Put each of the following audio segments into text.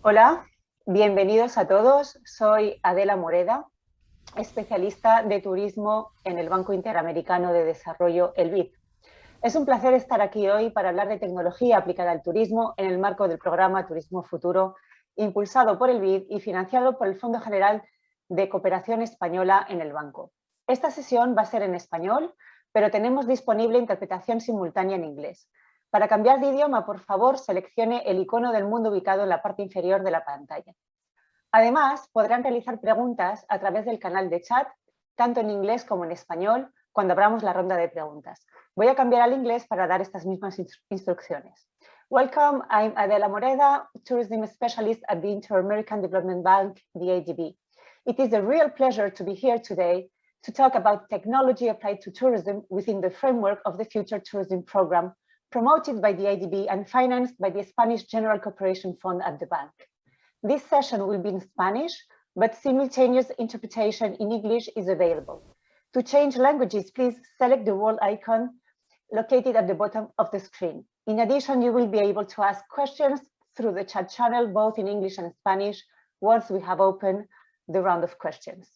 Hola, bienvenidos a todos. Soy Adela Moreda, especialista de turismo en el Banco Interamericano de Desarrollo, el BID. Es un placer estar aquí hoy para hablar de tecnología aplicada al turismo en el marco del programa Turismo Futuro, impulsado por el BID y financiado por el Fondo General de Cooperación Española en el banco. Esta sesión va a ser en español, pero tenemos disponible interpretación simultánea en inglés. Para cambiar de idioma, por favor, seleccione el icono del mundo ubicado en la parte inferior de la pantalla. Además, podrán realizar preguntas a través del canal de chat, tanto en inglés como en español, cuando abramos la ronda de preguntas. Voy a cambiar al inglés para dar estas mismas instrucciones. Welcome, I'm Adela Moreda, Tourism Specialist at the Inter-American Development Bank, the ADB. It is a real pleasure to be here today to talk about technology applied to tourism within the framework of the Future Tourism Program, promoted by the ADB and financed by the Spanish General Cooperation Fund at the bank. This session will be in Spanish, but simultaneous interpretation in English is available. To change languages, please select the world icon located at the bottom of the screen. In addition, you will be able to ask questions through the chat channel, both in English and Spanish, once we have opened the round of questions.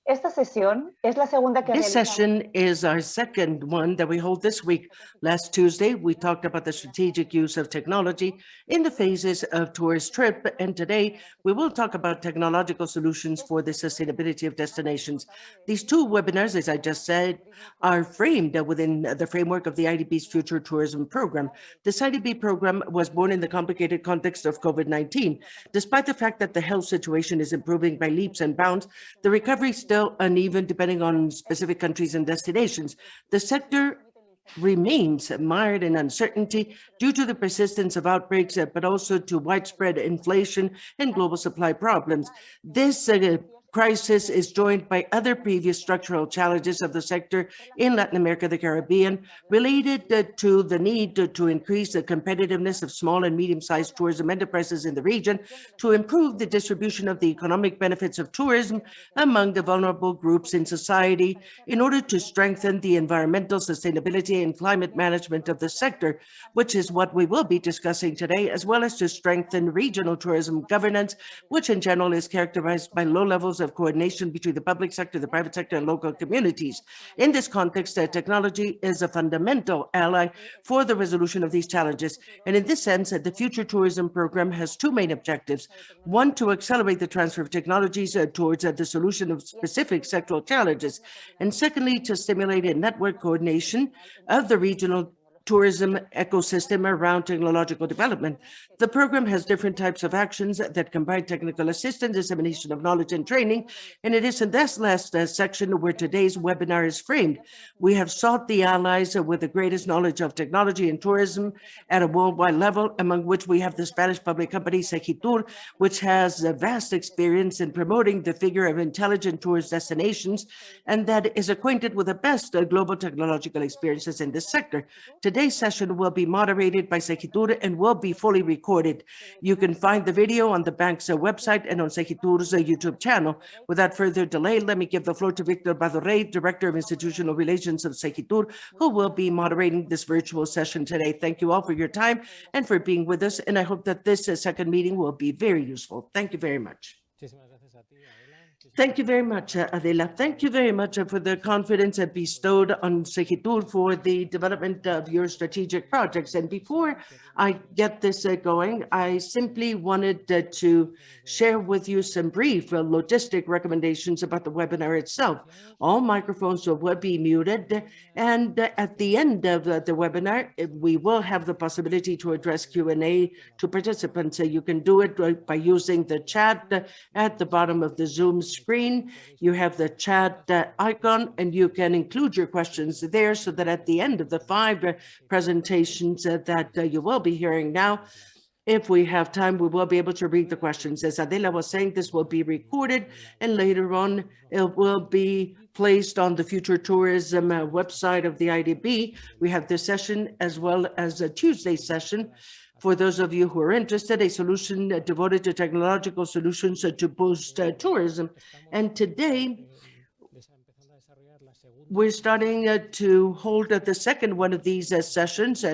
Esta sesión es la segunda que This session is our second one that we hold this week. Last Tuesday, we talked about the strategic use of technology in the phases of tourist trip, and today we will talk about technological solutions for the sustainability of destinations. These two webinars, as I just said, are framed within the framework of the IDB's Future Tourism Program. This IDB program was born in the complicated context of COVID-19. Despite the fact that the health situation is improving by leaps and bounds, the recovery still uneven depending on specific countries and destinations. The sector remains mired in uncertainty due to the persistence of outbreaks, but also to widespread inflation and global supply problems. This crisis is joined by other previous structural challenges of the sector in Latin America, the Caribbean, related to the need to increase the competitiveness of small and medium-sized tourism enterprises in the region, to improve the distribution of the economic benefits of tourism among the vulnerable groups in society, in order to strengthen the environmental sustainability and climate management of the sector, which is what we will be discussing today, as well as to strengthen regional tourism governance, which in general is characterized by low levels of coordination between the public sector, the private sector, and local communities. In this context, technology is a fundamental ally for the resolution of these challenges. And in this sense, the Future Tourism Program has two main objectives. One, to accelerate the transfer of technologies towards the solution of specific sectoral challenges. And secondly, to stimulate a network coordination of the regional tourism ecosystem around technological development. The program has different types of actions that combine technical assistance, dissemination of knowledge, and training, and it is in this last section where today's webinar is framed. We have sought the allies with the greatest knowledge of technology and tourism at a worldwide level, among which we have the Spanish public company Segitur, which has a vast experience in promoting the figure of intelligent tourist destinations, and that is acquainted with the best global technological experiences in this sector. Today's session will be moderated by Segitur and will be fully recorded. You can find the video on the bank's website and on Segitur's YouTube channel. Without further delay, let me give the floor to Victor Badorrey, Director of Institutional Relations of Segitur, who will be moderating this virtual session today. Thank you all for your time and for being with us, and I hope that this second meeting will be very useful. Thank you very much. Thank you very much, Adela. Thank you very much for the confidence bestowed on Segitur for the development of your strategic projects. And before I get this going, I simply wanted to share with you some brief logistic recommendations about the webinar itself. All microphones will be muted, and at the end of the webinar, we will have the possibility to address Q&A to participants. You can do it by using the chat at the bottom of the Zoom screen. You have the chat icon, and you can include your questions there so that at the end of the 5 presentations that you will be hearing now, if we have time, we will be able to read the questions. As Adela was saying, this will be recorded, and later on, it will be placed on the Future Tourism website of the IDB. We have this session as well as a Tuesday session. For those of you who are interested, a solution devoted to technological solutions to boost tourism. And today, we're starting to hold the second one of these sessions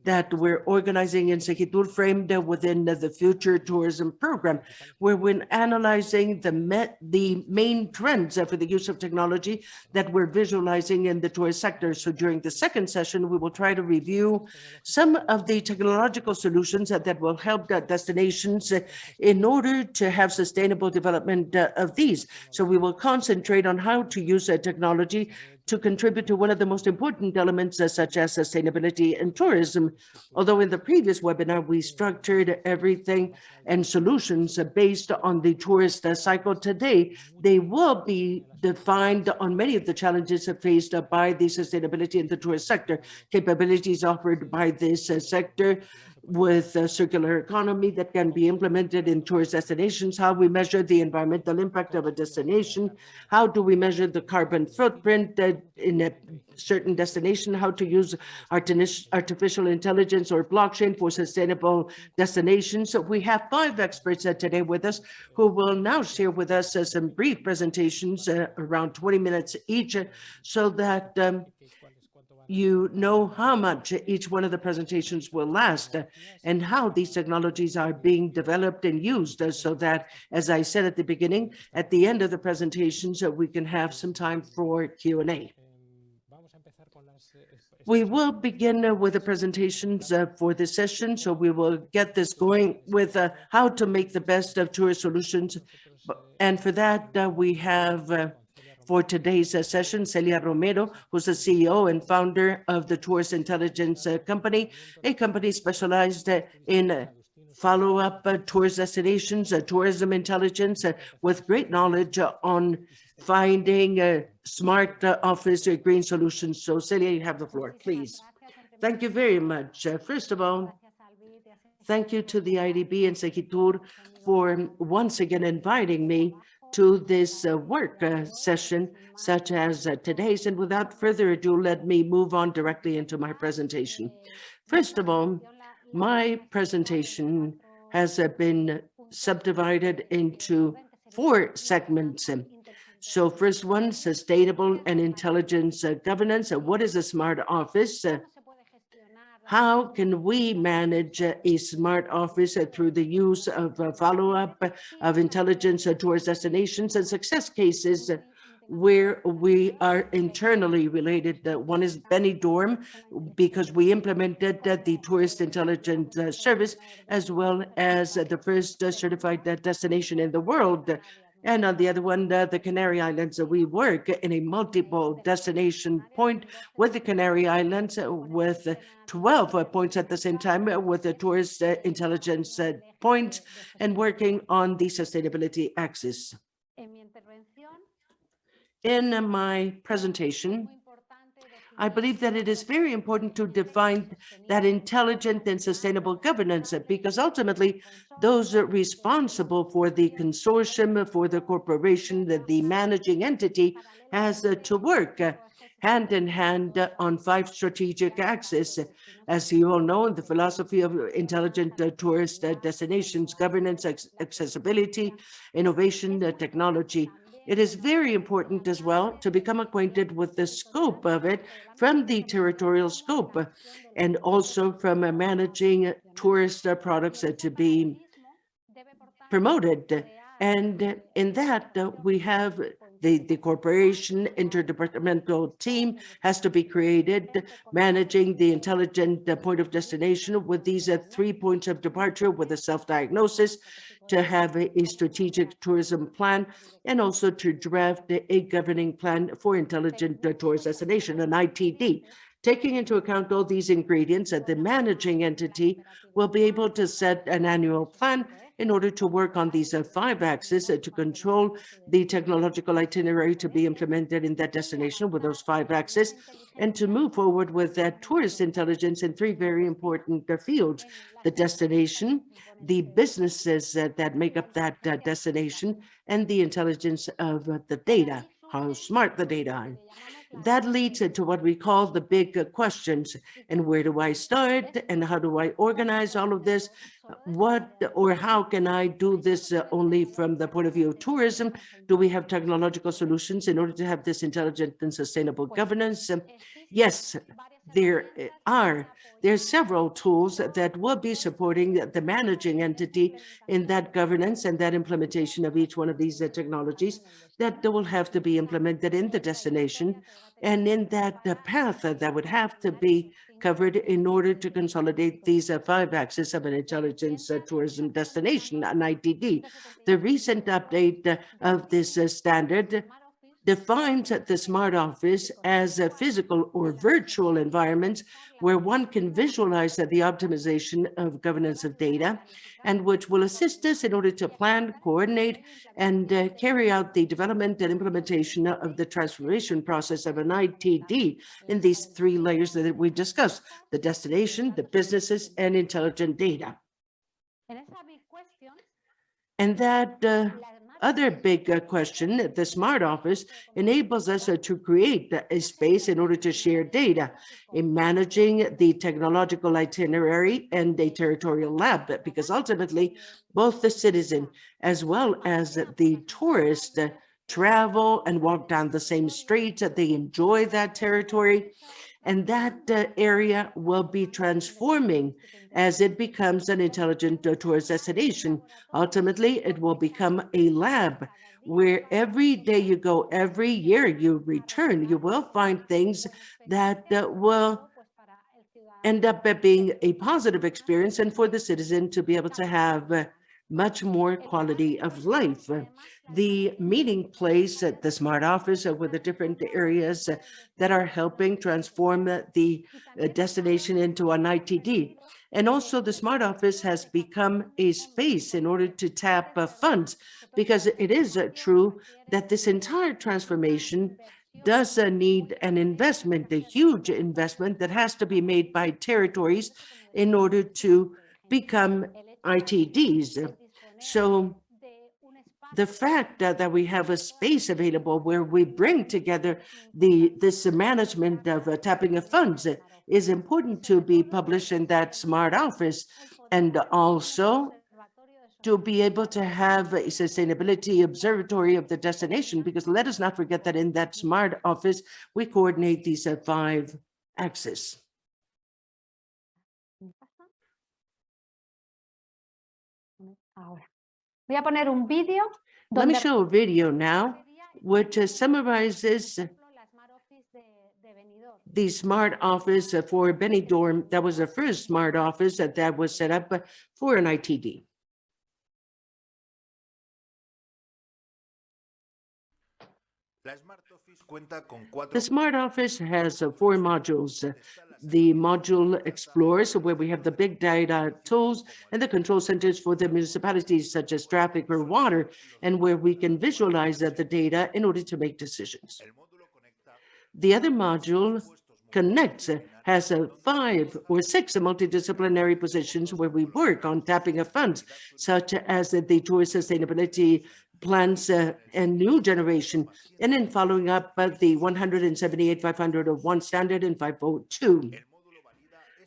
that we're organizing in Sequitur, framed within the Future Tourism Program, where we're analyzing the main trends for the use of technology that we're visualizing in the tourist sector. So during the second session, we will try to review some of the technological solutions that will help destinations in order to have sustainable development of these. So we will concentrate on how to use technology to contribute to one of the most important elements, such as sustainability and tourism. Although in the previous webinar, we structured everything and solutions based on the tourist cycle, today, they will be defined on many of the challenges faced by the sustainability in the tourist sector, capabilities offered by this sector, with a circular economy that can be implemented in tourist destinations, how we measure the environmental impact of a destination, how do we measure the carbon footprint in a certain destination, how to use artificial intelligence or blockchain for sustainable destinations. So we have 5 experts today with us who will now share with us some brief presentations, around 20 minutes each, so that you know how much each one of the presentations will last and how these technologies are being developed and used, so that, as I said at the beginning, at the end of the presentations, we can have some time for Q&A. We will begin with the presentations for this session, so we will get this going with how to make the best of tourist solutions. And for that, we have for today's session, Celia Romero, who's the CEO and founder of the Tourist Intelligence Company, a company specialized in follow-up tourist destinations, tourism intelligence, with great knowledge on finding smart office green solutions. So Celia, you have the floor, please. Thank you very much. First of all, thank you to the IDB and Sequitur for once again inviting me to this work session such as today's. And without further ado, let me move on directly into my presentation. First of all, my presentation has been subdivided into 4 segments. So first one, sustainable and intelligence governance. What is a smart office? How can we manage a smart office through the use of follow-up of intelligence towards destinations and success cases where we are internally related? One is Benidorm, because we implemented the Tourist Intelligence Service, as well as the first certified destination in the world. And on the other one, the Canary Islands, we work in a multiple destination point with the Canary Islands with 12 points at the same time with the tourist intelligence points and working on the sustainability axis. In my presentation, I believe that it is very important to define that intelligent and sustainable governance, because ultimately those are responsible for the consortium, for the corporation, that the managing entity has to work hand in hand on 5 strategic axes. As you all know, in the philosophy of intelligent tourist destinations, governance, accessibility, innovation, technology. It is very important as well to become acquainted with the scope of it from the territorial scope and also from managing tourist products to be promoted. And in that, we have the corporation interdepartmental team has to be created, managing the intelligent point of destination with these 3 points of departure with a self-diagnosis, to have a strategic tourism plan, and also to draft a governing plan for intelligent tourist destination, an ITD. Taking into account all these ingredients, the managing entity will be able to set an annual plan in order to work on these 5 axes to control the technological itinerary to be implemented in that destination with those 5 axes, and to move forward with that tourist intelligence in 3 very important fields: the destination, the businesses that make up that destination, and the intelligence of the data, how smart the data are. That leads to what we call the big questions. And where do I start? And how do I organize all of this? What or how can I do this only from the point of view of tourism? Do we have technological solutions in order to have this intelligent and sustainable governance? Yes, there are. There's several tools that will be supporting the managing entity in that governance and that implementation of each one of these technologies that will have to be implemented in the destination and in that path that would have to be covered in order to consolidate these 5 axes of an intelligence tourism destination, an ITD. The recent update of this standard defines the smart office as a physical or virtual environments where one can visualize the optimization of governance of data and which will assist us in order to plan, coordinate, and carry out the development and implementation of the transformation process of an ITD in these 3 layers that we discussed: the destination, the businesses, and intelligent data. And that other big question, the smart office enables us to create a space in order to share data in managing the technological itinerary and a territorial lab, because ultimately both the citizen as well as the tourist travel and walk down the same streets, they enjoy that territory. And that area will be transforming as it becomes an intelligent tourist destination. Ultimately, it will become a lab where every day you go, every year you return, you will find things that will end up being a positive experience and for the citizen to be able to have much more quality of life. The meeting place at the smart office with the different areas that are helping transform the destination into an ITD. And also the smart office has become a space in order to tap funds, because it is true that this entire transformation does need an investment, a huge investment that has to be made by territories in order to become ITDs. So the fact that we have a space available where we bring together this management of tapping of funds is important to be published in that smart office, and also to be able to have a sustainability observatory of the destination, because let us not forget that in that smart office, we coordinate these 5 axes. Let me show a video now, which summarizes the smart office for Benidorm. That was the first smart office that was set up for an ITD. The smart office has 4 modules. The module explores, where we have the big data tools and the control centers for the municipalities, such as traffic or water, and where we can visualize the data in order to make decisions. The other module connects, has 5 or 6 multidisciplinary positions where we work on tapping of funds, such as the tourist sustainability plans and new generation, and in following up the 178/501 standard and 502.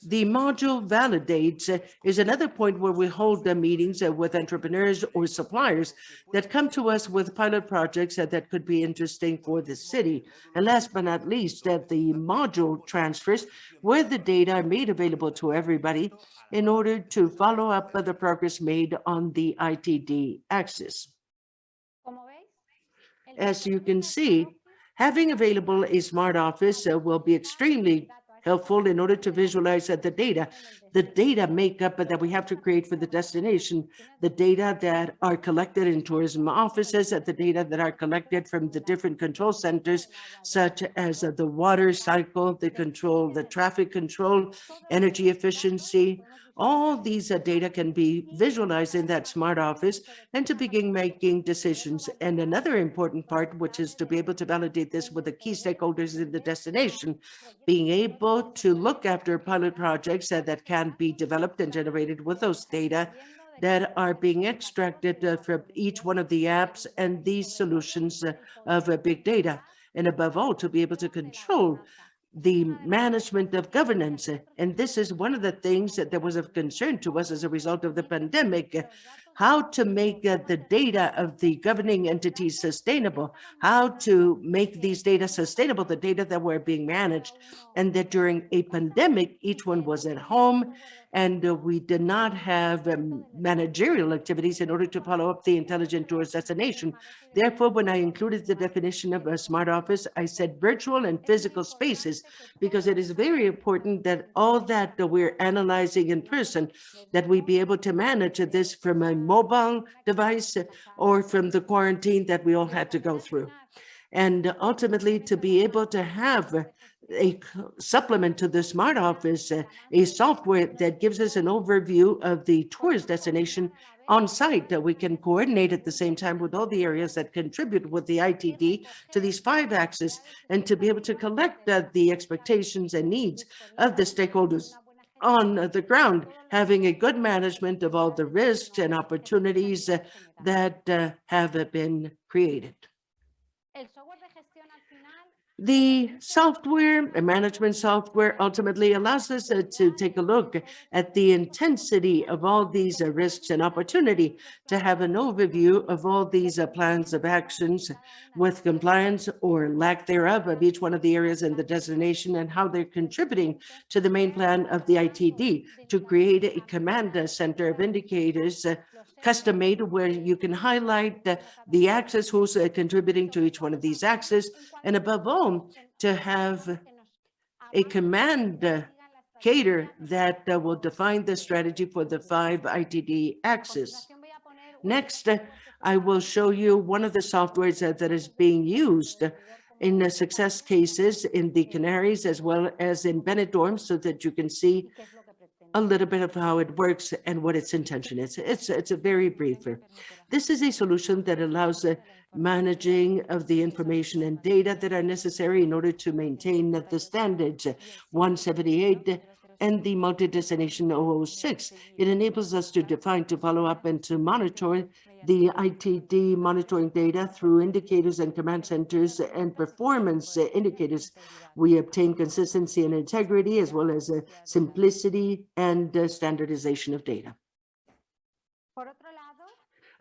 The module validates is another point where we hold the meetings with entrepreneurs or suppliers that come to us with pilot projects that could be interesting for the city. And last but not least, the module transfers, where the data are made available to everybody in order to follow up the progress made on the ITD axis. As you can see, having available a smart office will be extremely helpful in order to visualize the data makeup that we have to create for the destination, the data that are collected in tourism offices, the data that are collected from the different control centers, such as the water cycle, the control, the traffic control, energy efficiency. All these data can be visualized in that smart office and to begin making decisions. And another important part, which is to be able to validate this with the key stakeholders in the destination, being able to look after pilot projects that can be developed and generated with those data that are being extracted from each one of the apps and these solutions of big data. and above all, to be able to control the management of governance. And this is one of the things that was of concern to us as a result of the pandemic, how to make the data of the governing entities sustainable, how to make these data sustainable, the data that were being managed, and that during a pandemic, each one was at home, and we did not have managerial activities in order to follow up the intelligent tourist destination. Therefore, when I included the definition of a smart office, I said virtual and physical spaces, because it is very important that all that we're analyzing in person, that we be able to manage this from a mobile device or from the quarantine that we all had to go through. And ultimately, to be able to have a supplement to the smart office, a software that gives us an overview of the tourist destination on site, that we can coordinate at the same time with all the areas that contribute with the ITD to these 5 axes, and to be able to collect the expectations and needs of the stakeholders on the ground, having a good management of all the risks and opportunities that have been created. The software, management software, ultimately allows us to take a look at the intensity of all these risks and opportunity, to have an overview of all these plans of actions with compliance or lack thereof of each one of the areas in the destination, and how they're contributing to the main plan of the ITD, to create a command center of indicators custom-made, where you can highlight the axis, who's contributing to each one of these axes, and above all, to have a command cater that will define the strategy for the 5 ITD axes. Next, I will show you one of the softwares that is being used in the success cases in the Canaries as well as in Benidorm, so that you can see a little bit of how it works and what its intention is. It's a very brief. This is a solution that allows managing of the information and data that are necessary in order to maintain the standards 178 and the multi-destination 006. It enables us to define, to follow up, and to monitor the ITD monitoring data through indicators and command centers and performance indicators. We obtain consistency and integrity, as well as simplicity and standardization of data.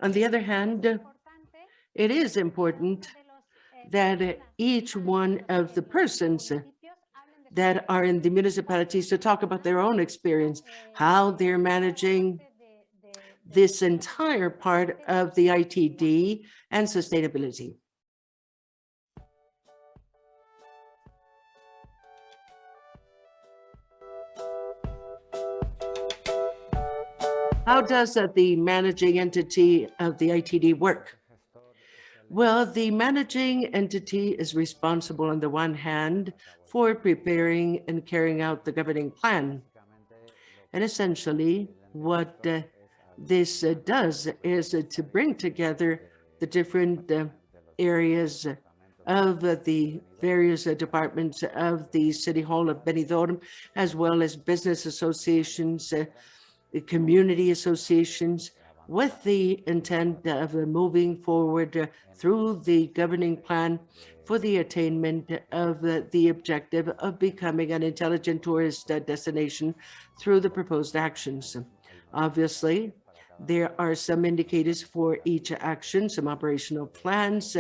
On the other hand, it is important that each one of the persons that are in the municipalities to talk about their own experience, how they're managing this entire part of the ITD and sustainability. How does the managing entity of the ITD work? Well, the managing entity is responsible on the one hand for preparing and carrying out the governing plan. And essentially, what this does is to bring together the different areas of the various departments of the City Hall of Benidorm, as well as business associations, the community associations, with the intent of moving forward through the governing plan for the attainment of the objective of becoming an intelligent tourist destination through the proposed actions. Obviously, there are some indicators for each action, some operational plans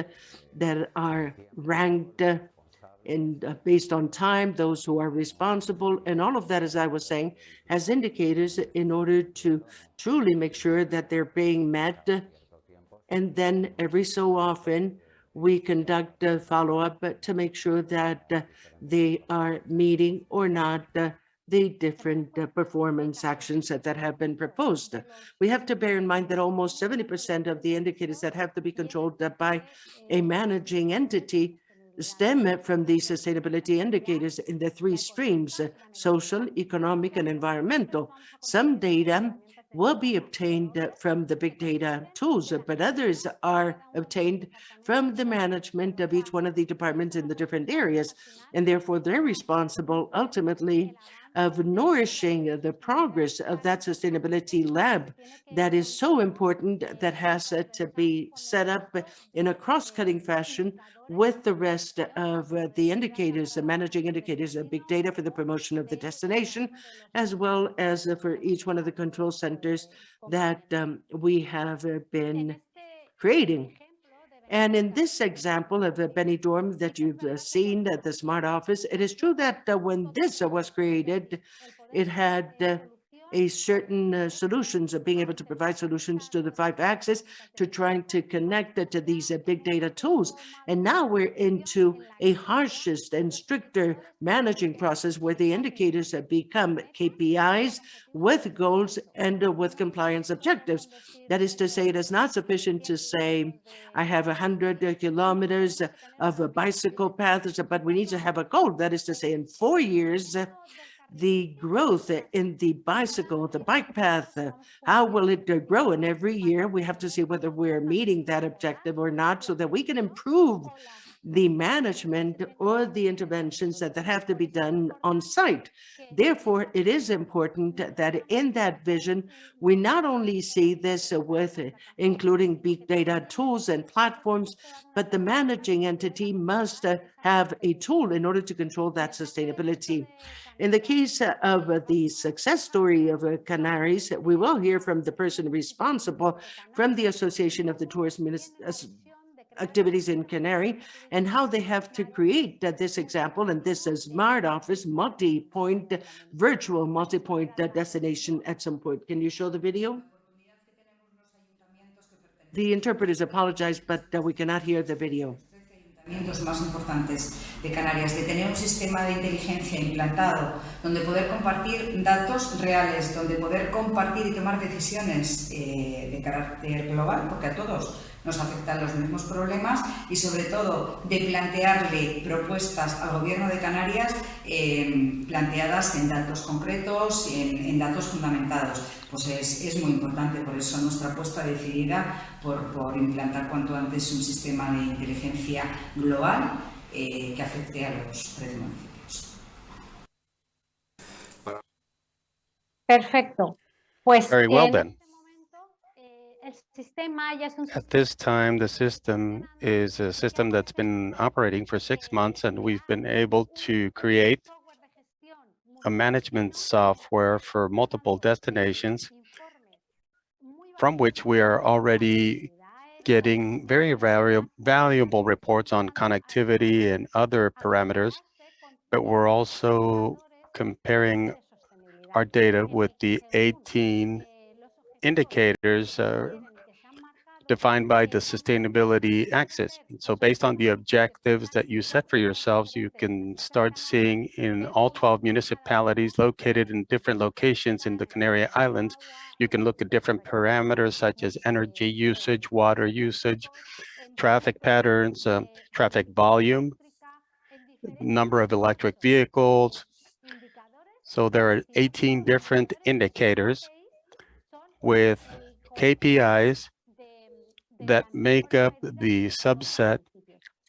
that are ranked based on time, those who are responsible, and all of that, as I was saying, as indicators in order to truly make sure that they're being met. And then every so often, we conduct a follow-up to make sure that they are meeting or not the different performance actions that have been proposed. We have to bear in mind that almost 70% of the indicators that have to be controlled by a managing entity stem from the sustainability indicators in the 3 streams, social, economic, and environmental. Some data will be obtained from the big data tools, but others are obtained from the management of each one of the departments in the different areas, and therefore they're responsible ultimately of nourishing the progress of that sustainability lab that is so important, that has to be set up in a cross-cutting fashion with the rest of the indicators, the managing indicators of big data for the promotion of the destination, as well as for each one of the control centers that we have been creating. And in this example of Benidorm that you've seen at the smart office, it is true that when this was created, it had a certain solutions of being able to provide solutions to the 5 axis to trying to connect it to these big data tools. And now we're into a harshest and stricter managing process where the indicators have become KPIs with goals and with compliance objectives. That is to say, it is not sufficient to say, I have 100 kilometers of bicycle paths, but we need to have a goal. That is to say, in 4 years, the growth in the bike path, how will it grow? And every year we have to see whether we're meeting that objective or not, so that we can improve the management or the interventions that have to be done on site. Therefore, it is important that in that vision, we not only see this with including big data tools and platforms, but the managing entity must have a tool in order to control that sustainability. In the case of the success story of Canaries, we will hear from the person responsible from the Association of the Tourist Activities in Canary, and how they have to create this example and this smart office multi-point, virtual multi-point destination at some point. Can you show the video? The interpreters apologize, but we cannot hear the video. Ayuntamientos más importantes de Canarias, de tener un sistema de inteligencia implantado, donde poder compartir datos reales, donde poder compartir y tomar decisiones de carácter global, porque a todos nos afectan los mismos problemas, y sobre todo de plantearle propuestas al Gobierno de Canarias planteadas en datos concretos, en datos fundamentados. Pues es muy importante, por eso nuestra apuesta decidida por implantar cuanto antes un sistema de inteligencia global que afecte a los 13 municipios. Perfecto. Pues Very well then. At this time, the system is a system that's been operating for 6 months, and we've been able to create a management software for multiple destinations, from which we are already getting very valuable reports on connectivity and other parameters, but we're also comparing our data with the 18 indicators defined by the sustainability axis. So based on the objectives that you set for yourselves, you can start seeing in all 12 municipalities located in different locations in the Canary Islands, you can look at different parameters such as energy usage, water usage, traffic patterns, traffic volume, number of electric vehicles. So there are 18 different indicators with KPIs that make up the subset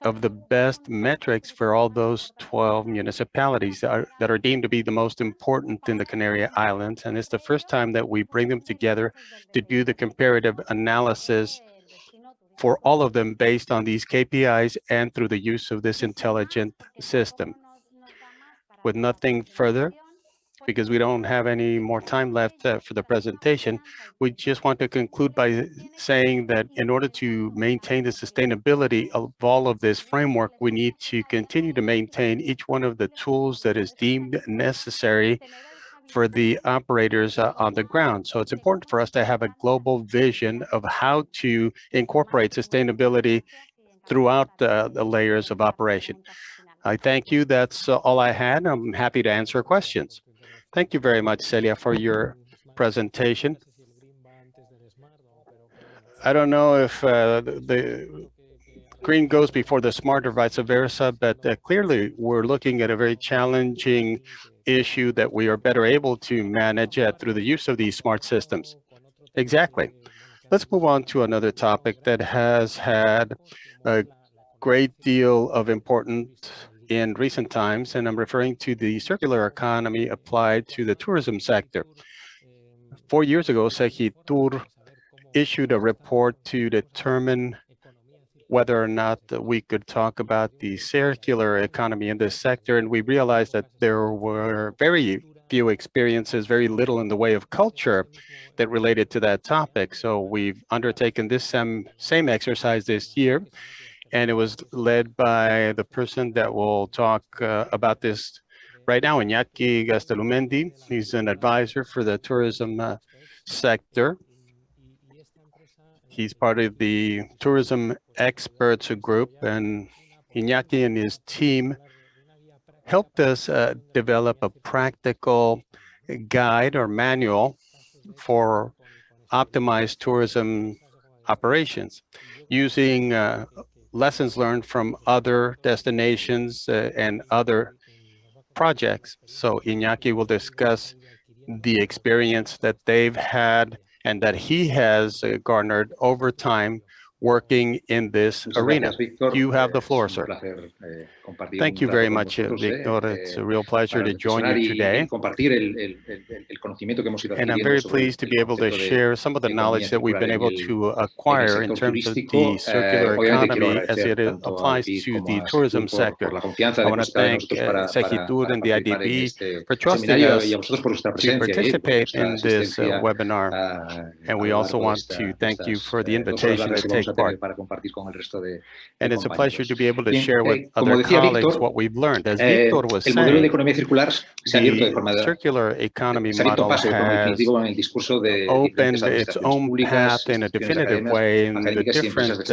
of the best metrics for all those 12 municipalities that are deemed to be the most important in the Canary Islands. And it's the first time that we bring them together to do the comparative analysis for all of them based on these KPIs and through the use of this intelligent system. With nothing further, because we don't have any more time left for the presentation, we just want to conclude by saying that in order to maintain the sustainability of all of this framework, we need to continue to maintain each one of the tools that is deemed necessary for the operators on the ground. So it's important for us to have a global vision of how to incorporate sustainability throughout the layers of operation. I thank you. That's all I had. I'm happy to answer questions. Thank you very much, Celia, for your presentation. I don't know if the green goes before the smart or vice versa, but clearly we're looking at a very challenging issue that we are better able to manage through the use of these smart systems. Exactly. Let's move on to another topic that has had a great deal of importance in recent times, and I'm referring to the circular economy applied to the tourism sector. 4 years ago, Segitur issued a report to determine whether or not we could talk about the circular economy in this sector, and we realized that there were very few experiences, very little in the way of culture that related to that topic. So we've undertaken this same exercise this year, and it was led by the person that will talk about this right now, Iñaki Gastelumendi. He's an advisor for the tourism sector. He's part of the tourism experts group, and Iñaki and his team helped us develop a practical guide or manual for optimized tourism operations using lessons learned from other destinations and other projects. So Iñaki will discuss the experience that they've had and that he has garnered over time working in this arena. You have the floor, sir. Thank you very much, Victor. It's a real pleasure to join you today. And I'm very pleased to be able to share some of the knowledge that we've been able to acquire in terms of the circular economy as it applies to the tourism sector. I want to thank Segitur and the IDB for trusting us to participate in this webinar. And we also want to thank you for the invitation to take part. And it's a pleasure to be able to share with other colleagues what we've learned. As Victor was saying, the circular economy model has opened its own path in a definitive way in the different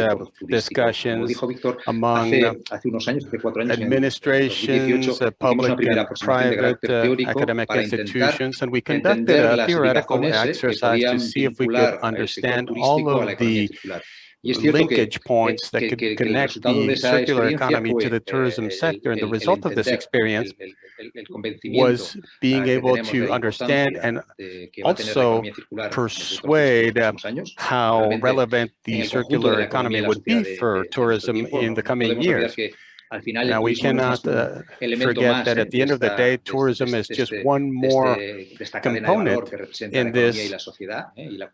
discussions among administrations, public and private academic institutions. And we conducted a theoretical exercise to see if we could understand all of the linkage points that could connect the circular economy to the tourism sector. And the result of this experience was being able to understand and also persuade how relevant the circular economy would be for tourism in the coming years. Now, we cannot forget that at the end of the day, tourism is just one more component in this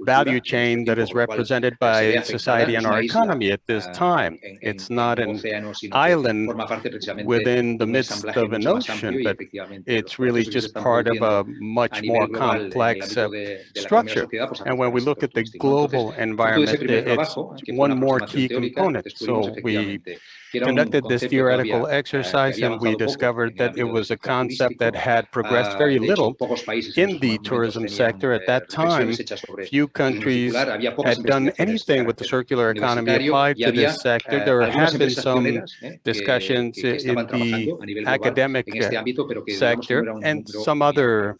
value chain that is represented by society and our economy at this time. It's not an island within the midst of an ocean, but it's really just part of a much more complex structure. And when we look at the global environment, it's one more key component. So we conducted this theoretical exercise, and we discovered that it was a concept that had progressed very little in the tourism sector. At that time, few countries had done anything with the circular economy applied to this sector. There had been some discussions in the academic sector and some other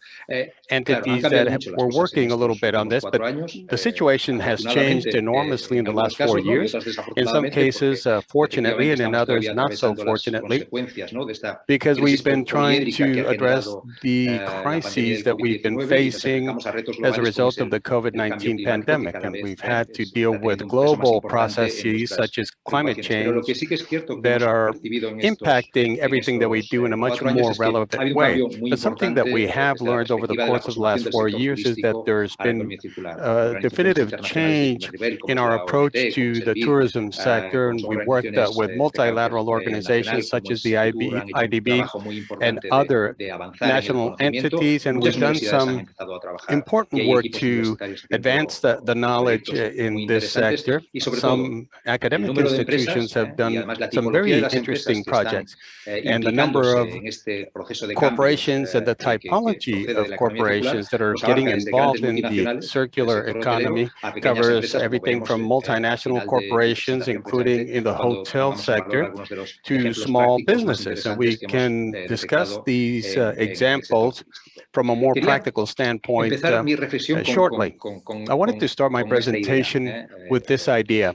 entities that were working a little bit on this, but the situation has changed enormously in the last 4 years. In some cases, fortunately, and in others not so fortunately, because we've been trying to address the crises that we've been facing as a result of the COVID-19 pandemic. And we've had to deal with global processes such as climate change that are impacting everything that we do in a much more relevant way. But something that we have learned over the course of the last 4 years is that there's been a definitive change in our approach to the tourism sector, and we worked with multilateral organizations such as the IDB and other national entities, and we've done some important work to advance the knowledge in this sector. Some academic institutions have done some very interesting projects, and the number of corporations and the typology of corporations that are getting involved in the circular economy covers everything from multinational corporations, including in the hotel sector, to small businesses. And we can discuss these examples from a more practical standpoint shortly. I wanted to start my presentation with this idea,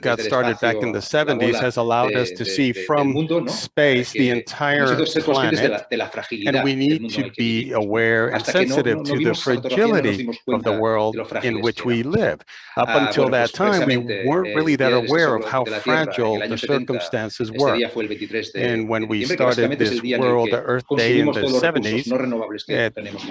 got desde el started back in the espacio, la 70s bola has allowed us to see del from mundo, ¿no? space the Que entire necesito ser conscientes planet, de la and fragilidad we del need mundo to en el que be vivimos, ¿no? aware and Hasta que sensitive to the vimos esa fotografía, no nos fragility dimos of the cuenta world de lo in frágiles which que we éramos. live. Up until Bueno, that pues time, we precisamente weren't really el that Día del aware of Tesoro how de la Tierra en fragile el the año 70, circumstances ese were. día fue el 23 And when de we diciembre, que started básicamente es this el día en el World que Earth Day in consumimos the todos los recursos 70s, no renovables que it tenemos en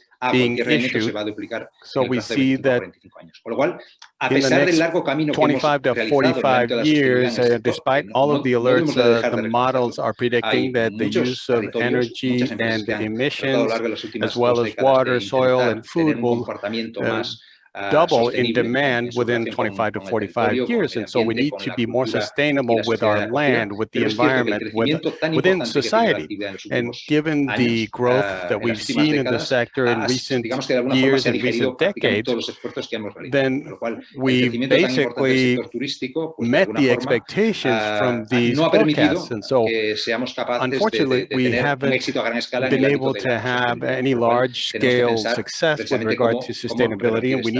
país a being cualquier realmente se issued. va a duplicar So en el we plazo de see 25 a that 45 años. Con lo cual, a in the pesar del next largo camino que hemos 25 to realizado 45 durante la sostenibilidad years, en el sector, despite all of the no debemos alerts, de dejar the de models reconocerlo. are predicting Hay that the muchos use of territorios, energy muchas empresas and que han tratado a lo emissions, largo de las últimas as well 2 as décadas water, de soil, intentar and tener food un will comportamiento más double in sostenible demand en su within relación 25 to con el 45 territorio, con el years. medio And so we ambiente, need con to la be more cultura y sustainable la with sociedad our de acogida. land, with the Pero es cierto que el environment, crecimiento tan within importante que ha tenido la society. actividad en los And últimos given the años, growth that en las we've últimas seen in the décadas, sector in recent digamos que de alguna forma years se ha and digerido recent prácticamente decades, todos los esfuerzos que hemos realizado. Con then lo cual, el we crecimiento tan importante del basically sector turístico, pues de met alguna the forma expectations from these no ha permitido forecasts. And so que seamos capaces unfortunately, de we tener un haven't éxito a gran escala en been el ámbito able de to la have sostenibilidad. any Con lo cual, large tenemos que scale pensar success with precisamente regard cómo to sustainability, revertir and we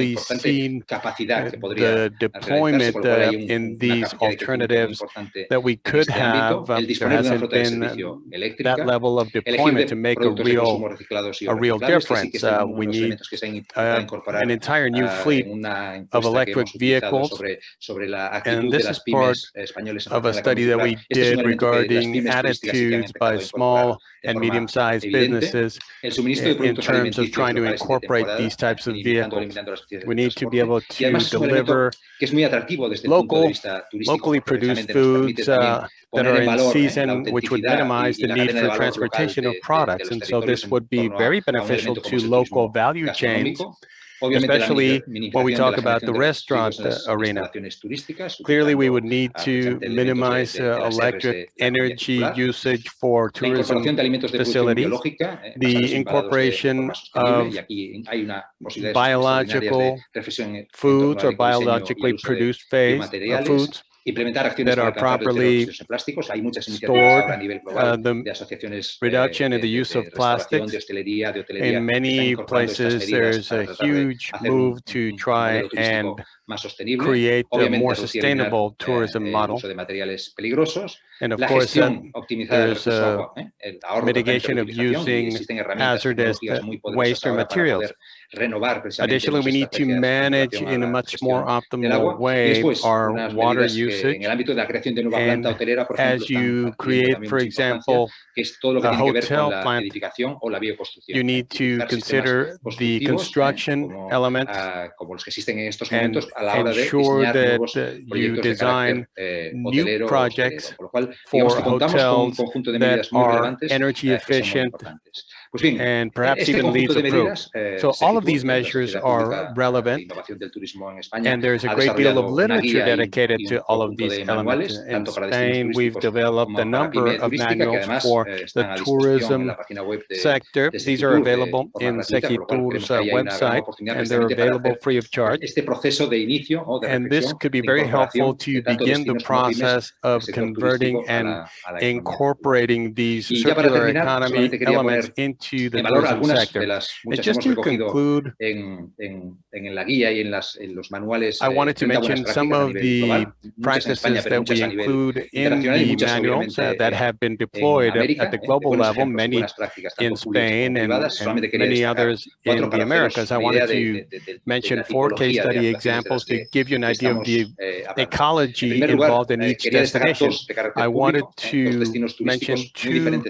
please seen the deployment in these alternatives that we could have. There hasn't been that level of deployment to make a real difference. We need an entire new fleet of electric vehicles, and this is part of a study that we did regarding attitudes by small and medium-sized businesses in terms of trying to incorporate these types of vehicles. We need to be able to deliver locally produced foods that are in season, which would minimize the need for transportation of products. And so this would be very beneficial to local value chains, especially when we talk about the restaurant arena. Clearly, we would need to minimize electric energy usage for tourism facilities, the incorporation of biological foods or biologically produced foods that are properly stored, the reduction in the use of plastics. In many places, there's a huge move to try and create a more sustainable tourism model. And of course, there's mitigation of using hazardous waste or materials. Additionally, we need to manage in a much more optimal way our water usage. And as you create, for example, a hotel plant, you need to consider the construction elements and ensure that you design new projects for hotels that are energy efficient and perhaps even LEED approved. So all of these measures are relevant, and there's a great deal of literature dedicated to all of these elements. In Spain, we've developed a number of manuals for the tourism sector. These are available in Sequitur's website, and they're available free of charge. And this could be very helpful to begin the process of converting and incorporating these circular economy elements into the tourism sector. And just to conclude, I wanted to mention some of the practices that we include in the manuals that have been deployed at the global level, many in Spain and many others in the Americas. I wanted to mention 4 case study examples to give you an idea of the ecology involved in each destination. I wanted to mention 2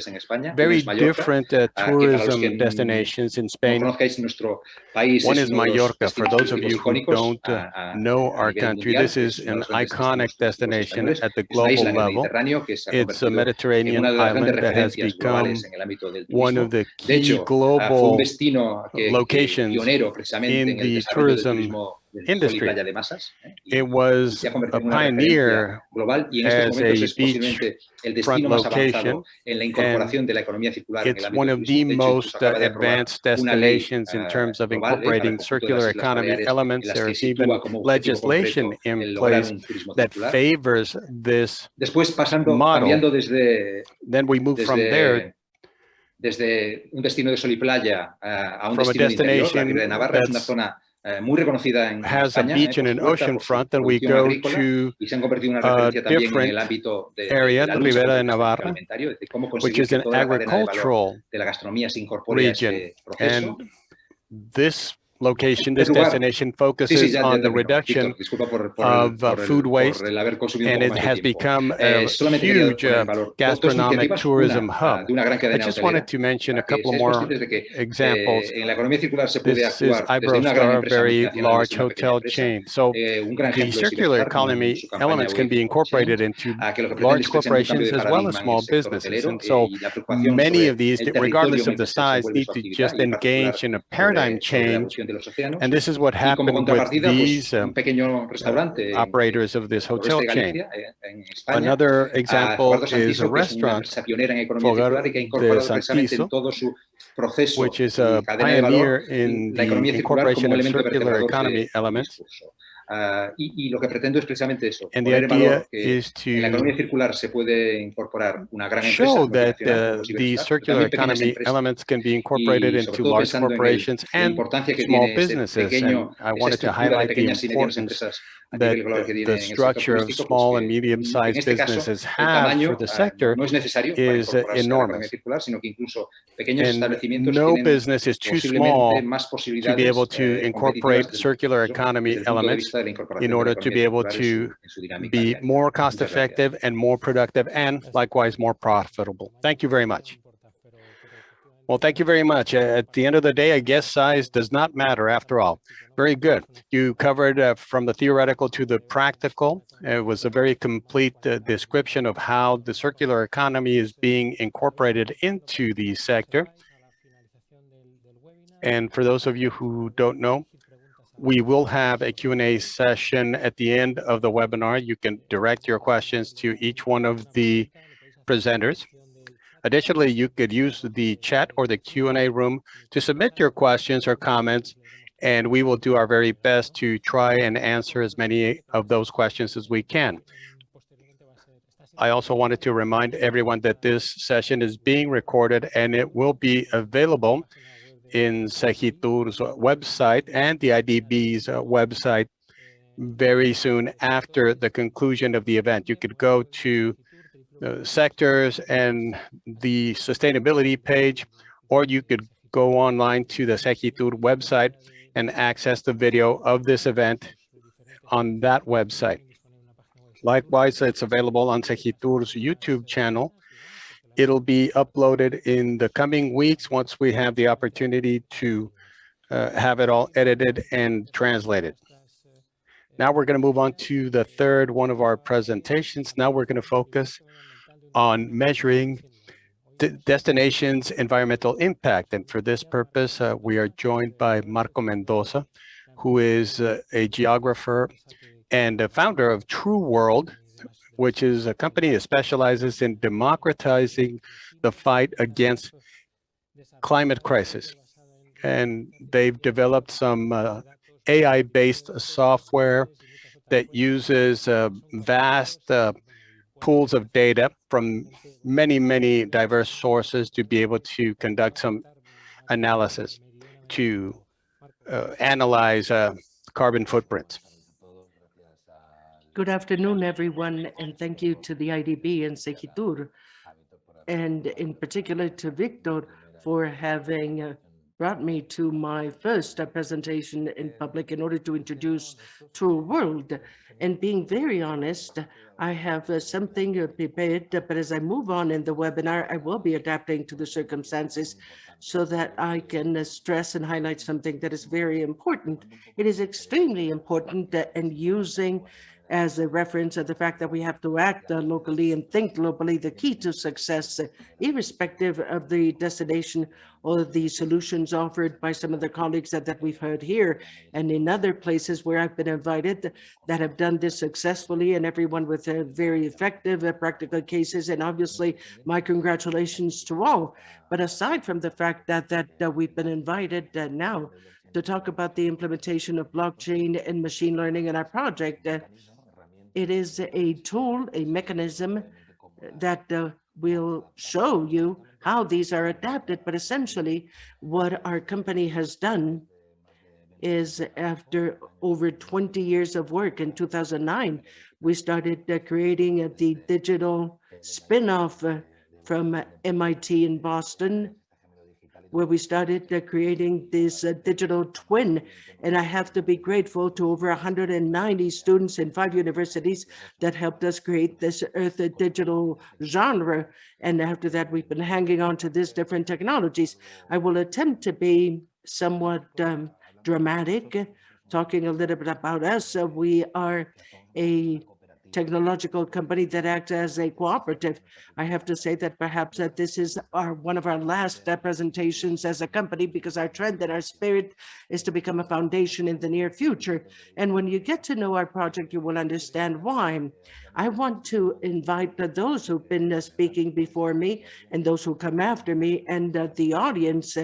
very different tourism destinations in Spain. One is Mallorca. For those of you who don't know our country, this is an iconic destination at the global level. It's a Mediterranean island that has become one of the key global locations in the tourism industry. It was a pioneer as a beachfront location, and it's one of the most advanced destinations in terms of incorporating circular economy elements. There is even legislation in place that favors this model. Then we move from there from a destination that's has a beach and an ocean front, and we go to a different area, the Ribera de Navarra, which is an agricultural region. And this location, this destination focuses on the reduction of food waste, and it has become a huge gastronomic tourism hub. I just wanted to mention a couple more examples. This is Iberostar, a very large hotel chain. So the circular economy elements can be incorporated into large corporations as well as small businesses. And so many of these, regardless of the size, need to just engage in a paradigm change. And this is what happened with these operators of this hotel chain. Another example is a restaurant, Fogar de Santiso, which is a pioneer in the incorporation of circular economy elements. Y lo que pretendo es precisamente eso, And the poner en idea valor que is en la economía to circular se puede incorporar una gran empresa show that multinacional, como es the Iberostar, pero circular también pequeñas economy empresas. elements can be incorporated Y sobre into todo large pensando en corporations la and importancia que small tiene businesses. And I esa wanted to estructura de highlight the pequeñas y medianas importance empresas a that nivel global que the tiene en el sector structure of turístico, pues small and que en medium-sized este caso businesses el have for tamaño the sector no es necesario para is incorporarse a la economía enormous. circular, sino que incluso pequeños And establecimientos no tienen business is too posiblemente small más to be able posibilidades to competitivas incorporate circular economy desde el punto de elements vista de la in incorporación de la order to economía be able circular to en su dinámica be diaria. more cost Muchas gracias. effective and more productive and likewise more profitable. Thank you very much. Well, thank you very much. At the end of the day, I guess size does not matter after all. Very good. You covered from the theoretical to the practical. It was a very complete description of how the circular economy is being incorporated into the sector. And for those of you who don't know, we will have a Q&A session at the end of the webinar. You can direct your questions to each one of the presenters. Additionally, you could use the chat or the Q&A room to submit your questions or comments, and we will do our very best to try and answer as many of those questions as we can. I also wanted to remind everyone that this session is being recorded and it will be available in Segitur's website and the IDB's website very soon after the conclusion of the event. You could go to sectors and the sustainability page, or you could go online to the Segitur website and access the video of this event on that website. Likewise, it's available on Segitur's YouTube channel. It'll be uploaded in the coming weeks once we have the opportunity to have it all edited and translated. Now we're going to move on to the third one of our presentations. Now we're going to focus on measuring destinations' environmental impact. And for this purpose, we are joined by Marco Mendoza, who is a geographer and a founder of True World, which is a company that specializes in democratizing the fight against climate crisis. And they've developed some AI-based software that uses vast pools of data from many, many diverse sources to be able to conduct some analysis to analyze carbon footprints. Good afternoon, everyone, and thank you to the IDB and Segitur, and in particular to Victor for having brought me to my first presentation in public in order to introduce True World. And being very honest, I have something prepared, but as I move on in the webinar, I will be adapting to the circumstances so that I can stress and highlight something that is very important. It is extremely important and using as a reference of the fact that we have to act locally and think globally, the key to success, irrespective of the destination or the solutions offered by some of the colleagues that we've heard here and in other places where I've been invited that have done this successfully, and everyone with very effective practical cases. And obviously, my congratulations to all. But aside from the fact that we've been invited now to talk about the implementation of blockchain and machine learning in our project, it is a tool, a mechanism that will show you how these are adapted. But essentially, what our company has done is after over 20 years of work, in 2009, we started creating the digital spin-off from MIT in Boston, where we started creating this digital twin. And I have to be grateful to over 190 students in 5 universities that helped us create this Earth digital genre. And after that, we've been hanging on to these different technologies. I will attempt to be somewhat dramatic, talking a little bit about us. We are a technological company that acts as a cooperative. I have to say that perhaps that this is one of our last presentations as a company, because our trend and our spirit is to become a foundation in the near future. And when you get to know our project, you will understand why. I want to invite those who've been speaking before me and those who come after me and the audience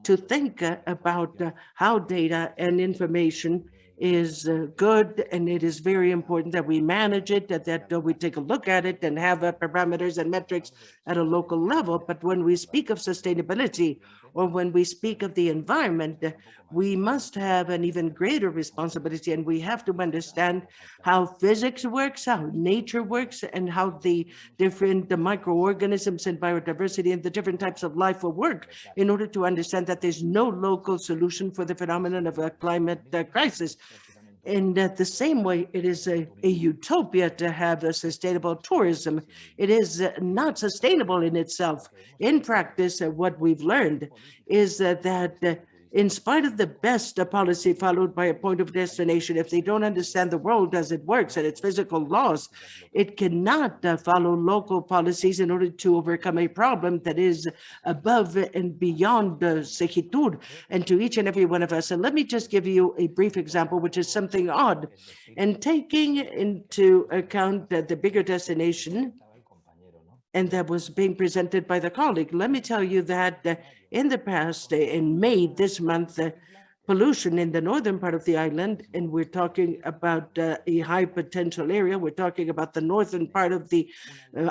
to think about how data and information is good, and it is very important that we manage it, that we take a look at it and have parameters and metrics at a local level. But when we speak of sustainability, or when we speak of the environment, we must have an even greater responsibility, and we have to understand how physics works, how nature works, and how the different microorganisms and biodiversity and the different types of life will work in order to understand that there's no local solution for the phenomenon of a climate crisis. And the same way, it is a utopia to have a sustainable tourism. It is not sustainable in itself. In practice, what we've learned is that in spite of the best policy followed by a point of destination, if they don't understand the world as it works and its physical laws, it cannot follow local policies in order to overcome a problem that is above and beyond Segitur and to each and every one of us. And let me just give you a brief example, which is something odd. And taking into account the bigger destination, and that was being presented by the colleague, let me tell you that in the past, in May this month, pollution in the northern part of the island, and we're talking about a high potential area. We're talking about the northern part of the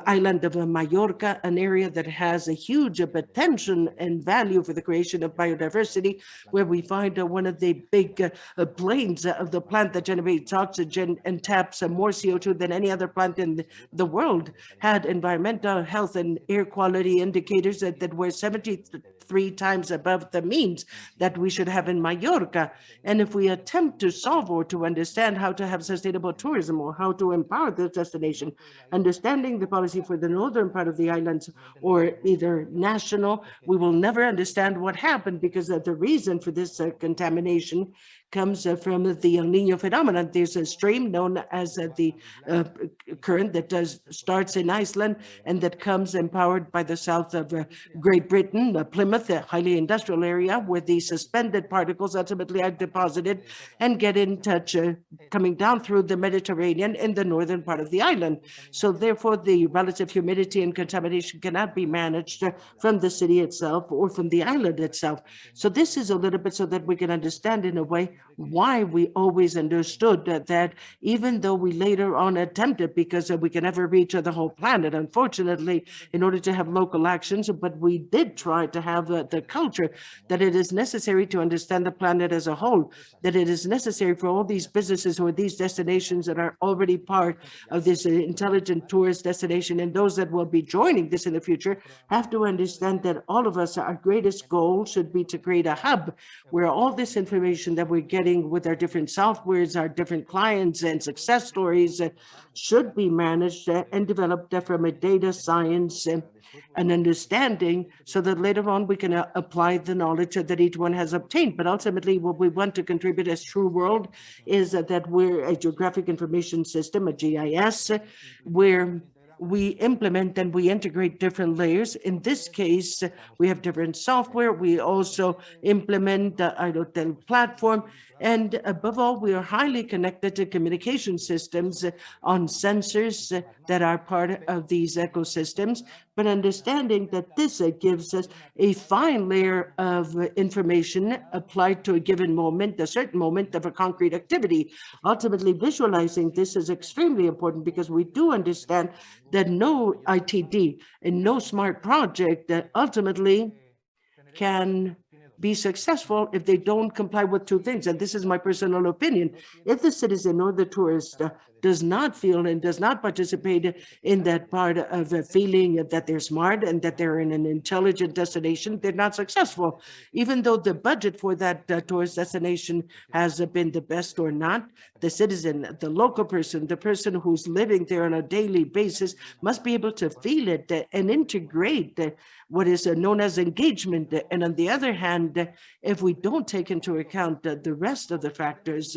island of Mallorca, an area that has a huge potential and value for the creation of biodiversity, where we find one of the big planes of the plant that generates oxygen and taps more CO2 than any other plant in the world, had environmental health and air quality indicators that were 73 times above the means that we should have in Mallorca. And if we attempt to solve or to understand how to have sustainable tourism or how to empower this destination, understanding the policy for the northern part of the islands or either national, we will never understand what happened, because the reason for this contamination comes from the El Nino phenomenon. There's a stream known as the current that starts in Iceland and that comes empowered by the south of Great Britain, Plymouth, a highly industrial area where the suspended particles ultimately are deposited and get in touch coming down through the Mediterranean in the northern part of the island. So therefore, the relative humidity and contamination cannot be managed from the city itself or from the island itself. So this is a little bit so that we can understand in a way why we always understood that even though we later on attempted, because we can never reach the whole planet, unfortunately, in order to have local actions, but we did try to have the culture that it is necessary to understand the planet as a whole, that it is necessary for all these businesses or these destinations that are already part of this intelligent tourist destination and those that will be joining this in the future have to understand that all of us, our greatest goal should be to create a hub where all this information that we're getting with our different softwares, our different clients and success stories should be managed and developed from a data science and understanding, so that later on we can apply the knowledge that each one has obtained. But ultimately, what we want to contribute as True World is that we're a geographic information system, a GIS, where we implement and we integrate different layers. In this case, we have different software. We also implement the Hotel platform. And above all, we are highly connected to communication systems on sensors that are part of these ecosystems, but understanding that this gives us a fine layer of information applied to a given moment, a certain moment of a concrete activity. Ultimately, visualizing this is extremely important, because we do understand that no ITD and no smart project that ultimately can be successful if they don't comply with two things. And this is my personal opinion. If the citizen or the tourist does not feel and does not participate in that part of the feeling that they're smart and that they're in an intelligent destination, they're not successful. Even though the budget for that tourist destination has been the best or not, the citizen, the local person, the person who's living there on a daily basis must be able to feel it and integrate what is known as engagement. And on the other hand, if we don't take into account the rest of the factors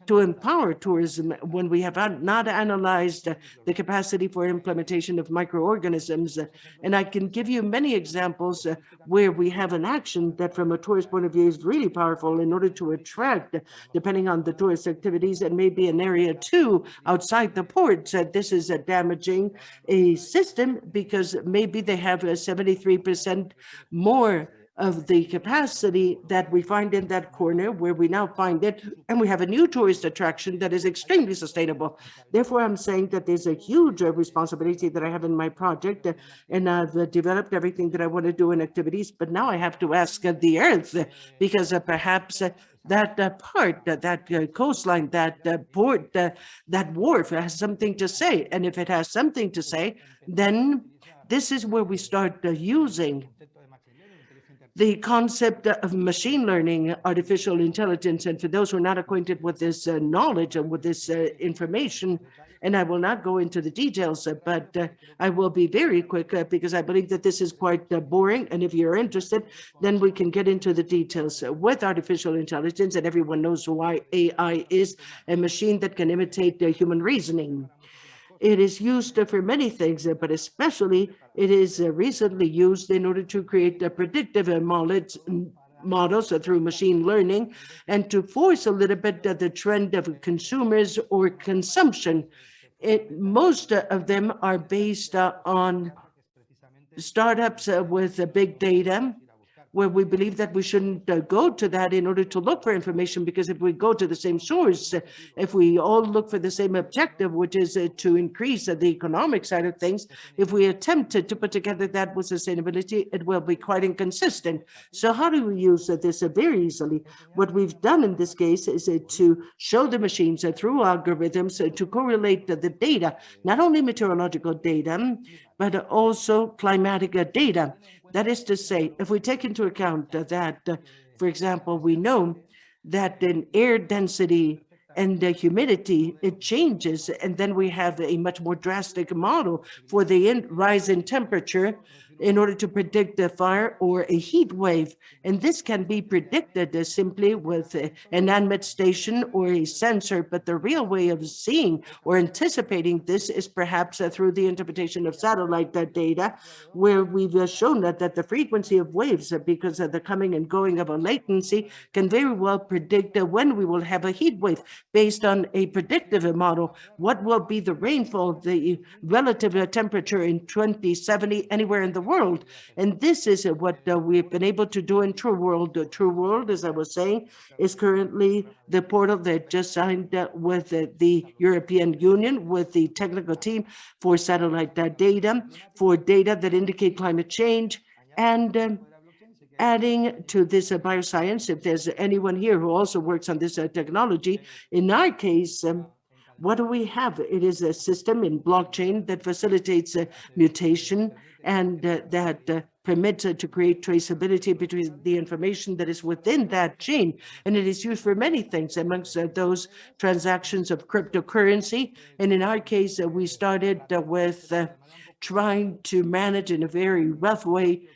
to empower tourism, when we have not analyzed the capacity for implementation of microorganisms, and I can give you many examples where we have an action that from a tourist point of view is really powerful in order to attract, depending on the tourist activities, and maybe an area too outside the ports. This is damaging a system because maybe they have 73% more of the capacity that we find in that corner where we now find it, and we have a new tourist attraction that is extremely sustainable. Therefore, I'm saying that there's a huge responsibility that I have in my project, and I've developed everything that I want to do in activities, but now I have to ask the earth, because perhaps that part, that coastline, that port, that wharf has something to say. And if it has something to say, then this is where we start using the concept of machine learning, artificial intelligence. And for those who are not acquainted with this knowledge and with this information, and I will not go into the details, but I will be very quick because I believe that this is quite boring. And if you're interested, then we can get into the details with artificial intelligence. And everyone knows why AI is a machine that can imitate human reasoning. It is used for many things, but especially it is recently used in order to create predictive models through machine learning and to force a little bit the trend of consumers or consumption. Most of them are based on startups with big data, where we believe that we shouldn't go to that in order to look for information, because if we go to the same source, if we all look for the same objective, which is to increase the economic side of things, if we attempt to put together that with sustainability, it will be quite inconsistent. So how do we use this very easily? What we've done in this case is to show the machines through algorithms to correlate the data, not only meteorological data, but also climatic data. That is to say, if we take into account that, for example, we know that in air density and the humidity, it changes, and then we have a much more drastic model for the rise in temperature in order to predict a fire or a heat wave. And this can be predicted simply with an animate station or a sensor, but the real way of seeing or anticipating this is perhaps through the interpretation of satellite data, where we've shown that the frequency of waves, because of the coming and going of a latency, can very well predict when we will have a heat wave based on a predictive model. What will be the rainfall, the relative temperature in 2070 anywhere in the world? And this is what we've been able to do in True World. True World, as I was saying, is currently the portal that just signed with the European Union, with the technical team for satellite data, for data that indicate climate change, and adding to this bioscience. If there's anyone here who also works on this technology, in our case, what do we have? It is a system in blockchain that facilitates mutation and that permits to create traceability between the information that is within that chain. And it is used for many things, amongst those transactions of cryptocurrency. And in our case, we started with trying to manage in a very rough way,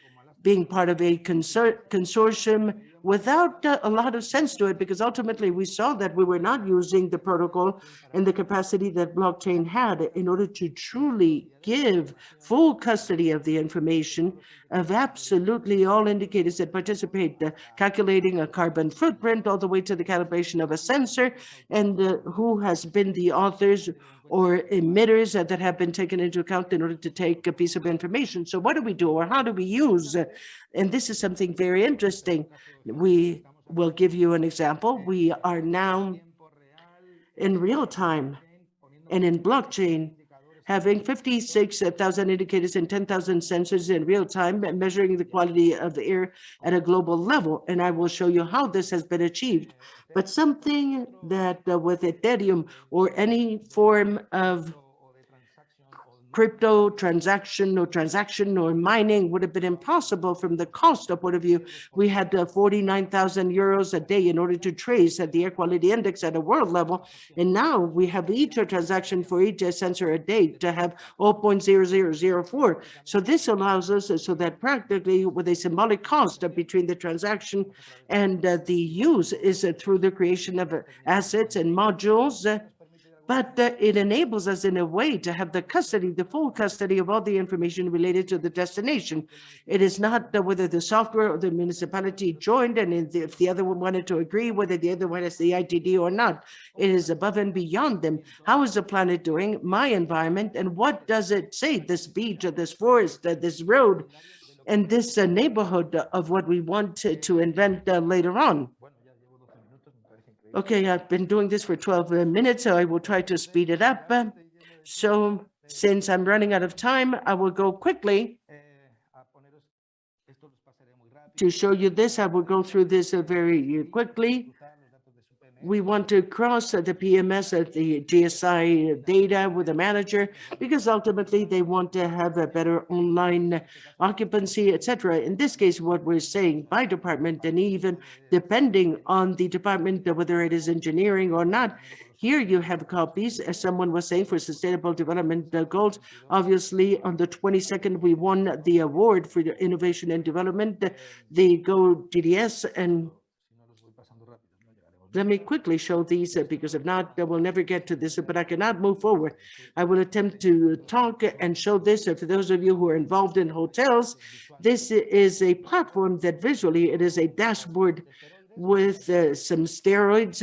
being part of a consortium without a lot of sense to it, because ultimately we saw that we were not using the protocol and the capacity that blockchain had in order to truly give full custody of the information of absolutely all indicators that participate, calculating a carbon footprint all the way to the calibration of a sensor, and who has been the authors or emitters that have been taken into account in order to take a piece of information. So what do we do, or how do we use? And this is something very interesting. We will give you an example. We are now in real time and in blockchain having 56,000 indicators and 10,000 sensors in real time, measuring the quality of the air at a global level. And I will show you how this has been achieved. But something that with Ethereum or any form of crypto transaction or mining would have been impossible from the cost point of view. We had 49,000 euros a day in order to trace the air quality index at a world level. And now we have each transaction for each sensor a day to have 0.0004. So this allows us so that practically with a symbolic cost between the transaction and the use is through the creation of assets and modules, but it enables us in a way to have the custody, the full custody of all the information related to the destination. It is not whether the software or the municipality joined, and if the other one wanted to agree whether the other one has the ITD or not. It is above and beyond them. How is the planet doing, my environment, and what does it say, this beach or this forest, this road? and this neighborhood of what we want to invent later on. Okay, I've been doing this for 12 minutes, so I will try to speed it up. So since I'm running out of time, I will go quickly to show you this. I will go through this very quickly. We want to cross the PMS, the GSI data with the manager, because ultimately they want to have a better online occupancy, etc. In this case, what we're saying by department, and even depending on the department, whether it is engineering or not, here you have copies, as someone was saying, for sustainable development goals. Obviously, on the 22nd, we won the award for the innovation and development, the Go DDS, and let me quickly show these because if not, we'll never get to this, but I cannot move forward. I will attempt to talk and show this. For those of you who are involved in hotels, this is a platform that visually, it is a dashboard with some steroids.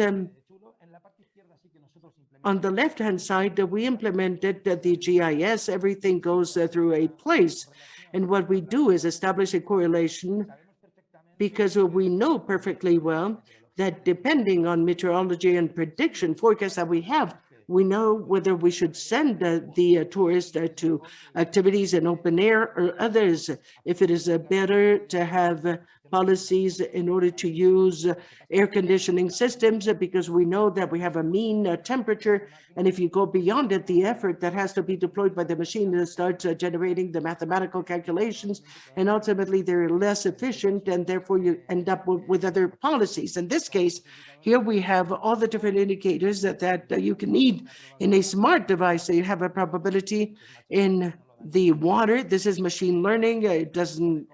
On the left-hand side, we implemented the GIS. Everything goes through a place. And what we do is establish a correlation because we know perfectly well that depending on meteorology and prediction forecast that we have, we know whether we should send the tourist to activities in open air or others. If it is better to have policies in order to use air conditioning systems, because we know that we have a mean temperature, and if you go beyond it, the effort that has to be deployed by the machine starts generating the mathematical calculations, and ultimately they're less efficient, and therefore you end up with other policies. In this case, here we have all the different indicators that you can need in a smart device. So you have a probability in the water. This is machine learning. It doesn't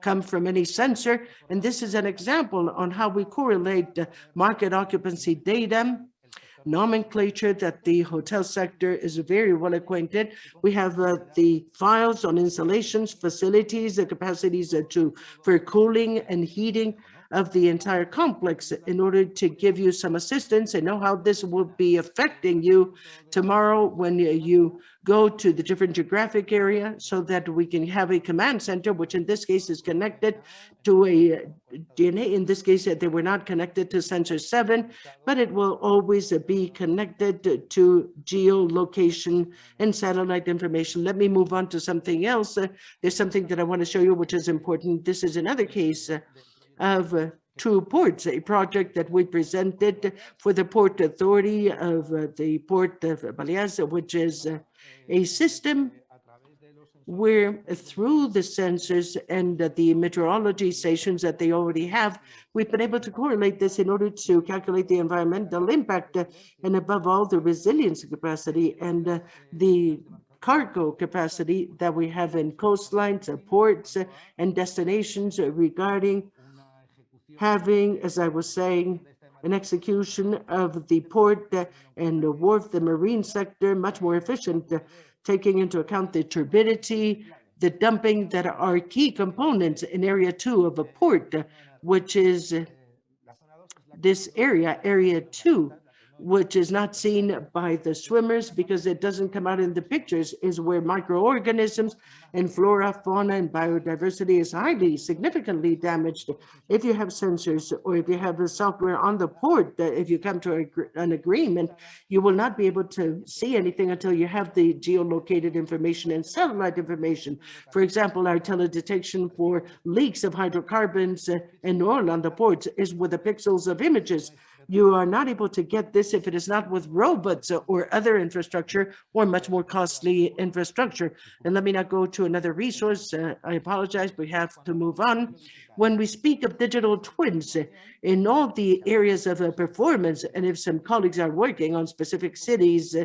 come from any sensor. And this is an example on how we correlate market occupancy data, nomenclature that the hotel sector is very well acquainted. We have the files on installations, facilities, the capacities for cooling and heating of the entire complex in order to give you some assistance and know how this will be affecting you tomorrow when you go to the different geographic area, so that we can have a command center, which in this case is connected to a DNA. In this case, they were not connected to sensor 7, but it will always be connected to geolocation and satellite information. Let me move on to something else. There's something that I want to show you, which is important. This is another case of True Ports, a project that we presented for the Port Authority of the Port of Baleares, which is a system where through the sensors and the meteorology stations that they already have, we've been able to correlate this in order to calculate the environmental impact and above all the resilience capacity and the cargo capacity that we have in coastlines, ports, and destinations regarding having, as I was saying, an execution of the port and the wharf, the marine sector, much more efficient, taking into account the turbidity, the dumping that are key components in area 2 of a port, which is this area 2, which is not seen by the swimmers because it doesn't come out in the pictures, is where microorganisms and flora, fauna, and biodiversity is highly significantly damaged. If you have sensors or if you have the software on the port, if you come to an agreement, you will not be able to see anything until you have the geolocated information and satellite information. For example, our teledetection for leaks of hydrocarbons and oil on the ports is with the pixels of images. You are not able to get this if it is not with robots or other infrastructure or much more costly infrastructure. And let me now go to another resource. I apologize, we have to move on. When we speak of digital twins in all the areas of performance, and if some colleagues are working on specific cities,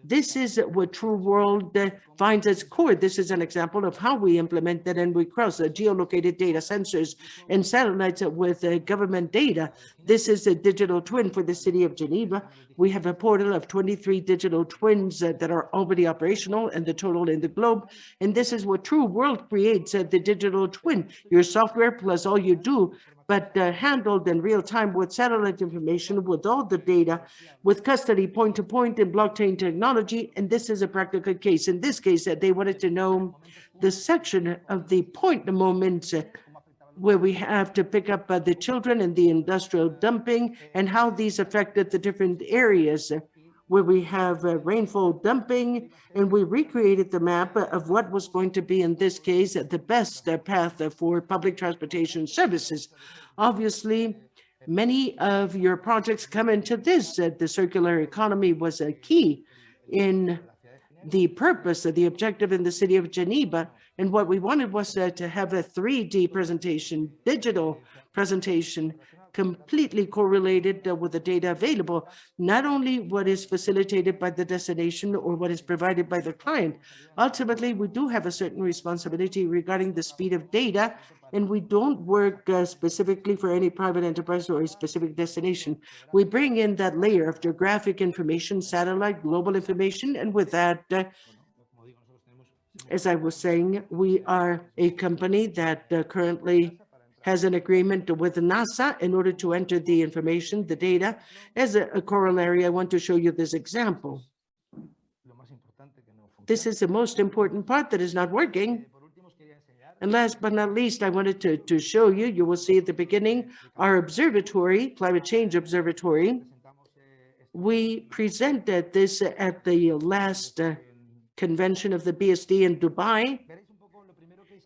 this is what True World finds its core. This is an example of how we implement that, and we cross geolocated data sensors and satellites with government data. This is a digital twin for the city of Geneva. We have a portal of 23 digital twins that are already operational, and the total in the globe. And this is what True World creates, the digital twin. Your software plus all you do but handled in real time with satellite information, with all the data, with custody point-to-point and blockchain technology. And this is a practical case. In this case, they wanted to know the section of the point, the moment where we have to pick up the children and the industrial dumping and how these affected the different areas where we have rainfall dumping, and we recreated the map of what was going to be, in this case, the best path for public transportation services. Obviously, many of your projects come into this. The circular economy was a key in the purpose of the objective in the city of Geneva. And what we wanted was to have a 3D presentation, digital presentation, completely correlated with the data available, not only what is facilitated by the destination or what is provided by the client. Ultimately, we do have a certain responsibility regarding the speed of data, and we don't work specifically for any private enterprise or a specific destination. We bring in that layer of geographic information, satellite, global information, and with that, as I was saying, we are a company that currently has an agreement with NASA in order to enter the information, the data. As a corollary, I want to show you this example. This is the most important part that is not working. And last but not least, I wanted to show you, you will see at the beginning, our observatory, climate change observatory. We presented this at the last convention of the BSD in Dubai.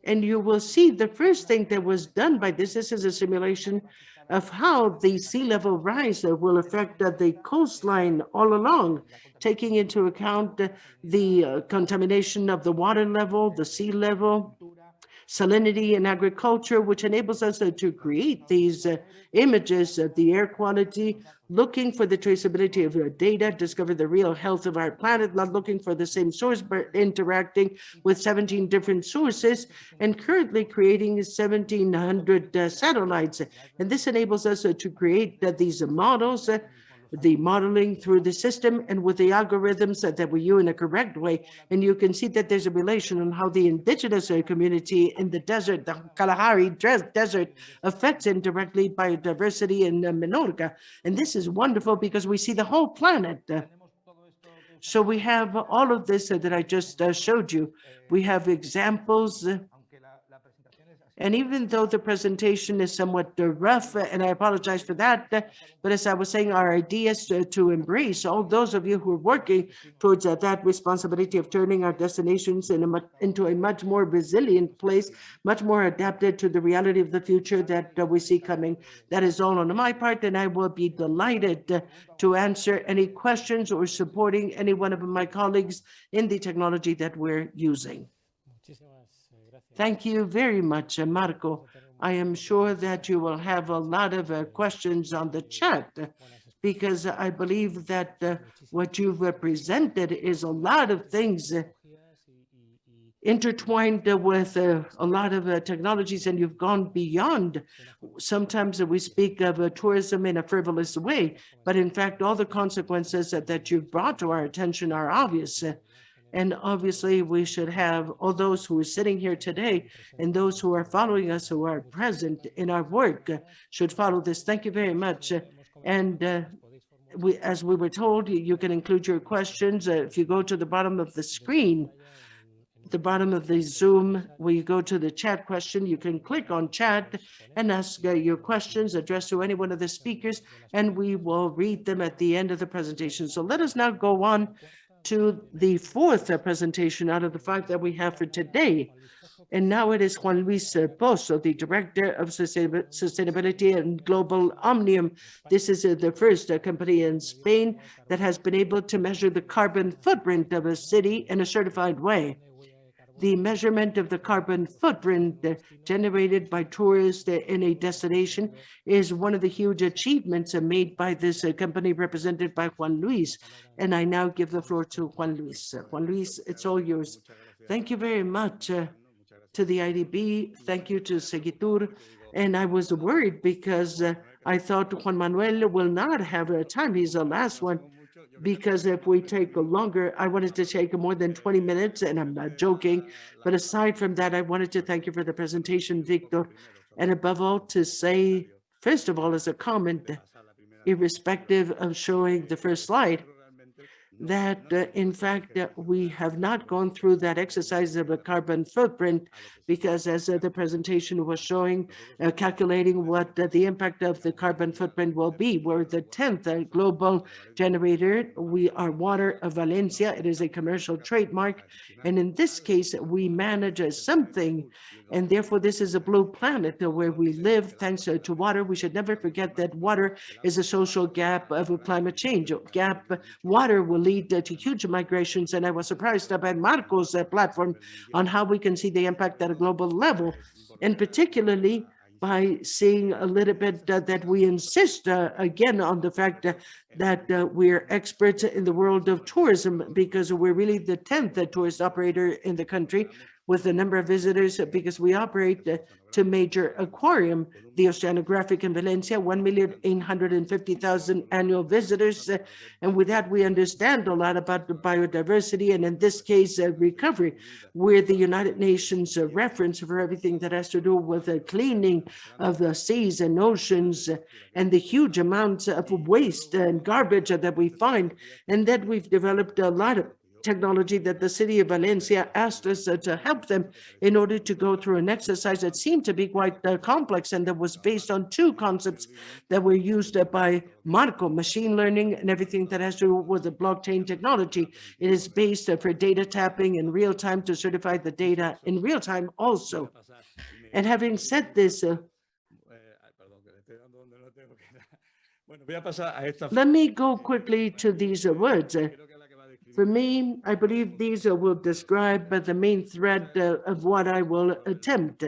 And you will see the first thing that was done by this is a simulation of how the sea level rise will affect the coastline all along, taking into account the contamination of the water level, the sea level, salinity in agriculture, which enables us to create these images of the air quality, looking for the traceability of data, discover the real health of our planet, not looking for the same source, but interacting with 17 different sources, and currently creating 1,700 satellites. And this enables us to create these models, the modeling through the system and with the algorithms that we use in a correct way. And you can see that there's a relation on how the indigenous community in the desert, the Kalahari Desert, affects indirectly biodiversity in Menorca. And this is wonderful because we see the whole planet. So we have all of this that I just showed you. We have examples. And even though the presentation is somewhat rough, and I apologize for that, but as I was saying, our idea is to embrace all those of you who are working towards that responsibility of turning our destinations into a much more resilient place, much more adapted to the reality of the future that we see coming. That is all on my part, and I will be delighted to answer any questions or supporting any one of my colleagues in the technology that we're using. Thank you very much, Marco. I am sure that you will have a lot of questions on the chat, because I believe that what you've presented is a lot of things intertwined with a lot of technologies, and you've gone beyond. Sometimes we speak of tourism in a frivolous way, but in fact, all the consequences that you've brought to our attention are obvious. And obviously, we should have all those who are sitting here today and those who are following us, who are present in our work, should follow this. Thank you very much. And as we were told, you can include your questions. If you go to the bottom of the screen, the bottom of the Zoom, where you go to the chat question, you can click on chat and ask your questions addressed to any one of the speakers, and we will read them at the end of the presentation. So let us now go on to the fourth presentation out of the 5 that we have for today. And now it is Juan Luis Pozo, the Director of Sustainability and Global Omnium. This is the first company in Spain that has been able to measure the carbon footprint of a city in a certified way. The measurement of the carbon footprint generated by tourists in a destination is one of the huge achievements made by this company represented by Juan Luis. And I now give the floor to Juan Luis. Juan Luis, it's all yours. Thank you very much to the IDB. Thank you to Seguitur. And I was worried because I thought Juan Manuel will not have time. He's the last one. Because if we take longer, I wanted to take more than 20 minutes, and I'm not joking. But aside from that, I wanted to thank you for the presentation, Victor. And above all, to say, first of all, as a comment, irrespective of showing the first slide, that in fact, we have not gone through that exercise of a carbon footprint because as the presentation was showing, calculating what the impact of the carbon footprint will be. We're the 10th global generator. We are Water of Valencia. It is a commercial trademark. And in this case, we manage something. And therefore, this is a blue planet where we live thanks to water. We should never forget that water is a social gap of climate change. Water will lead to huge migrations. And I was surprised by Marco's platform on how we can see the impact at a global level, and particularly by seeing a little bit that we insist again on the fact that we're experts in the world of tourism because we're really the 10th tourist operator in the country with the number of visitors because we operate two major aquarium, the Oceanographic in Valencia, 1,850,000 annual visitors. And with that, we understand a lot about the biodiversity and in this case, recovery. We're the United Nations reference for everything that has to do with the cleaning of the seas and oceans and the huge amounts of waste and garbage that we find. And that we've developed a lot of technology that the city of Valencia asked us to help them in order to go through an exercise that seemed to be quite complex and that was based on two concepts that were used by Marco, machine learning and everything that has to do with the blockchain technology. It is based for data tapping in real time to certify the data in real time also. And having said this, let me go quickly to these words. For me, I believe these will describe the main thread of what I will attempt.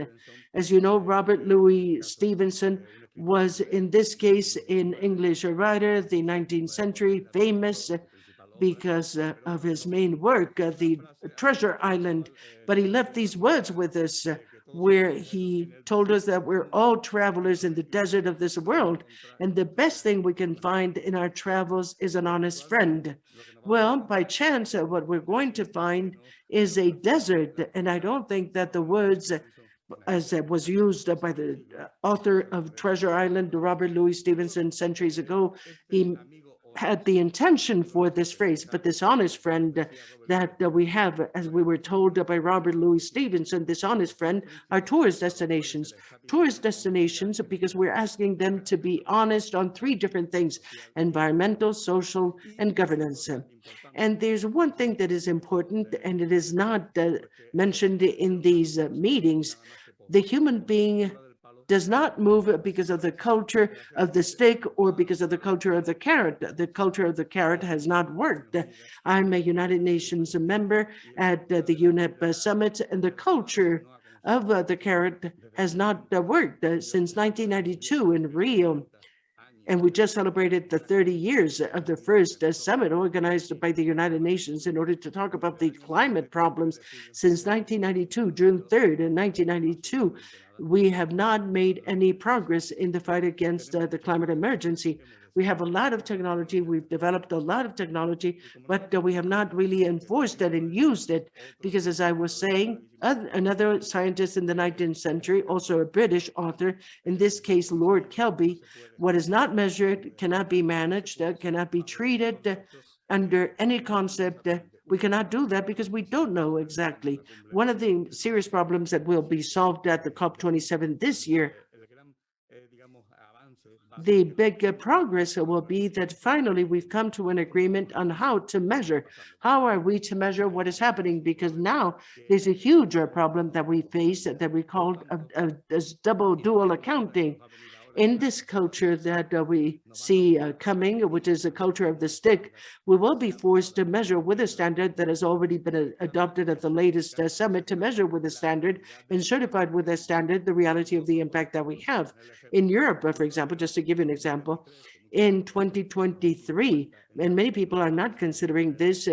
As you know, Robert Louis Stevenson was, in this case, an English writer, the 19th century, famous because of his main work, The Treasure Island. But he left these words with us where he told us that we're all travelers in the desert of this world, and the best thing we can find in our travels is an honest friend. Well, by chance, what we're going to find is a desert, and I don't think that the words as was used by the author of Treasure Island, Robert Louis Stevenson, centuries ago, he had the intention for this phrase, but this honest friend that we have, as we were told by Robert Louis Stevenson, this honest friend are tourist destinations. Tourist destinations because we're asking them to be honest on three different things: environmental, social, and governance. And there's one thing that is important, and it is not mentioned in these meetings. The human being does not move because of the culture of the stick or because of the culture of the carrot. The culture of the carrot has not worked. I'm a United Nations member at the UNEP summit, and the culture of the carrot has not worked since 1992 in Rio. And we just celebrated the 30 years of the first summit organized by the United Nations in order to talk about the climate problems. Since 1992, June 3rd, in 1992, we have not made any progress in the fight against the climate emergency. We have a lot of technology, we've developed a lot of technology, but we have not really enforced it and used it because, as I was saying, another scientist in the 19th century, also a British author, in this case, Lord Kelvin, what is not measured cannot be managed, cannot be treated under any concept. We cannot do that because we don't know exactly. One of the serious problems that will be solved at the COP27 this year, the big progress will be that finally we've come to an agreement on how to measure. How are we to measure what is happening? Because now there's a huge problem that we face that we call as dual accounting. In this culture that we see coming, which is a culture of the stick, we will be forced to measure with a standard that has already been adopted at the latest summit, to measure with a standard and certified with a standard the reality of the impact that we have. In Europe, for example, just to give you an example, in 2023, and many people are not considering this,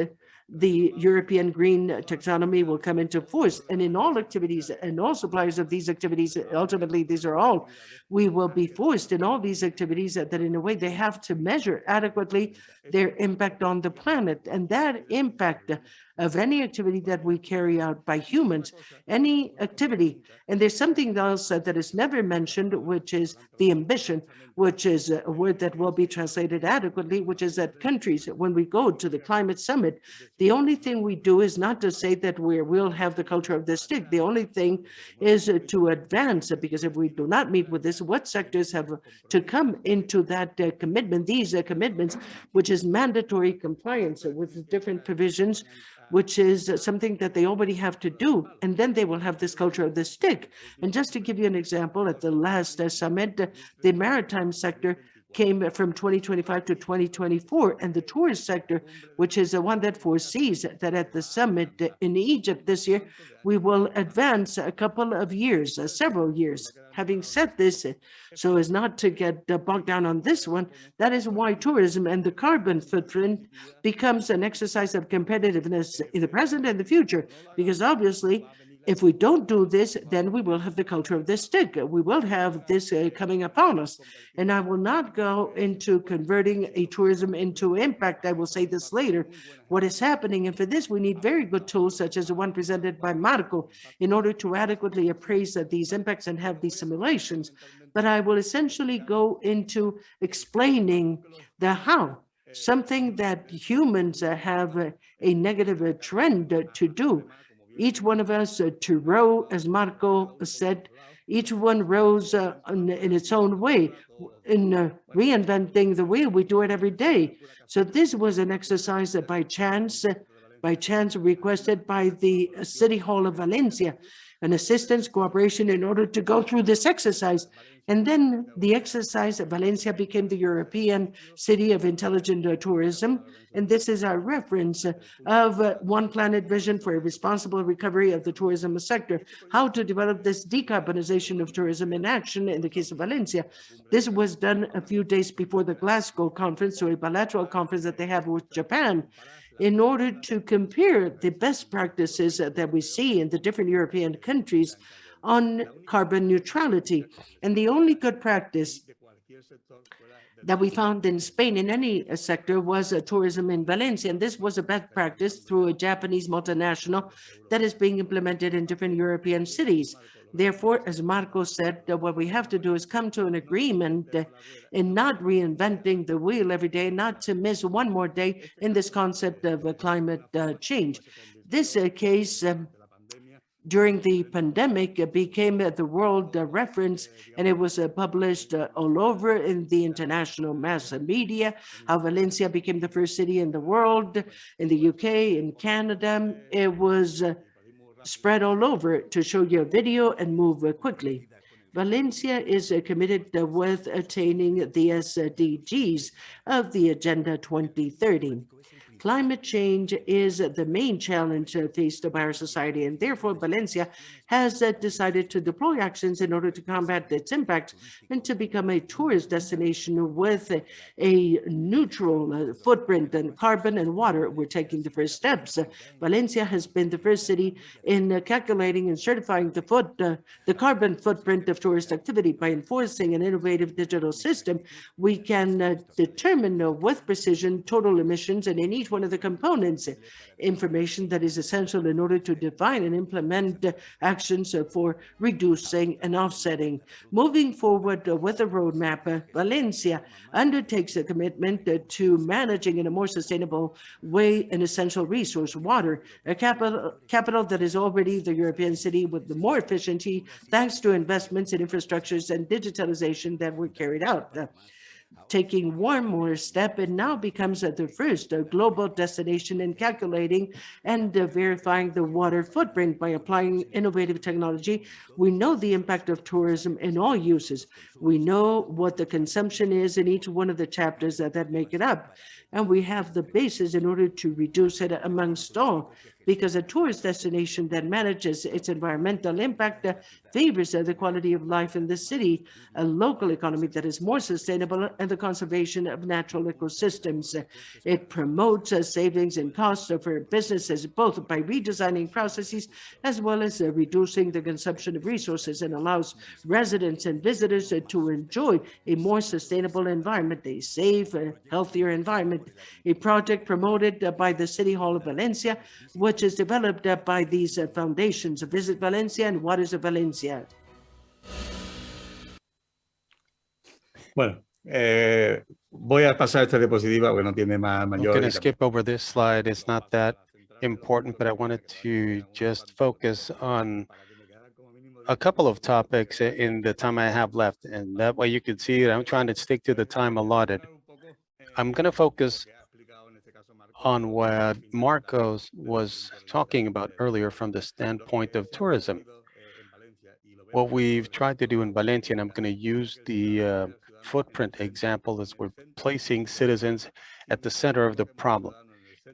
the European green taxonomy will come into force. And in all activities and all suppliers of these activities, ultimately, these are all, we will be forced in all these activities that in a way they have to measure adequately their impact on the planet. And that impact of any activity that we carry out by humans, any activity. And there's something else that is never mentioned, which is the ambition, which is a word that will be translated adequately, which is that countries, when we go to the climate summit, the only thing we do is not to say that we'll have the culture of the stick. The only thing is to advance, because if we do not meet with this, what sectors have to come into that commitment, these commitments, which is mandatory compliance with different provisions, which is something that they already have to do, and then they will have this culture of the stick. And just to give you an example, at the last summit, the maritime sector came from 2025 to 2024, and the tourist sector, which is the one that foresees that at the summit in Egypt this year, we will advance a couple of years, several years. Having said this, so as not to get bogged down on this one, that is why tourism and the carbon footprint becomes an exercise of competitiveness in the present and the future, because obviously, if we don't do this, then we will have the culture of the stick. We will have this coming upon us. And I will not go into converting a tourism into impact. I will say this later. What is happening, and for this, we need very good tools, such as the one presented by Marco, in order to adequately appraise these impacts and have these simulations. But I will essentially go into explaining the how, something that humans have a negative trend to do. Each one of us to row, as Marco said, each one rows in its own way. In reinventing the wheel, we do it every day. So this was an exercise by chance requested by the City Hall of Valencia, an assistance cooperation in order to go through this exercise. And then the exercise of Valencia became the European City of Intelligent Tourism. And this is our reference of One Planet Vision for a Responsible Recovery of the Tourism Sector, how to develop this decarbonization of tourism in action in the case of Valencia. This was done a few days before the Glasgow conference, so a bilateral conference that they have with Japan, in order to compare the best practices that we see in the different European countries on carbon neutrality. And the only good practice that we found in Spain in any sector was tourism in Valencia. And this was a best practice through a Japanese multinational that is being implemented in different European cities. Therefore, as Marco said, what we have to do is come to an agreement in not reinventing the wheel every day, not to miss one more day in this concept of climate change. This case during the pandemic became the world reference, and it was published all over in the international mass media, how Valencia became the first city in the world, in the UK, in Canada. It was spread all over to show you a video and move quickly. Valencia is committed with attaining the SDGs of the Agenda 2030. Climate change is the main challenge faced by our society, and therefore Valencia has decided to deploy actions in order to combat its impact and to become a tourist destination with a neutral footprint in carbon and water. We're taking the first steps. Valencia has been the first city in calculating and certifying the carbon footprint of tourist activity. By enforcing an innovative digital system, we can determine with precision total emissions, and in each one of the components, information that is essential in order to define and implement actions for reducing and offsetting. Moving forward with a roadmap, Valencia undertakes a commitment to managing in a more sustainable way an essential resource, water, a capital that is already the European city with the more efficiency thanks to investments in infrastructures and digitalization that were carried out. Taking one more step, it now becomes the first global destination in calculating and verifying the water footprint. By applying innovative technology, we know the impact of tourism in all uses. We know what the consumption is in each one of the chapters that make it up. And we have the basis in order to reduce it amongst all, because a tourist destination that manages its environmental impact favors the quality of life in the city, a local economy that is more sustainable, and the conservation of natural ecosystems. It promotes savings in costs for businesses, both by redesigning processes as well as reducing the consumption of resources, and allows residents and visitors to enjoy a more sustainable environment, a safe, healthier environment. A project promoted by the City Hall of Valencia, which is developed by these foundations. Visit Valencia and Waters of Valencia. Bueno, voy a pasar esta diapositiva porque no tiene I'm mayor. going to skip over this slide. It's not that important, but I wanted to just focus on a couple of topics in the time I have left, and that way you can see that I'm trying to stick to the time allotted. I'm going to focus on what Marcos was talking about earlier from the standpoint of tourism. What we've tried to do in Valencia, and I'm going to use the footprint example, is we're placing citizens at the center of the problem.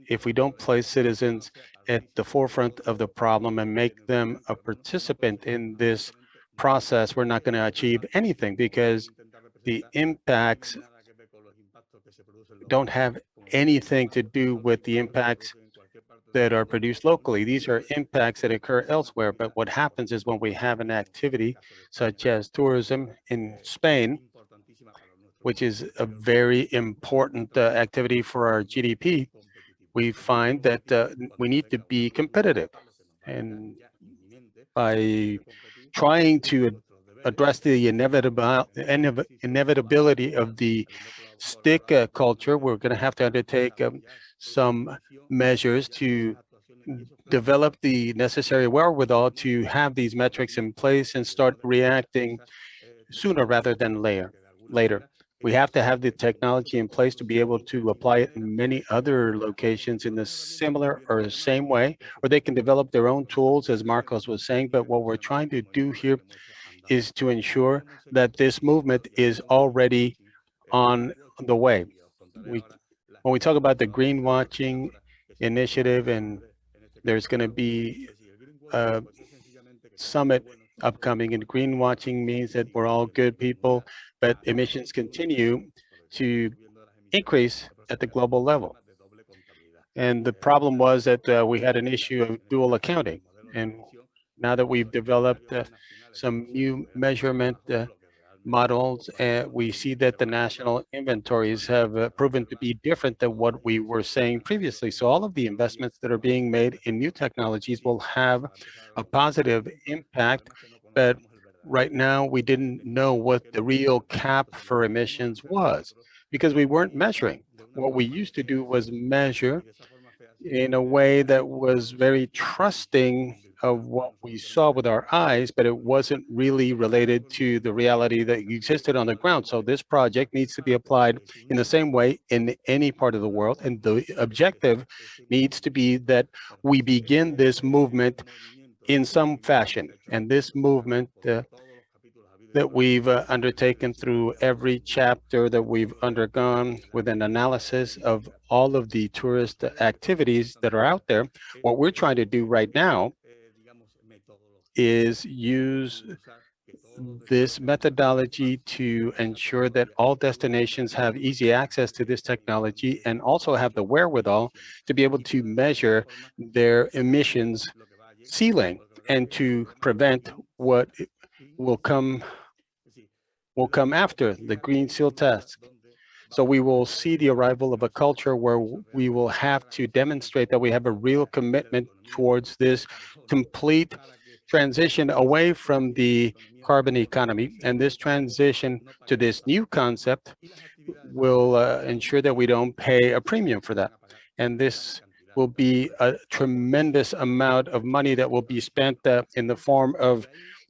If we don't place citizens at the forefront of the problem and make them a participant in this process, we're not going to achieve anything, because the impacts don't have anything to do with the impacts that are produced locally. These are impacts that occur elsewhere. But what happens is when we have an activity such as tourism in Spain, which is a very important activity for our GDP, we find that we need to be competitive. And by trying to address the inevitability of the stick culture, we're going to have to undertake some measures to develop the necessary wherewithal to have these metrics in place and start reacting sooner rather than later. We have to have the technology in place to be able to apply it in many other locations in a similar or same way, or they can develop their own tools, as Marcos was saying. But what we're trying to do here is to ensure that this movement is already on the way. When we talk about the greenwashing initiative, and there's going to be a summit upcoming, and greenwashing means that we're all good people, but emissions continue to increase at the global level. And the problem was that we had an issue of dual accounting. And now that we've developed some new measurement models, we see that the national inventories have proven to be different than what we were saying previously. So all of the investments that are being made in new technologies will have a positive impact, but right now we didn't know what the real cap for emissions was, because we weren't measuring. What we used to do was measure in a way that was very trusting of what we saw with our eyes, but it wasn't really related to the reality that existed on the ground. So this project needs to be applied in the same way in any part of the world. And the objective needs to be that we begin this movement in some fashion. And this movement that we've undertaken through every chapter that we've undergone with an analysis of all of the tourist activities that are out there, what we're trying to do right now is use this methodology to ensure that all destinations have easy access to this technology, and also have the wherewithal to be able to measure their emissions ceiling and to prevent what will come after the Green Seal test. So we will see the arrival of a culture where we will have to demonstrate that we have a real commitment towards this complete transition away from the carbon economy. And this transition to this new concept will ensure that we don't pay a premium for that. And this will be a tremendous amount of money that will be spent in the form of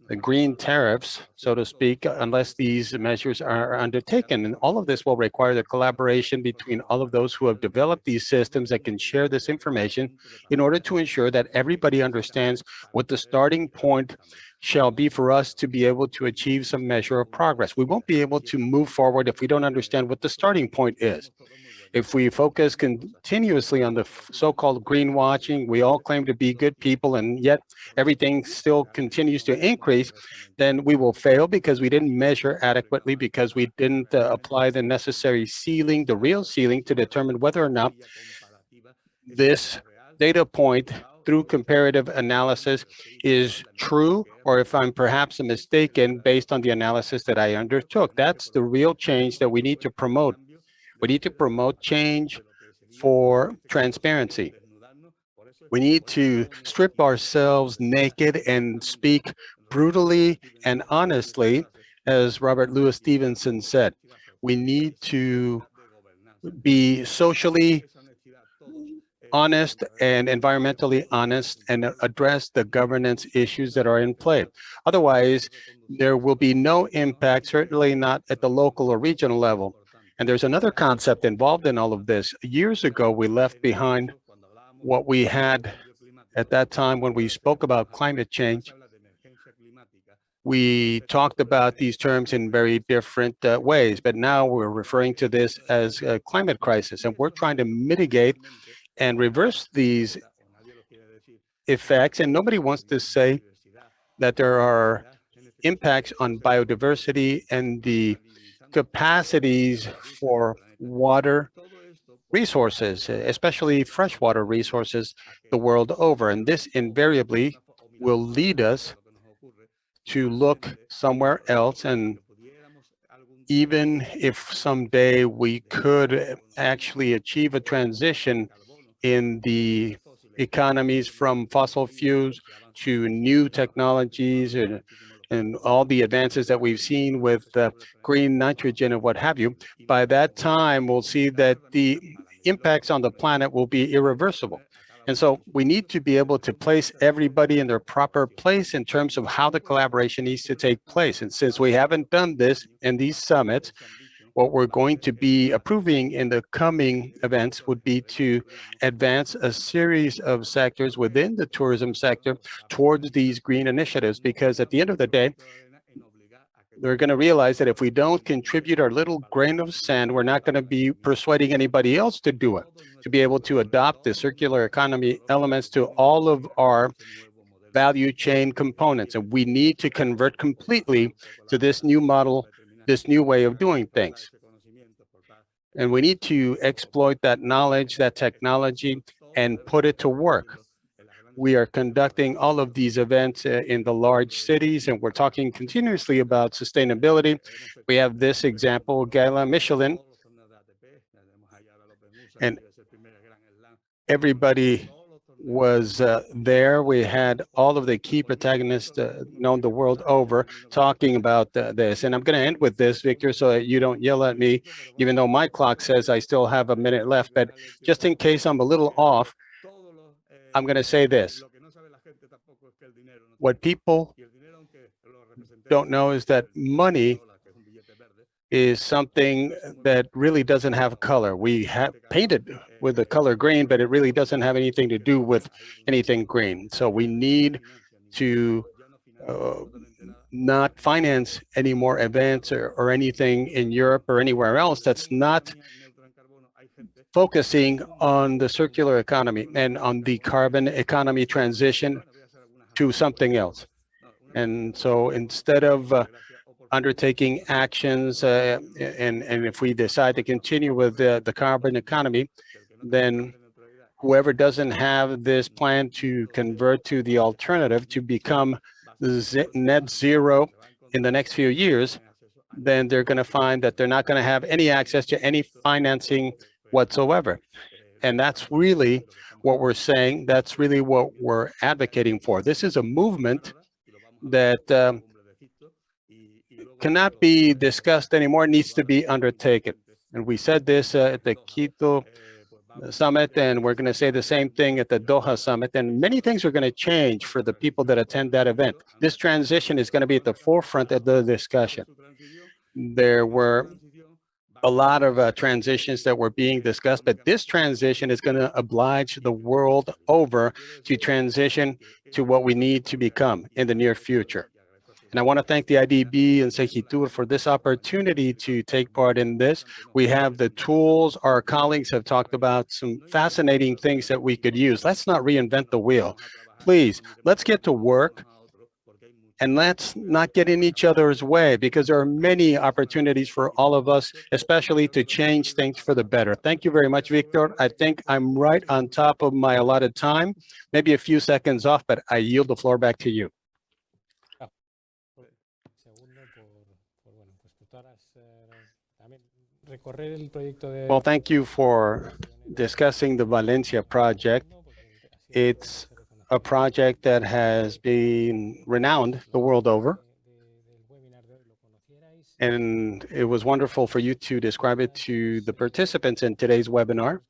the green tariffs, so to speak, unless these measures are undertaken. And all of this will require the collaboration between all of those who have developed these systems that can share this information in order to ensure that everybody understands what the starting point shall be for us to be able to achieve some measure of progress. We won't be able to move forward if we don't understand what the starting point is. If we focus continuously on the so-called greenwashing, we all claim to be good people, and yet everything still continues to increase, then we will fail because we didn't measure adequately, because we didn't apply the necessary ceiling, the real ceiling, to determine whether or not this data point through comparative analysis is true, or if I'm perhaps mistaken based on the analysis that I undertook. That's the real change that we need to promote. We need to promote change for transparency. We need to strip ourselves naked and speak brutally and honestly, as Robert Louis Stevenson said. We need to be socially honest and environmentally honest and address the governance issues that are in play. Otherwise, there will be no impact, certainly not at the local or regional level. And there's another concept involved in all of this. Years ago, we left behind what we had at that time when we spoke about climate change. We talked about these terms in very different ways, but now we're referring to this as a climate crisis, and we're trying to mitigate and reverse these effects. And nobody wants to say that there are impacts on biodiversity and the capacities for water resources, especially freshwater resources the world over. And this invariably will lead us to look somewhere else. And even if someday we could actually achieve a transition in the economies from fossil fuels to new technologies and all the advances that we've seen with green nitrogen and what have you, by that time, we'll see that the impacts on the planet will be irreversible. And so we need to be able to place everybody in their proper place in terms of how the collaboration needs to take place. And since we haven't done this in these summits, what we're going to be approving in the coming events would be to advance a series of sectors within the tourism sector towards these green initiatives, because at the end of the day, they're going to realize that if we don't contribute our little grain of sand, we're not going to be persuading anybody else to do it, to be able to adopt the circular economy elements to all of our value chain components. And we need to convert completely to this new model, this new way of doing things. And we need to exploit that knowledge, that technology, and put it to work. We are conducting all of these events in the large cities, and we're talking continuously about sustainability. We have this example, Gala Michelin, and everybody was there. We had all of the key protagonists known the world over talking about this. And I'm going to end with this, Victor, so that you don't yell at me, even though my clock says I still have a minute left. But just in case I'm a little off, I'm going to say this. What people don't know is that money is something that really doesn't have color. We have painted with the color green, but it really doesn't have anything to do with anything green. So we need to not finance any more events or anything in Europe or anywhere else that's not focusing on the circular economy and on the carbon economy transition to something else. And so instead of undertaking actions, and if we decide to continue with the carbon economy, then whoever doesn't have this plan to convert to the alternative to become net zero in the next few years, then they're going to find that they're not going to have any access to any financing whatsoever. And that's really what we're saying. That's really what we're advocating for. This is a movement that cannot be discussed anymore, needs to be undertaken. And we said this at the Quito summit, and we're going to say the same thing at the Doha summit. And many things are going to change for the people that attend that event. This transition is going to be at the forefront of the discussion. There were a lot of transitions that were being discussed, but this transition is going to oblige the world over to transition to what we need to become in the near future. And I want to thank the IDB and Segitur for this opportunity to take part in this. We have the tools. Our colleagues have talked about some fascinating things that we could use. Let's not reinvent the wheel. Please, let's get to work. And let's not get in each other's way, because there are many opportunities for all of us, especially to change things for the better. Thank you very much, Victor. I think I'm right on top of my allotted time, maybe a few seconds off, but I yield the floor back to you. Well, thank you for discussing the Valencia project. It's a project that has been renowned the world over. And it was wonderful for you to describe it to the participants in today's webinar.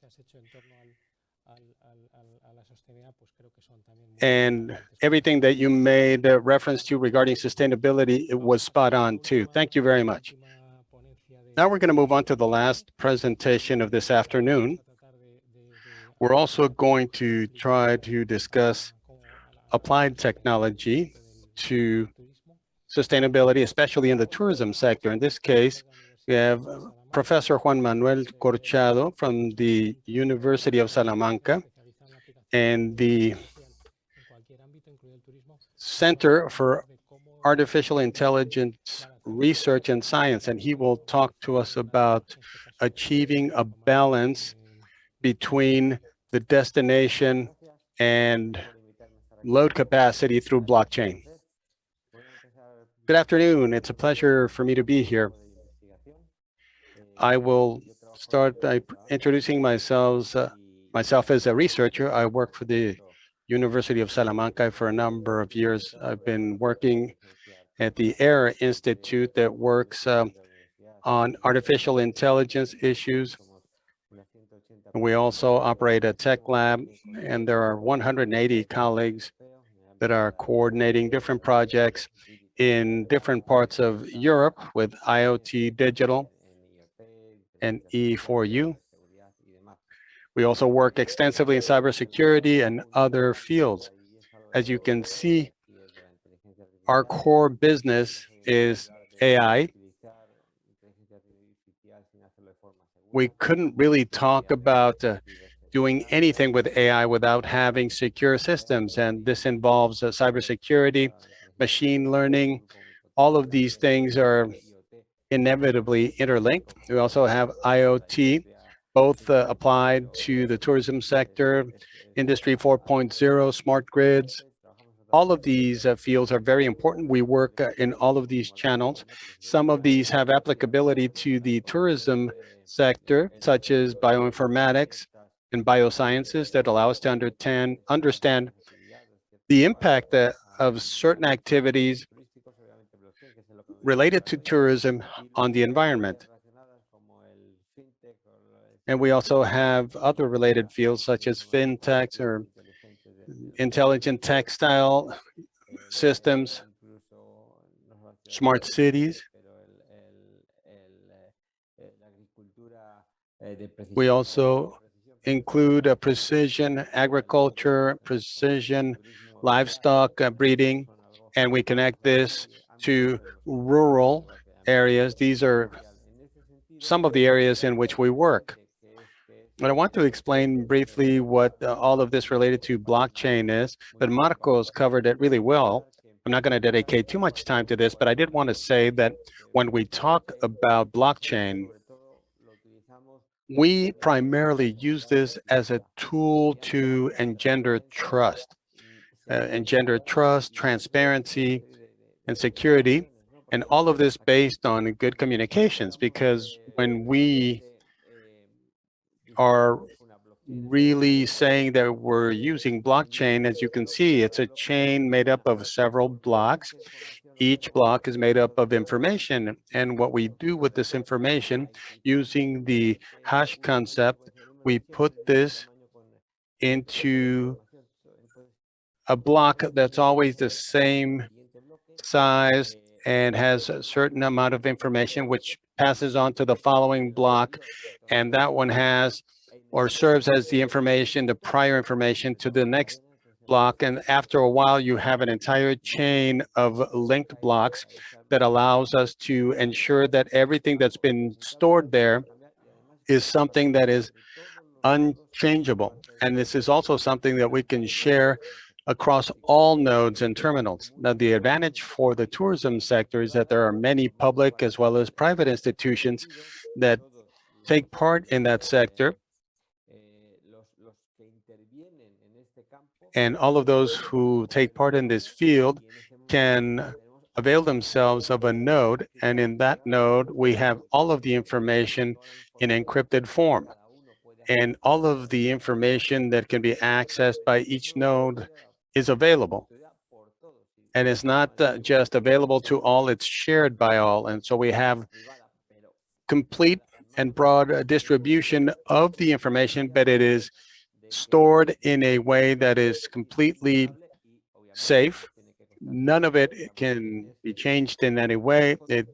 And everything that you made reference to regarding sustainability, it was spot on too. Thank you very much. Now we're going to move on to the last presentation of this afternoon. We're also going to try to discuss applied technology to sustainability, especially in the tourism sector. In this case, we have Professor Juan Manuel Corchado from the University of Salamanca and the Center for Artificial Intelligence Research and Science, and he will talk to us about achieving a balance between the destination and load capacity through blockchain. Good afternoon. It's a pleasure for me to be here. I will start by introducing myself as a researcher. I work for the University of Salamanca for a number of years. I've been working at the ERA Institute that works on artificial intelligence issues. We also operate a tech lab, and there are 180 colleagues that are coordinating different projects in different parts of Europe with IoT Digital and E4U. We also work extensively in cybersecurity and other fields. As you can see, our core business is AI. We couldn't really talk about doing anything with AI without having secure systems, and this involves cybersecurity, machine learning. All of these things are inevitably interlinked. We also have IoT, both applied to the tourism sector, Industry 4.0, smart grids. All of these fields are very important. We work in all of these channels. Some of these have applicability to the tourism sector, such as bioinformatics and biosciences, that allow us to understand the impact of certain activities related to tourism on the environment. And we also have other related fields such as fintechs or intelligent textile systems, smart cities. We also include precision agriculture, precision livestock breeding, and we connect this to rural areas. These are some of the areas in which we work. But I want to explain briefly what all of this related to blockchain is, but Marcos covered it really well. I'm not going to dedicate too much time to this, but I did want to say that when we talk about blockchain, we primarily use this as a tool to engender trust, transparency, and security, and all of this based on good communications, because when we are really saying that we're using blockchain, as you can see, it's a chain made up of several blocks. Each block is made up of information, and what we do with this information, using the hash concept, we put this into a block that's always the same size and has a certain amount of information, which passes on to the following block, and that one has or serves as the information, the prior information to the next block, and after a while you have an entire chain of linked blocks that allows us to ensure that everything that's been stored there is something that is unchangeable. And this is also something that we can share across all nodes and terminals. Now, the advantage for the tourism sector is that there are many public as well as private institutions that take part in that sector. And all of those who take part in this field can avail themselves of a node. And in that node, we have all of the information in encrypted form. And all of the information that can be accessed by each node is available. And it's not just available to all, it's shared by all. And so we have complete and broad distribution of the information, but it is stored in a way that is completely safe. None of it can be changed in any way. It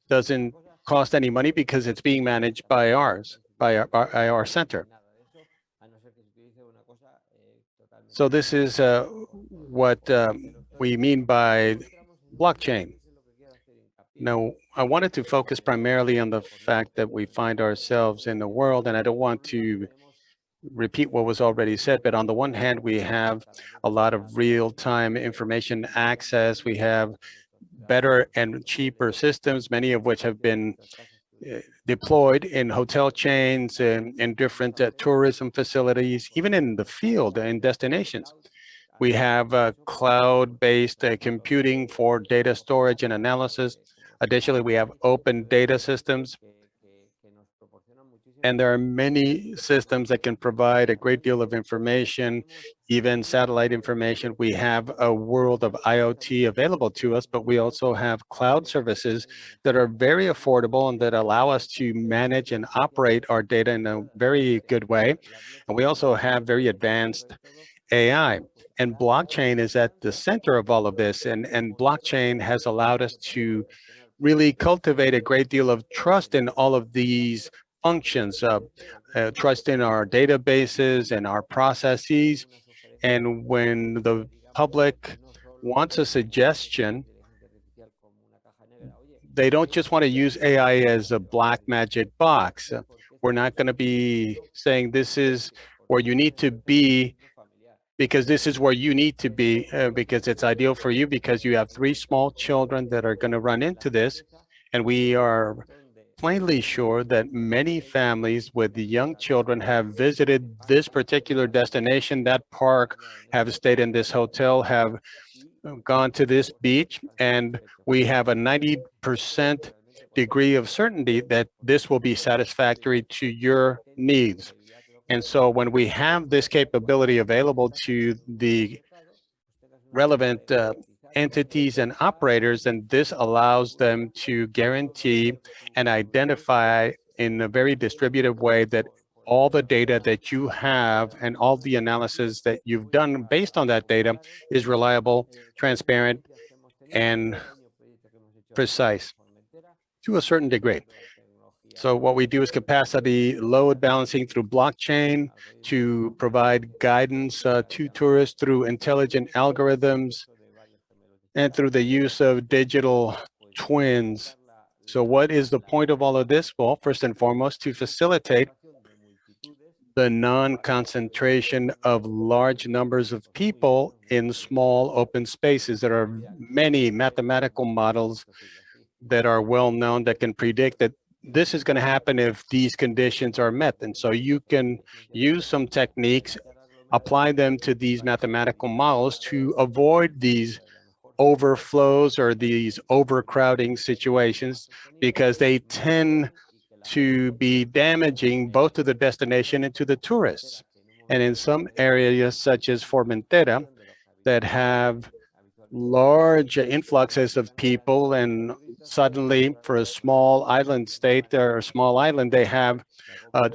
doesn't cost any money because it's being managed by our center. So this is what we mean by blockchain. Now, I wanted to focus primarily on the fact that we find ourselves in the world, and I don't want to repeat what was already said, but on the one hand, we have a lot of real-time information access. We have better and cheaper systems, many of which have been deployed in hotel chains and in different tourism facilities, even in the field and destinations. We have cloud-based computing for data storage and analysis. Additionally, we have open data systems. And there are many systems that can provide a great deal of information, even satellite information. We have a world of IoT available to us, but we also have cloud services that are very affordable and that allow us to manage and operate our data in a very good way. And we also have very advanced AI. And blockchain is at the center of all of this. And blockchain has allowed us to really cultivate a great deal of trust in all of these functions, trust in our databases and our processes. And when the public wants a suggestion, they don't just want to use AI as a black magic box. We're not going to be saying this is where you need to be because this is where you need to be because it's ideal for you because you have 3 small children that are going to run into this. And we are plainly sure that many families with the young children have visited this particular destination, that park, have stayed in this hotel, have gone to this beach, and we have a 90% degree of certainty that this will be satisfactory to your needs. And so when we have this capability available to the relevant entities and operators, and this allows them to guarantee and identify in a very distributive way that all the data that you have and all the analysis that you've done based on that data is reliable, transparent, and precise to a certain degree. So what we do is capacity load balancing through blockchain to provide guidance to tourists through intelligent algorithms and through the use of digital twins. So what is the point of all of this? Well, first and foremost, to facilitate the non-concentration of large numbers of people in small open spaces. There are many mathematical models that are well known that can predict that this is going to happen if these conditions are met. And so you can use some techniques, apply them to these mathematical models to avoid these overflows or these overcrowding situations because they tend to be damaging both to the destination and to the tourists. And in some areas such as Formentera that have large influxes of people, and suddenly for a small island state or a small island, they have a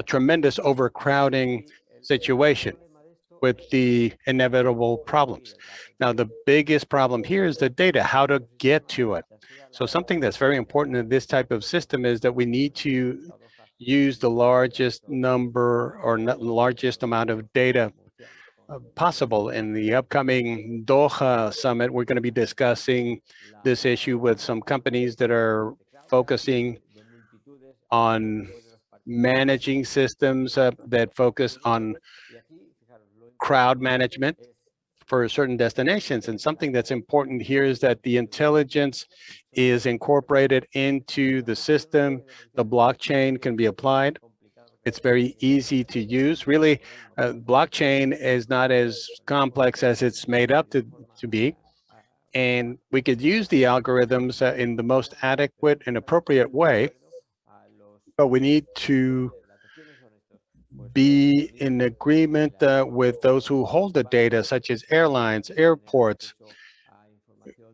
tremendous overcrowding situation with the inevitable problems. Now, the biggest problem here is the data, how to get to it. So something that's very important in this type of system is that we need to use the largest number or largest amount of data possible. In the upcoming Doha summit, we're going to be discussing this issue with some companies that are focusing on managing systems that focus on crowd management for certain destinations. And something that's important here is that the intelligence is incorporated into the system. The blockchain can be applied. It's very easy to use. Really, blockchain is not as complex as it's made up to be. And we could use the algorithms in the most adequate and appropriate way, but we need to be in agreement with those who hold the data, such as airlines, airports,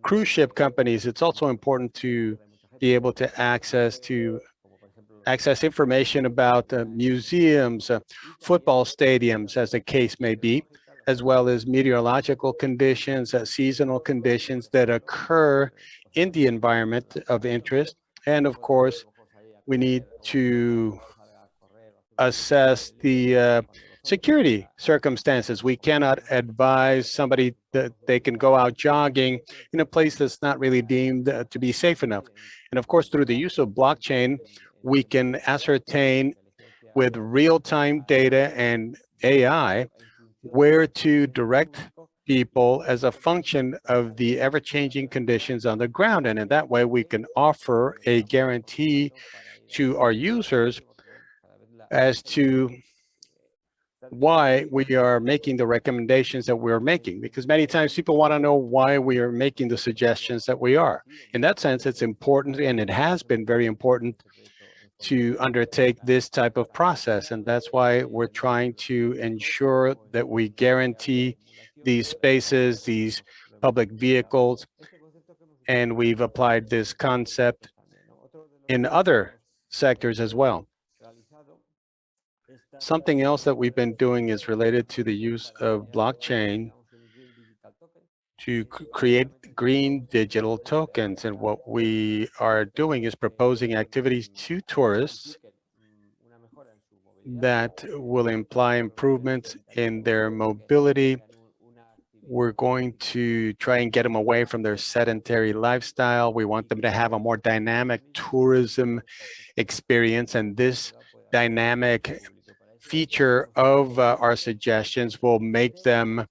cruise ship companies. It's also important to be able to access information about museums, football stadiums, as the case may be, as well as meteorological conditions, seasonal conditions that occur in the environment of interest. And of course, we need to assess the security circumstances. We cannot advise somebody that they can go out jogging in a place that's not really deemed to be safe enough. And of course, through the use of blockchain, we can ascertain with real-time data and AI where to direct people as a function of the ever-changing conditions on the ground. And in that way, we can offer a guarantee to our users as to why we are making the recommendations that we're making, because many times people want to know why we are making the suggestions that we are. In that sense, it's important, and it has been very important to undertake this type of process. And that's why we're trying to ensure that we guarantee these spaces, these public vehicles, and we've applied this concept in other sectors as well. Something else that we've been doing is related to the use of blockchain to create green digital tokens. And what we are doing is proposing activities to tourists that will imply improvements in their mobility. We're going to try and get them away from their sedentary lifestyle. We want them to have a more dynamic tourism experience, and this dynamic feature of our suggestions will make them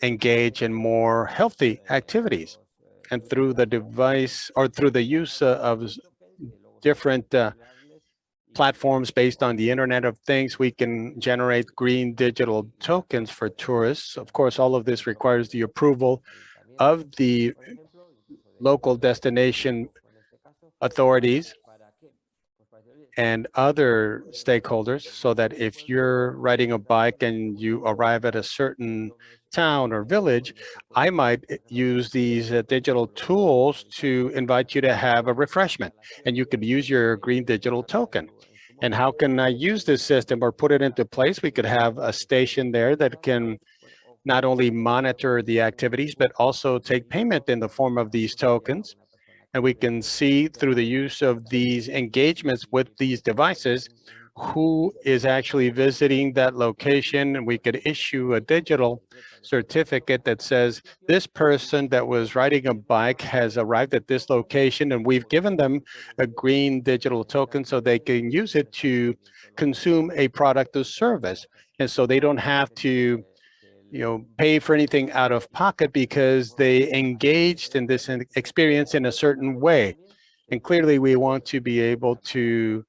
engage in more healthy activities. And through the device or through the use of different platforms based on the Internet of Things, we can generate green digital tokens for tourists. Of course, all of this requires the approval of the local destination authorities and other stakeholders, so that if you're riding a bike and you arrive at a certain town or village, I might use these digital tools to invite you to have a refreshment, and you could use your green digital token. And how can I use this system or put it into place? We could have a station there that can not only monitor the activities, but also take payment in the form of these tokens. And we can see through the use of these engagements with these devices who is actually visiting that location, and we could issue a digital certificate that says this person that was riding a bike has arrived at this location, and we've given them a green digital token so they can use it to consume a product or service. And so they don't have to pay for anything out of pocket because they engaged in this experience in a certain way. And clearly we want to be able to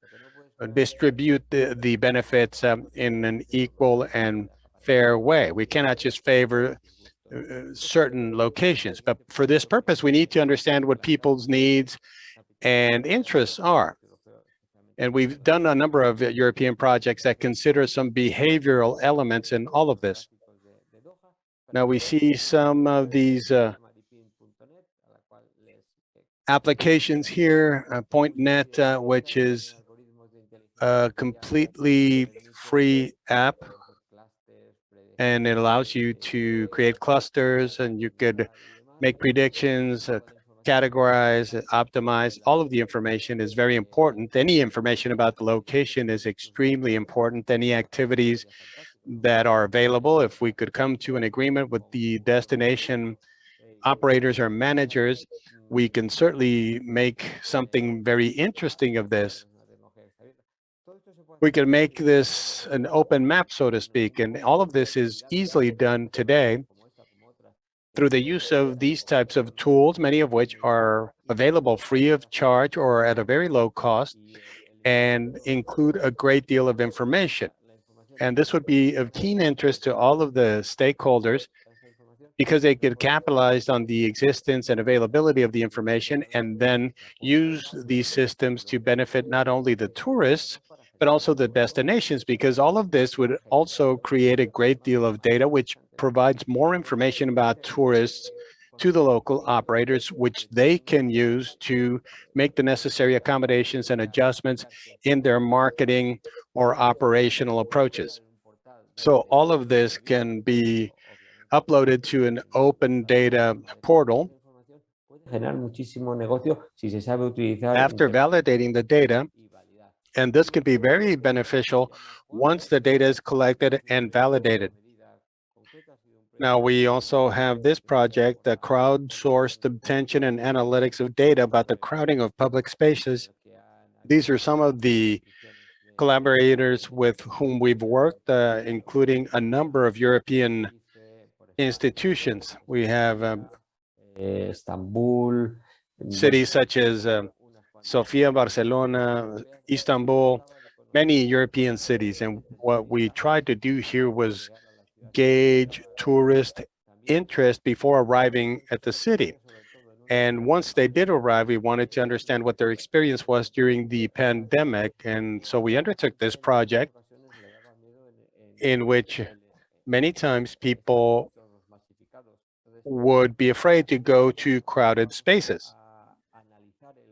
distribute the benefits in an equal and fair way. We cannot just favor certain locations, but for this purpose, we need to understand what people's needs and interests are. And we've done a number of European projects that consider some behavioral elements in all of this. Now we see some of these applications here, .net, which is a completely free app, and it allows you to create clusters, and you could make predictions, categorize, optimize. All of the information is very important. Any information about the location is extremely important. Any activities that are available. If we could come to an agreement with the destination operators or managers, we can certainly make something very interesting of this. We can make this an open map, so to speak, and all of this is easily done today through the use of these types of tools, many of which are available free of charge or at a very low cost, and include a great deal of information. And this would be of keen interest to all of the stakeholders because they could capitalize on the existence and availability of the information and then use these systems to benefit not only the tourists, but also the destinations, because all of this would also create a great deal of data, which provides more information about tourists to the local operators, which they can use to make the necessary accommodations and adjustments in their marketing or operational approaches. So all of this can be uploaded to an open data portal. After validating the data, and this can be very beneficial once the data is collected and validated. Now, we also have this project, the crowdsourced obtention and analytics of data about the crowding of public spaces. These are some of the collaborators with whom we've worked, including a number of European institutions. We have Istanbul, cities such as Sofia, Barcelona, Istanbul, many European cities. And what we tried to do here was gauge tourist interest before arriving at the city. And once they did arrive, we wanted to understand what their experience was during the pandemic. And so we undertook this project in which many times people would be afraid to go to crowded spaces.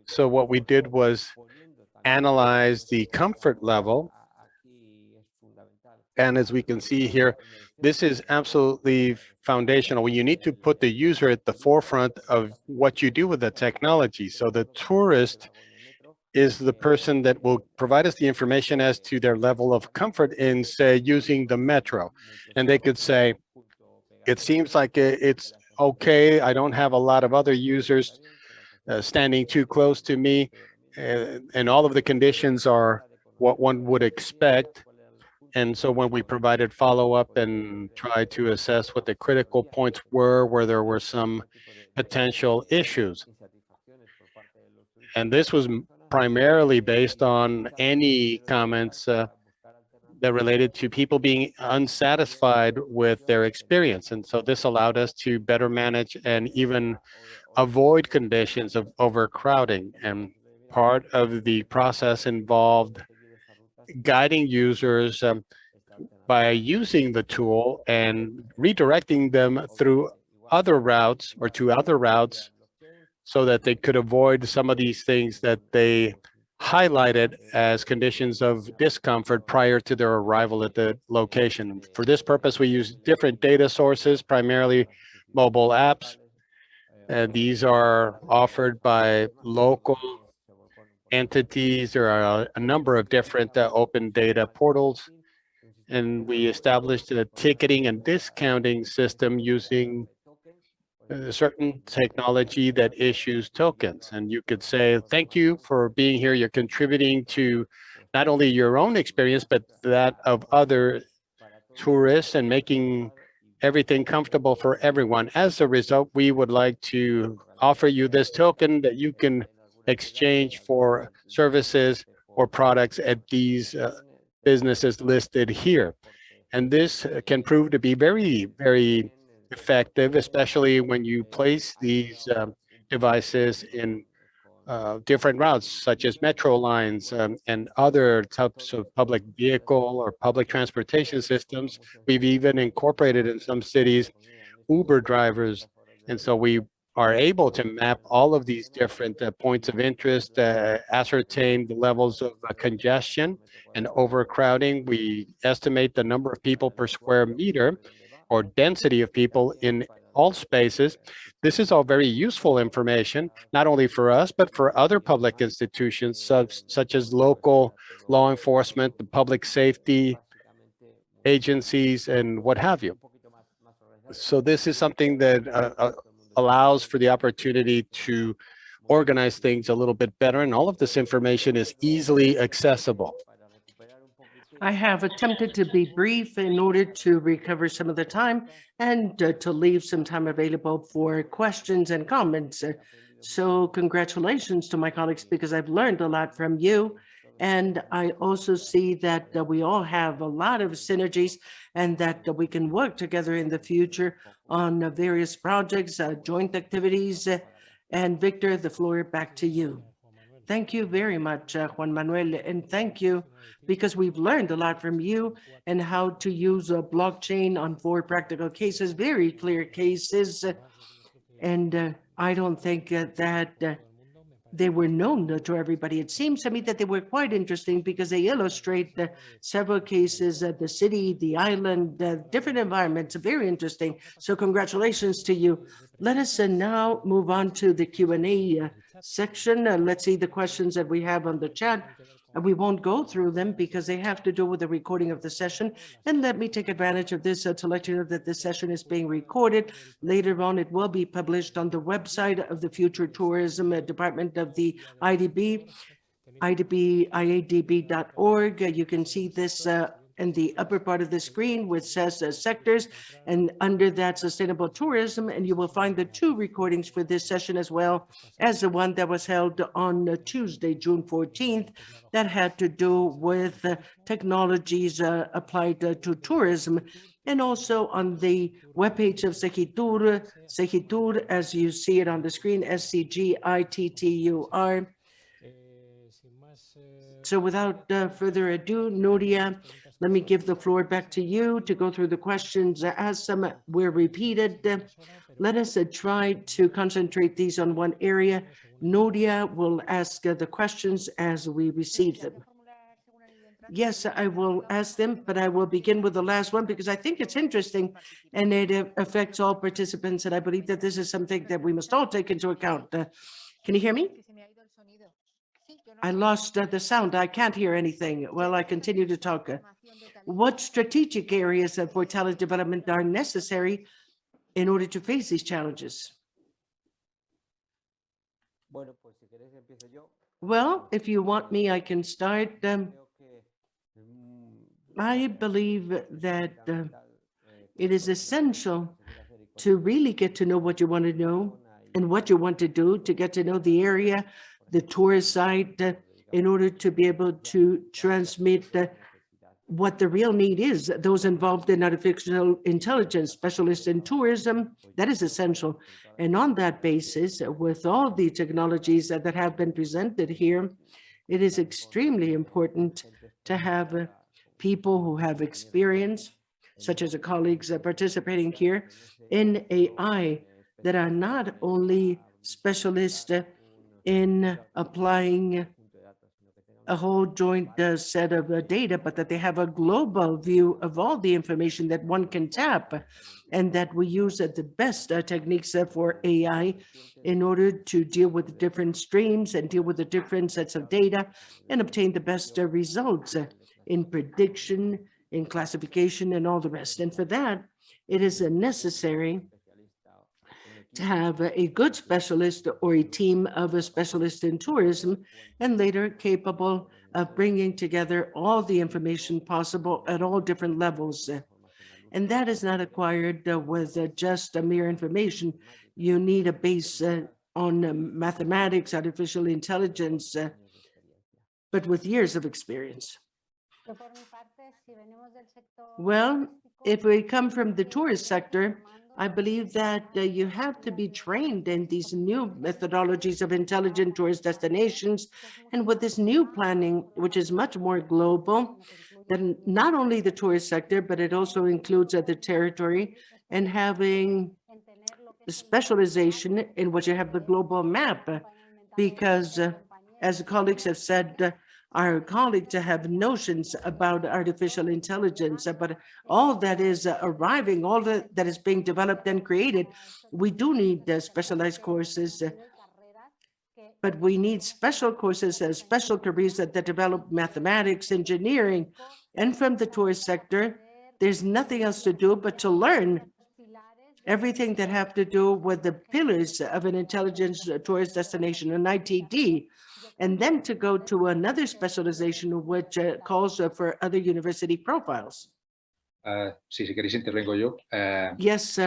So what we did was analyze the comfort level. And as we can see here, this is absolutely foundational. You need to put the user at the forefront of what you do with the technology. So the tourist is the person that will provide us the information as to their level of comfort in, say, using the metro. And they could say, it seems like it's okay. I don't have a lot of other users standing too close to me. And all of the conditions are what one would expect. And so when we provided follow-up and tried to assess what the critical points were, where there were some potential issues. And this was primarily based on any comments that related to people being unsatisfied with their experience. And so this allowed us to better manage and even avoid conditions of overcrowding. And part of the process involved guiding users by using the tool and redirecting them through other routes or to other routes so that they could avoid some of these things that they highlighted as conditions of discomfort prior to their arrival at the location. For this purpose, we use different data sources, primarily mobile apps. These are offered by local entities. There are a number of different open data portals, and we established a ticketing and discounting system using a certain technology that issues tokens. And you could say, thank you for being here. You're contributing to not only your own experience, but that of other tourists and making everything comfortable for everyone. As a result, we would like to offer you this token that you can exchange for services or products at these businesses listed here. And this can prove to be very, very effective, especially when you place these devices in different routes, such as metro lines and other types of public vehicle or public transportation systems. We've even incorporated in some cities Uber drivers. And so we are able to map all of these different points of interest, ascertain the levels of congestion and overcrowding. We estimate the number of people per square meter or density of people in all spaces. This is all very useful information, not only for us, but for other public institutions such as local law enforcement, the public safety agencies and what have you. So this is something that allows for the opportunity to organize things a little bit better, and all of this information is easily accessible. I have attempted to be brief in order to recover some of the time and to leave some time available for questions and comments. So congratulations to my colleagues, because I've learned a lot from you. And I also see that we all have a lot of synergies and that we can work together in the future on various projects, joint activities. And Victor, the floor back to you. Thank you very much, Juan Manuel, and thank you, because we've learned a lot from you and how to use a blockchain on 4 practical cases, very clear cases. And I don't think that they were known to everybody. It seems to me that they were quite interesting because they illustrate several cases at the city, the island, different environments, very interesting. So congratulations to you. Let us now move on to the Q&A section. Let's see the questions that we have on the chat. We won't go through them because they have to do with the recording of the session. And let me take advantage of this to let you know that this session is being recorded. Later on, it will be published on the website of the Future Tourism Department of the IDB, iadb.org. You can see this in the upper part of the screen, which says sectors, and under that, sustainable tourism, and you will find the 2 recordings for this session, as well as the one that was held on Tuesday, June 14th, that had to do with technologies applied to tourism, and also on the webpage of Segitur, as you see it on the screen, SCGITTUR. So without further ado, Nuria, let me give the floor back to you to go through the questions. As some were repeated, let us try to concentrate these on one area. Nuria will ask the questions as we receive them. Yes, I will ask them, but I will begin with the last one because I think it's interesting and it affects all participants. And I believe that this is something that we must all take into account. Can you hear me? I lost the sound. I can't hear anything. Well, I continue to talk. What strategic areas for talent development are necessary in order to face these challenges? Well, if you want me, I can start. I believe that it is essential to really get to know what you want to know and what you want to do, to get to know the area, the tourist site, in order to be able to transmit what the real need is. Those involved in artificial intelligence, specialists in tourism, that is essential. And on that basis, with all the technologies that have been presented here, it is extremely important to have people who have experience, such as the colleagues participating here in AI, that are not only specialists in applying a whole joint set of data, but that they have a global view of all the information that one can tap, and that we use the best techniques for AI in order to deal with different streams and deal with the different sets of data and obtain the best results in prediction, in classification, and all the rest. And for that, it is necessary to have a good specialist or a team of a specialist in tourism, and later capable of bringing together all the information possible at all different levels. And that is not acquired with just a mere information. You need a base on mathematics, artificial intelligence, but with years of experience. Well, if we come from the tourist sector, I believe that you have to be trained in these new methodologies of intelligent tourist destinations, and with this new planning, which is much more global, than not only the tourist sector, but it also includes the territory, and having the specialization in which you have the global map, because as colleagues have said, our colleagues have notions about artificial intelligence, but all that is arriving, all that is being developed and created, we do need specialized courses, but we need special courses, special careers that develop mathematics, engineering, and from the tourist sector, there's nothing else to do but to learn everything that have to do with the pillars of an intelligent tourist destination, an ITD, and then to go to another specialization which calls for other university profiles. Sí, si queréis intervengo yo. Yes,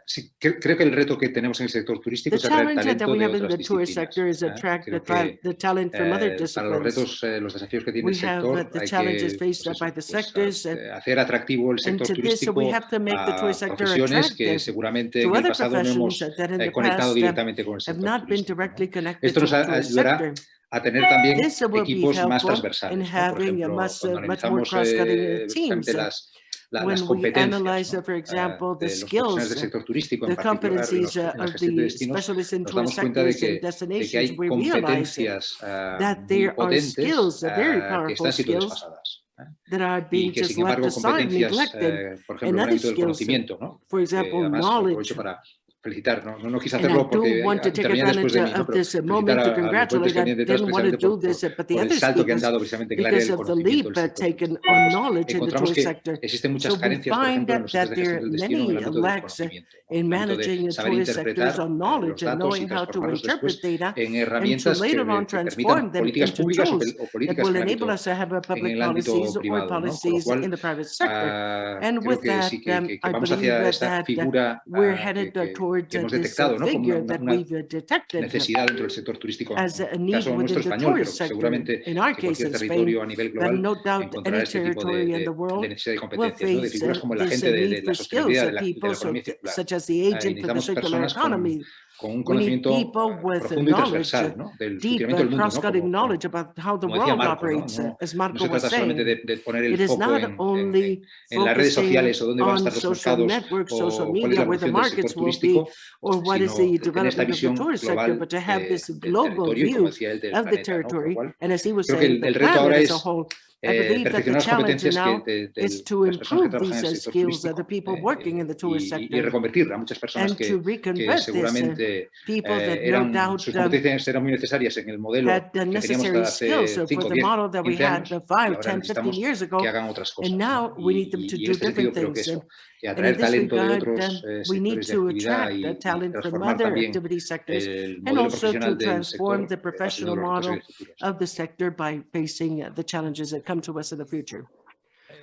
Sí, creo que el reto que tenemos en el sector turístico the es atraer challenge that talento we de have in otras the tourist disciplinas. sector is attract Creo que the talent from other para los disciplines. retos, los desafíos que tiene We el have sector, the hay challenges que faced by the sectors, hacer atractivo el and sector to this, so we turístico have to make the a tourist sector profesiones que attractive seguramente to en el other pasado no hemos professions that in the conectado past directamente con el have sector not been turístico, directly ¿no? connected Esto to nos the tourist ayudará sector. a tener también This will be equipos más helpful in transversales, ¿no? Por having a ejemplo, cuando much more analizamos cross-cutting teams. precisamente las When we competencias, analyze, ¿no? for example, the de los profesionales del skills, sector turístico, the en particular competencies en la of gestión de the destinos, specialists in nos tourist damos cuenta de sectors and que destinations, hay we realize competencias that muy there are potentes skills, very que powerful están siendo skills desfasadas. that are Y being que, just sin left embargo, aside, competencias, neglected, por ejemplo, and en el other ámbito del skills, conocimiento, ¿no? for example, Además, knowledge. aprovecho para felicitar, no quise And I hacerlo do porque want to take intervenía después advantage de mí, ¿no? of Pero this felicitar moment to a los ponentes congratulate. que I vienen detrás didn't want to precisamente do this, but the por el other salto que han speakers, dado precisamente en el área because del of the conocimiento leap del sector taken turístico. on knowledge in the Encontramos tourist que sector. existen muchas So we carencias, por find ejemplo, en los entes that de there gestión are del destino en el many ámbito del lacks conocimiento, ¿no? in En el ámbito de managing saber tourist sectors interpretar on knowledge los and datos y knowing how to transformarlos después interpret data en and to herramientas later on que permitan transform them políticas into públicas tools o that políticas will enable us to have en public el ámbito policies or privado, ¿no? Con lo policies cual, in the private sector. And creo with que that, sí que I vamos believe hacia esa that figura we're headed towards que hemos this detectado, ¿no? Como figure that we've detected necesidad dentro del sector turístico, as en a el need caso nuestro within the español, pero tourist sector. seguramente In our que case cualquier in Spain, territorio a nivel but global no doubt encontrará any este tipo territory in the de world necesidad de will competencias, ¿no? De face figuras como la this gente de need la for skills sostenibilidad of de people la economía circular. such as the Y agent for the necesitamos circular personas economy. con un We need conocimiento people with profundo y knowledge, transversal, ¿no? Del deep funcionamiento del mundo, ¿no? cross-cutting knowledge about how the Como decía world Marco, ¿no? operates, as No Marco se was trata solamente saying. de poner el It is foco not only en las redes focusing sociales o dónde van a on estar los social mercados networks, social o cuál es media, la where the evolución del sector markets will be, turístico, or what is sino the tener esta development of the visión tourist sector, global but to have this del global territorio y, como view decía él, del of the planeta, ¿no? Con lo territory. cual, And as he was creo que saying, the el reto ahora planet as a es whole. I believe that the perfeccionar las challenge competencias now is to las personas que improve trabajan en el these sector skills of turístico the people working in the tourist y sector, reconvertir a muchas personas and to que reconvert this seguramente people that no doubt sus competencias eran muy necesarias en el modelo had the que teníamos necessary hasta skills hace for 5, the 10, model that we 15 had años y 5, ahora 10, 15 necesitamos years que ago. hagan otras cosas, And ¿no? now we need them to Y en do este sentido different creo que things. eso, que And in atraer this talento de regard, otros we need sectores de to actividad attract y talent from transformar other también activity sectors, el and modelo also to profesional del transform sector the va siendo professional de los retos y model de futuros. of the sector by facing the challenges that come to us in the future.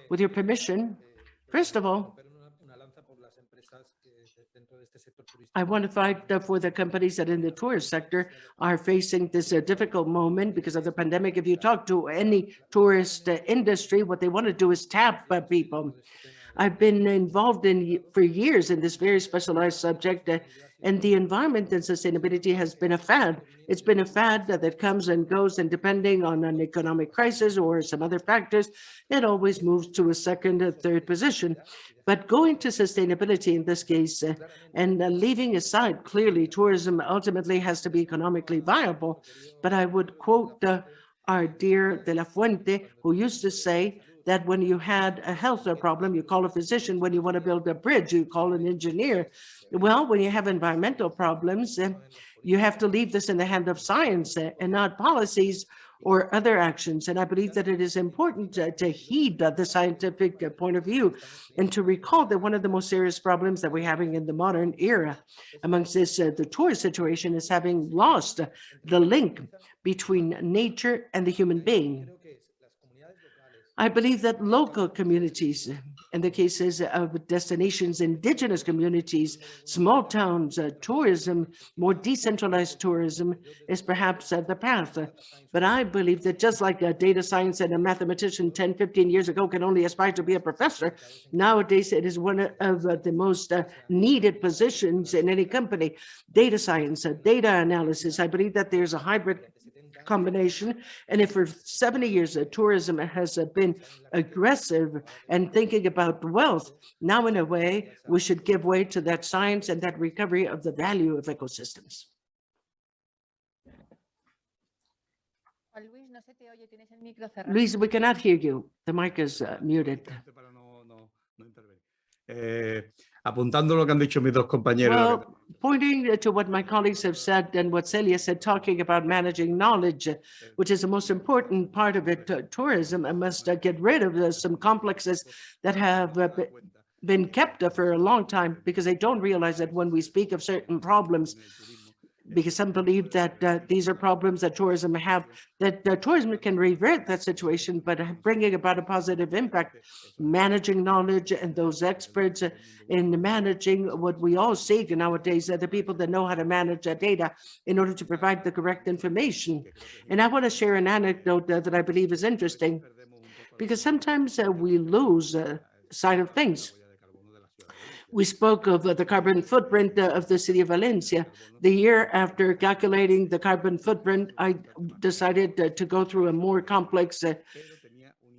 With your permission, first of all, I want to fight for the companies that in the tourist sector are facing this difficult moment because of the pandemic. If you talk to any tourist industry, what they want to do is tap people. I've been involved for years in this very specialized subject, and the environment and sustainability has been a fad. It's been a fad that comes and goes, and depending on an economic crisis or some other factors, it always moves to a second or third position. But going to sustainability in this case, and leaving aside, clearly, tourism ultimately has to be economically viable. But I would quote our dear De La Fuente, who used to say that when you had a health problem, you call a physician. When you want to build a bridge, you call an engineer. Well, when you have environmental problems, you have to leave this in the hand of science and not policies or other actions. And I believe that it is important to heed the scientific point of view and to recall that one of the most serious problems that we're having in the modern era amongst this, the tourist situation, is having lost the link between nature and the human being. I believe that local communities, in the cases of destinations, indigenous communities, small towns, tourism, more decentralized tourism is perhaps the path. But I believe that just like a data science and a mathematician 10, 15 years ago can only aspire to be a professor, nowadays it is one of the most needed positions in any company. Data science, data analysis. I believe that there's a hybrid combination. And if for 70 years tourism has been aggressive and thinking about wealth, now in a way, we should give way to that science and that recovery of the value of ecosystems. Luis, we cannot hear you. The mic is muted. apuntando lo que han dicho mis dos compañeros. Well, pointing to what my colleagues have said and what Celia said, talking about managing knowledge, which is the most important part of it, tourism must get rid of some complexes that have been kept for a long time, because they don't realize that when we speak of certain problems, because some believe that these are problems that tourism have, that tourism can revert that situation, but bringing about a positive impact, managing knowledge and those experts in managing what we all seek nowadays are the people that know how to manage data in order to provide the correct information. And I want to share an anecdote that I believe is interesting, because sometimes we lose sight of things. We spoke of the carbon footprint of the city of Valencia. The year after calculating the carbon footprint, I decided to go through a more complex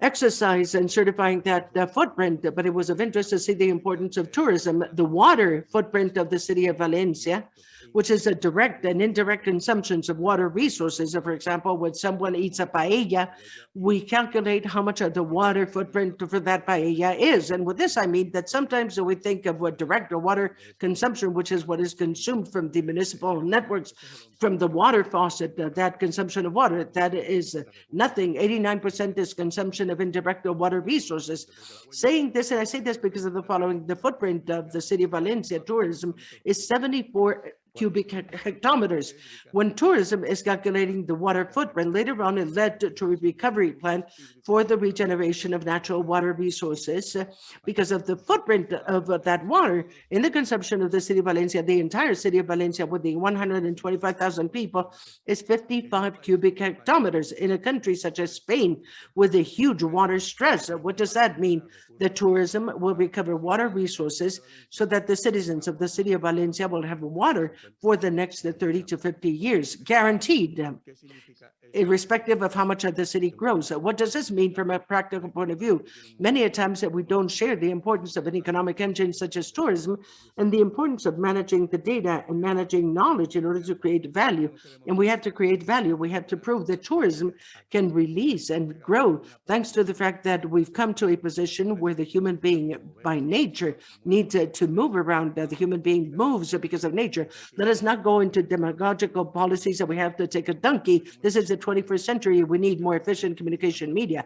exercise in certifying that footprint, but it was of interest to see the importance of tourism. The water footprint of the city of Valencia, which is a direct and indirect consumptions of water resources. For example, when someone eats a paella, we calculate how much of the water footprint for that paella is. And with this, I mean that sometimes we think of what direct water consumption, which is what is consumed from the municipal networks, from the water faucet, that consumption of water, that is nothing. 89% is consumption of indirect water resources. Saying this, and I say this because of the following, the footprint of the city of Valencia tourism is 74 cubic hectometers. When tourism is calculating the water footprint, later on it led to a recovery plan for the regeneration of natural water resources because of the footprint of that water in the consumption of the city of Valencia. The entire city of Valencia, with the 125,000 people, is 55 cubic hectometers. In a country such as Spain, with a huge water stress, what does that mean? The tourism will recover water resources so that the citizens of the city of Valencia will have water for the next 30 to 50 years, guaranteed, irrespective of how much the city grows. What does this mean from a practical point of view? Many a times that we don't share the importance of an economic engine such as tourism and the importance of managing the data and managing knowledge in order to create value. And we have to create value. We have to prove that tourism can release and grow thanks to the fact that we've come to a position where the human being by nature needs to move around. The human being moves because of nature. Let us not go into demagogical policies that we have to take a donkey. This is the 21st century. We need more efficient communication media.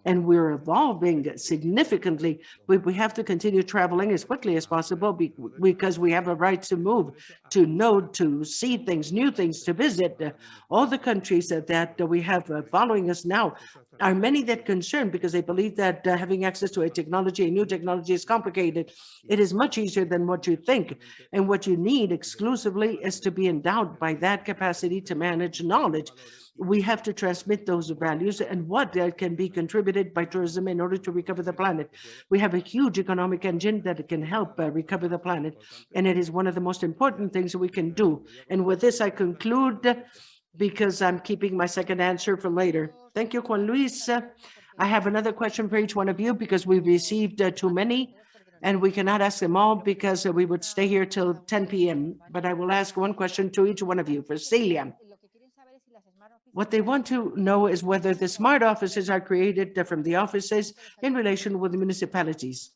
And we're evolving significantly. We have to continue traveling as quickly as possible because we have a right to move, to know, to see things, new things, to visit. All the countries that we have following us now are many that concerned because they believe that having access to a new technology is complicated. It is much easier than what you think. And what you need exclusively is to be endowed by that capacity to manage knowledge. We have to transmit those values and what can be contributed by tourism in order to recover the planet. We have a huge economic engine that can help recover the planet. And it is one of the most important things we can do. And with this, I conclude because I'm keeping my second answer for later. Thank you, Juan Luis. I have another question for each one of you because we've received too many and we cannot ask them all because we would stay here till 10 p.m. But I will ask one question to each one of you. For Celia, what they want to know is whether the smart offices are created from the offices in relation with the municipalities.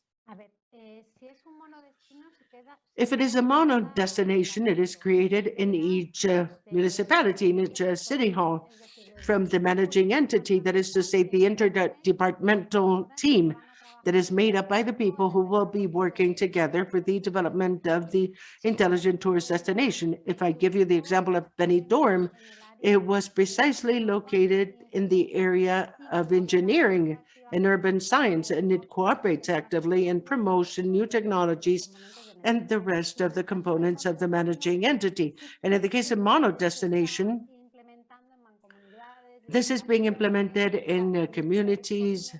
If it is a mono destination, it is created in each municipality, in each city hall, from the managing entity, that is to say, the interdepartmental team that is made up by the people who will be working together for the development of the intelligent tourist destination. If I give you the example of Benidorm, it was precisely located in the area of engineering and urban science, and it cooperates actively in promotion, new technologies, and the rest of the components of the managing entity. And in the case of mono destination, this is being implemented in communities,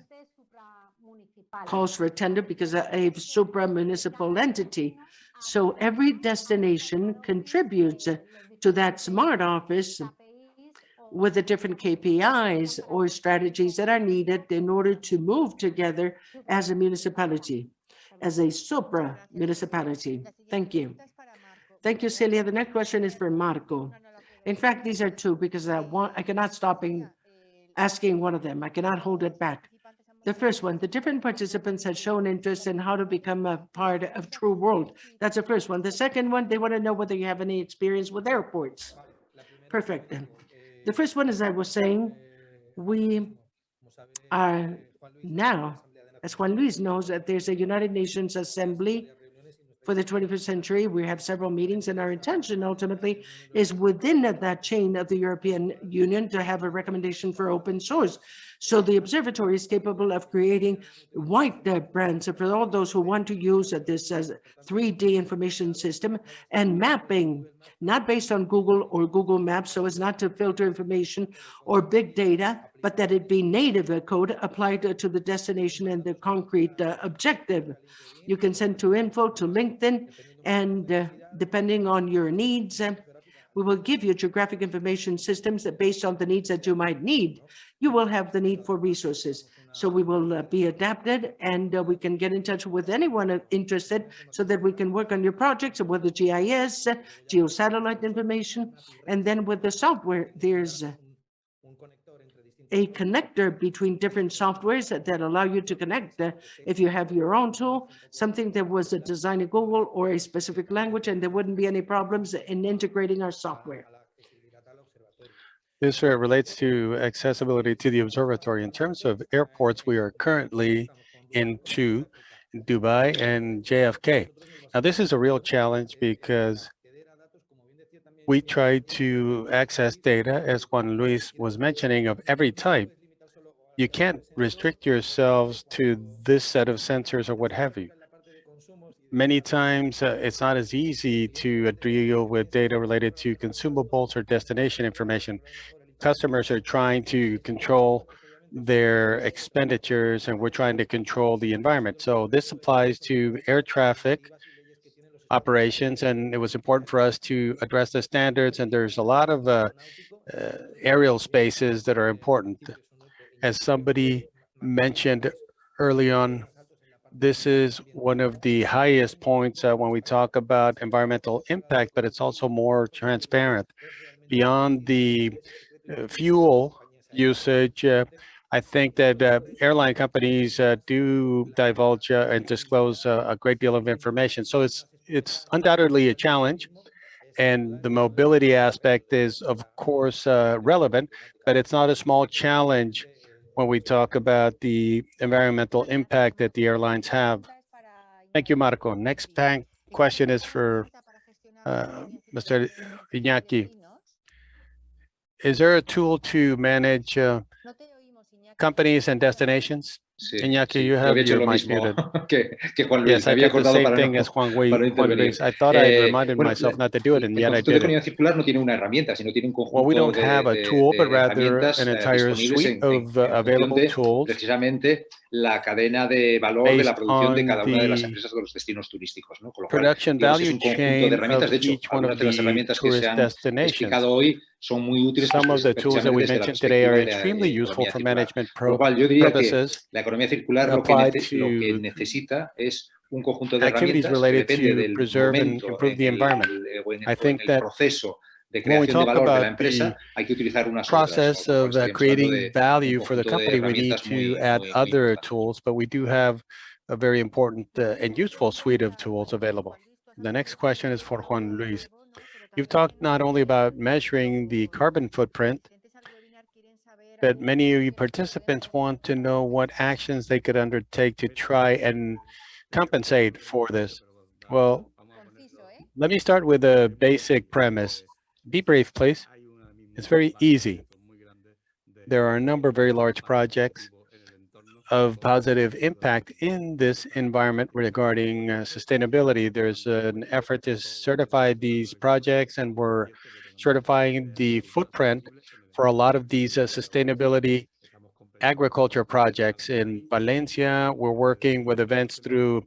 calls for tender because of a supra-municipal entity. So every destination contributes to that smart office with the different KPIs or strategies that are needed in order to move together as a municipality, as a supra-municipality. Thank you. Thank you, Celia. The next question is for Marco. In fact, these are two because I cannot stop asking one of them. I cannot hold it back. The first one, the different participants have shown interest in how to become a part of True World. That's the first one. The second one, they want to know whether you have any experience with airports. Perfect. The first one, as I was saying, we are now, as Juan Luis knows, that there's a United Nations Assembly for the 21st century. We have several meetings, and our intention ultimately is within that chain of the European Union to have a recommendation for open source. So the observatory is capable of creating white brands for all those who want to use this as 3D information system and mapping, not based on Google or Google Maps, so as not to filter information or big data, but that it be native code applied to the destination and the concrete objective. You can send to info, to LinkedIn, and depending on your needs, we will give you geographic information systems that based on the needs that you might need. You will have the need for resources. So we will be adapted, and we can get in touch with anyone interested so that we can work on your projects with the GIS, geosatellite information, and then with the software, there's a connector between different softwares that allow you to connect if you have your own tool, something that was designed in Google or a specific language, and there wouldn't be any problems in integrating our software. This relates to accessibility to the observatory. In terms of airports, we are currently into Dubai and JFK. Now, this is a real challenge because we try to access data, as Juan Luis was mentioning, of every type. You can't restrict yourselves to this set of sensors or what have you. Many times, it's not as easy to deal with data related to consumables or destination information. Customers are trying to control their expenditures, and we're trying to control the environment. So this applies to air traffic operations, and it was important for us to address the standards, and there's a lot of aerial spaces that are important. As somebody mentioned early on, this is one of the highest points when we talk about environmental impact, but it's also more transparent. Beyond the fuel usage, I think that airline companies do divulge and disclose a great deal of information. So it's undoubtedly a challenge, and the mobility aspect is, of course, relevant, but it's not a small challenge when we talk about the environmental impact that the airlines have. Thank you, Marco. Next question is for Mr. Iñaki. Is there a tool to manage companies and destinations? Sí, Iñaki, sí, you yo have había hecho your lo mic mismo muted. que Juan Luis. Yes, I did the same thing as Juan Luis. I thought I had reminded myself not to do it, and yet I El concepto de did economía it. circular no tiene una herramienta, sino tiene un Well, we conjunto don't have a tool, but rather herramientas an entire disponibles suite en of función available de tools precisamente la cadena de valor de la based producción de on cada una de las the empresas de los destinos turísticos, ¿no? Con lo cual, production digamos, es value un conjunto de chain herramientas. of De hecho, each one algunas of de las the herramientas que se tourist han destinations. explicado hoy son muy útiles Some of the tools that precisamente we desde la mentioned today are perspectiva de la extremely useful economía for circular. management Con lo cual, yo diría que purposes la economía circular lo applied que to necesita es un conjunto de activities herramientas que related depende to del preserve and momento improve the environment. I o en think el that proceso de when we creación de talk valor de la about empresa, the hay que utilizar unas u otras. process Con lo cual of estaríamos hablando creating de un value for the conjunto de company, we need herramientas to add muy other importantes. tools, but we do have a very important and useful suite of tools available. The next question is for Juan Luis. You've talked not only about measuring the carbon footprint, but many of you participants want to know what actions they could undertake to try and compensate for this. Well, let me start with a basic premise. Be brief, please. It's very easy. There are a number of very large projects of positive impact in this environment regarding sustainability. There's an effort to certify these projects, and we're certifying the footprint for a lot of these sustainability agriculture projects. In Valencia, we're working with events through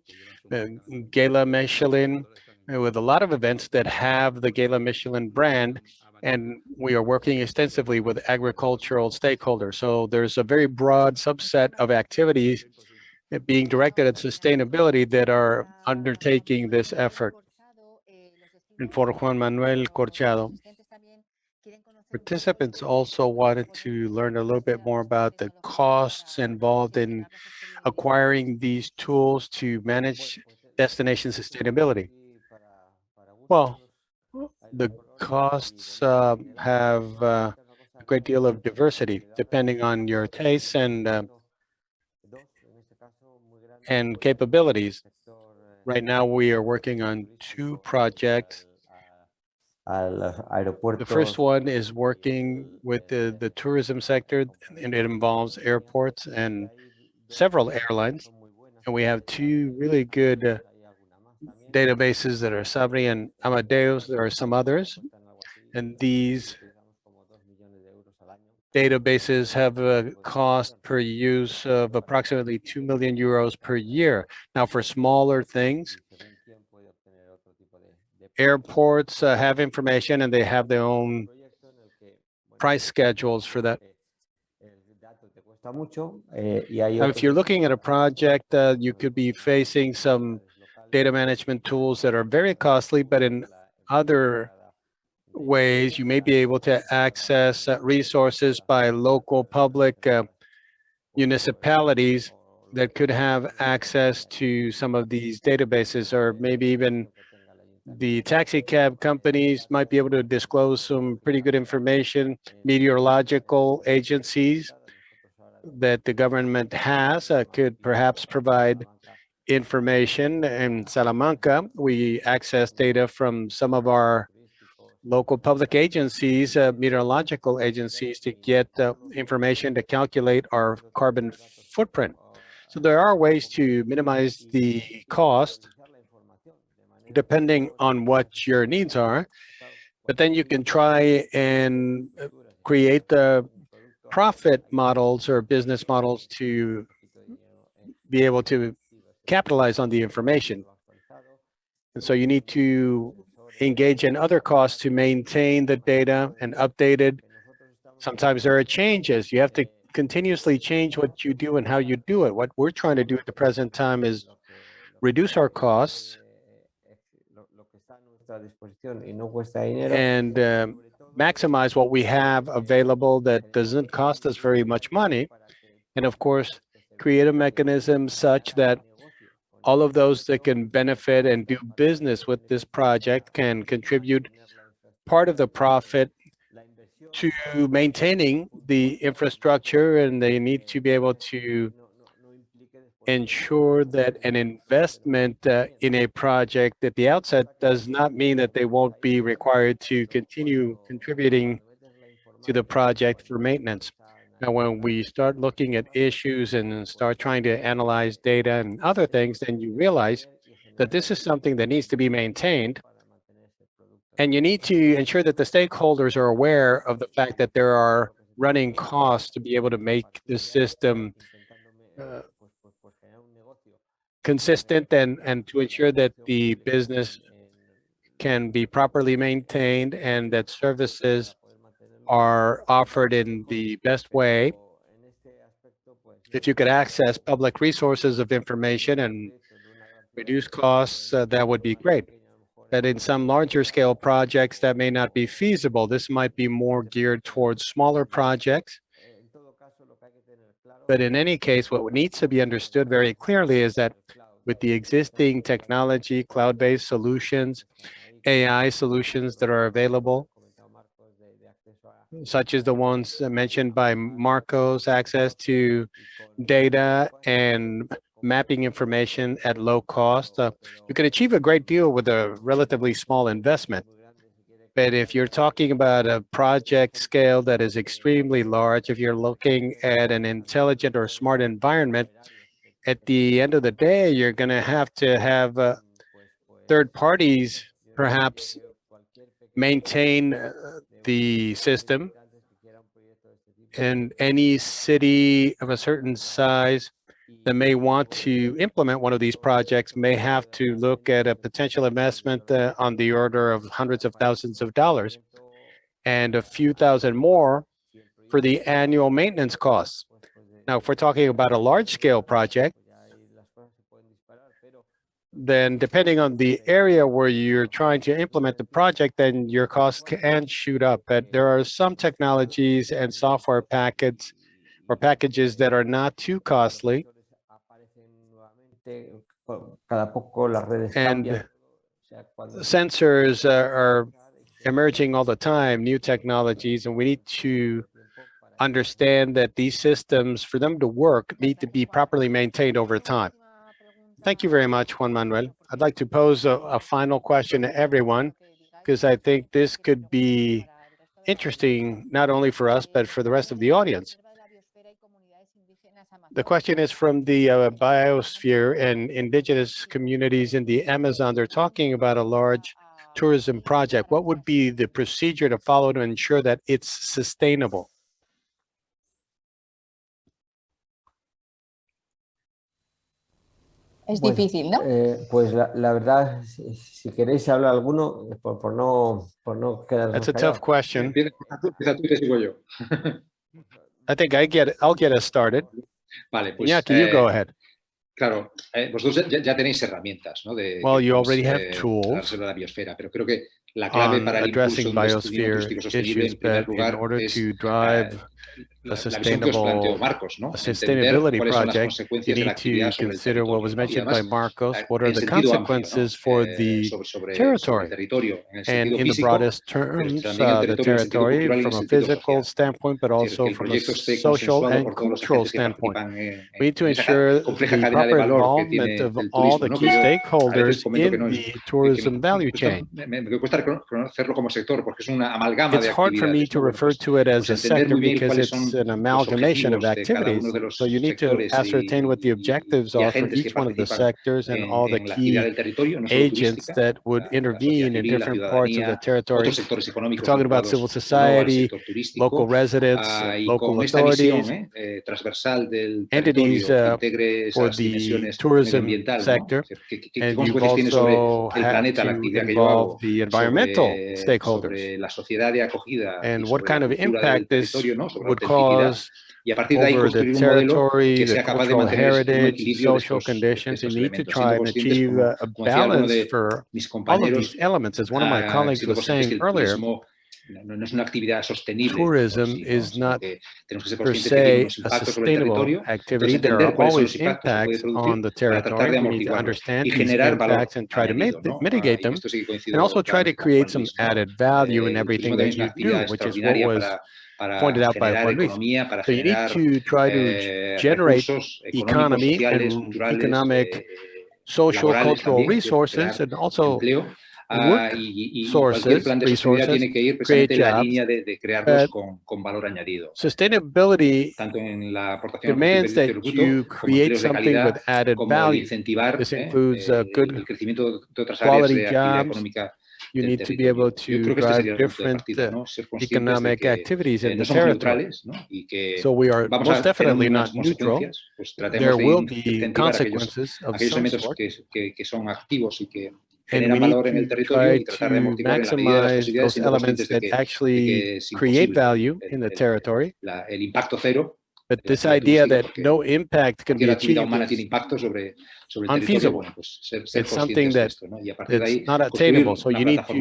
Gala Michelin, with a lot of events that have the Gala Michelin brand, and we are working extensively with agricultural stakeholders. So there's a very broad subset of activities being directed at sustainability that are undertaking this effort. And for Juan Manuel Corchado, Participants also wanted to learn a little bit more about the costs involved in acquiring these tools to manage destination sustainability. Well, the costs have a great deal of diversity depending on your tastes and capabilities. Right now, we are working on 2 projects. The first one is working with the tourism sector, and it involves airports and several airlines. And we have 2 really good databases that are Sabri and Amadeus. There are some others. And these databases have a cost per use of approximately 2 million euros per year. Now, for smaller things, airports have information and they have their own price schedules for that. Now, if you're looking at a project, you could be facing some data management tools that are very costly, but in other ways, you may be able to access resources by local public municipalities that could have access to some of these databases, or maybe even the taxi cab companies might be able to disclose some pretty good information. Meteorological agencies that the government has could perhaps provide information. In Salamanca, we access data from some of our local public agencies, meteorological agencies, to get information to calculate our carbon footprint. So there are ways to minimize the cost depending on what your needs are, but then you can try and create the profit models or business models to be able to capitalize on the information. And so you need to engage in other costs to maintain the data and update it. Sometimes there are changes. You have to continuously change what you do and how you do it. What we're trying to do at the present time is reduce our costs and maximize what we have available that doesn't cost us very much money. And of course, create a mechanism such that all of those that can benefit and do business with this project can contribute part of the profit to maintaining the infrastructure, and they need to be able to ensure that an investment in a project at the outset does not mean that they won't be required to continue contributing to the project for maintenance. Now, when we start looking at issues and start trying to analyze data and other things, then you realize that this is something that needs to be maintained. And you need to ensure that the stakeholders are aware of the fact that there are running costs to be able to make the system consistent and to ensure that the business can be properly maintained and that services are offered in the best way. If you could access public resources of information and reduce costs, that would be great. But in some larger scale projects, that may not be feasible. This might be more geared towards smaller projects. But in any case, what needs to be understood very clearly is that with the existing technology, cloud-based solutions, AI solutions that are available, such as the ones mentioned by Marcos, access to data and mapping information at low cost, you can achieve a great deal with a relatively small investment. But if you're talking about a project scale that is extremely large, if you're looking at an intelligent or smart environment, at the end of the day, you're going to have third parties perhaps maintain the system. And any city of a certain size that may want to implement one of these projects may have to look at a potential investment on the order of hundreds of thousands of dollars and a few thousand more for the annual maintenance costs. Now, if we're talking about a large-scale project, then depending on the area where you're trying to implement the project, then your costs can shoot up. But there are some technologies and software packets or packages that are not too costly. And sensors are emerging all the time, new technologies, and we need to understand that these systems, for them to work, need to be properly maintained over time. Thank you very much, Juan Manuel. I'd like to pose a final question to everyone, because I think this could be interesting, not only for us, but for the rest of the audience. The question is from the biosphere and indigenous communities in the Amazon. They're talking about a large tourism project. What would be the procedure to follow to ensure that it's sustainable? Es difícil, ¿no? Pues la verdad, si queréis hablar alguno, por no quedarnos That's a tough question. Empieza tú y te sigo yo. I think I'll get us started. Vale, pues Iñaki, you go ahead. Claro, vosotros ya tenéis herramientas, ¿no? Well, you already have tools de la biosfera, pero creo que la clave para el impulso de un destino turístico sostenible, en primer lugar, es la visión que os planteó Marcos, ¿no? A sustainability project, you need to consider what was mentioned by Marcos. What are the consequences for the territory? And in the broadest terms, the territory from a physical standpoint, but also from a social and cultural standpoint. We need to ensure the proper involvement of all the key stakeholders in the tourism value chain. It's hard for me to refer to it as a sector because it's an amalgamation of activities. So you need to ascertain what the objectives are for each one of the sectors and all the key agents that would intervene in different parts of the territory. We're talking about civil society, local residents, local authorities, entities for the tourism sector, and you also have to involve the environmental stakeholders and what kind of impact this would cause over the territory, the cultural heritage, social conditions. You need to try and achieve a balance for all of these elements. As one of my colleagues was saying earlier, tourism is not per se a sustainable activity. There are always impacts on the territory. We need to understand these impacts and try to mitigate them, and also try to create some added value in everything that you do, which is what was pointed out by Juan Luis. So you need to try to generate economy and economic, social, cultural resources, and also work resources, create jobs. Sustainability demands that you create something with added value. This includes good quality jobs. You need to be able to drive different economic activities in the territory. So we are most definitely not neutral. There will be consequences of some sort. And we need to try to maximize those elements that actually create value in the territory. But this idea that no impact can be achieved is unfeasible. It's something that it's not attainable. So you need to,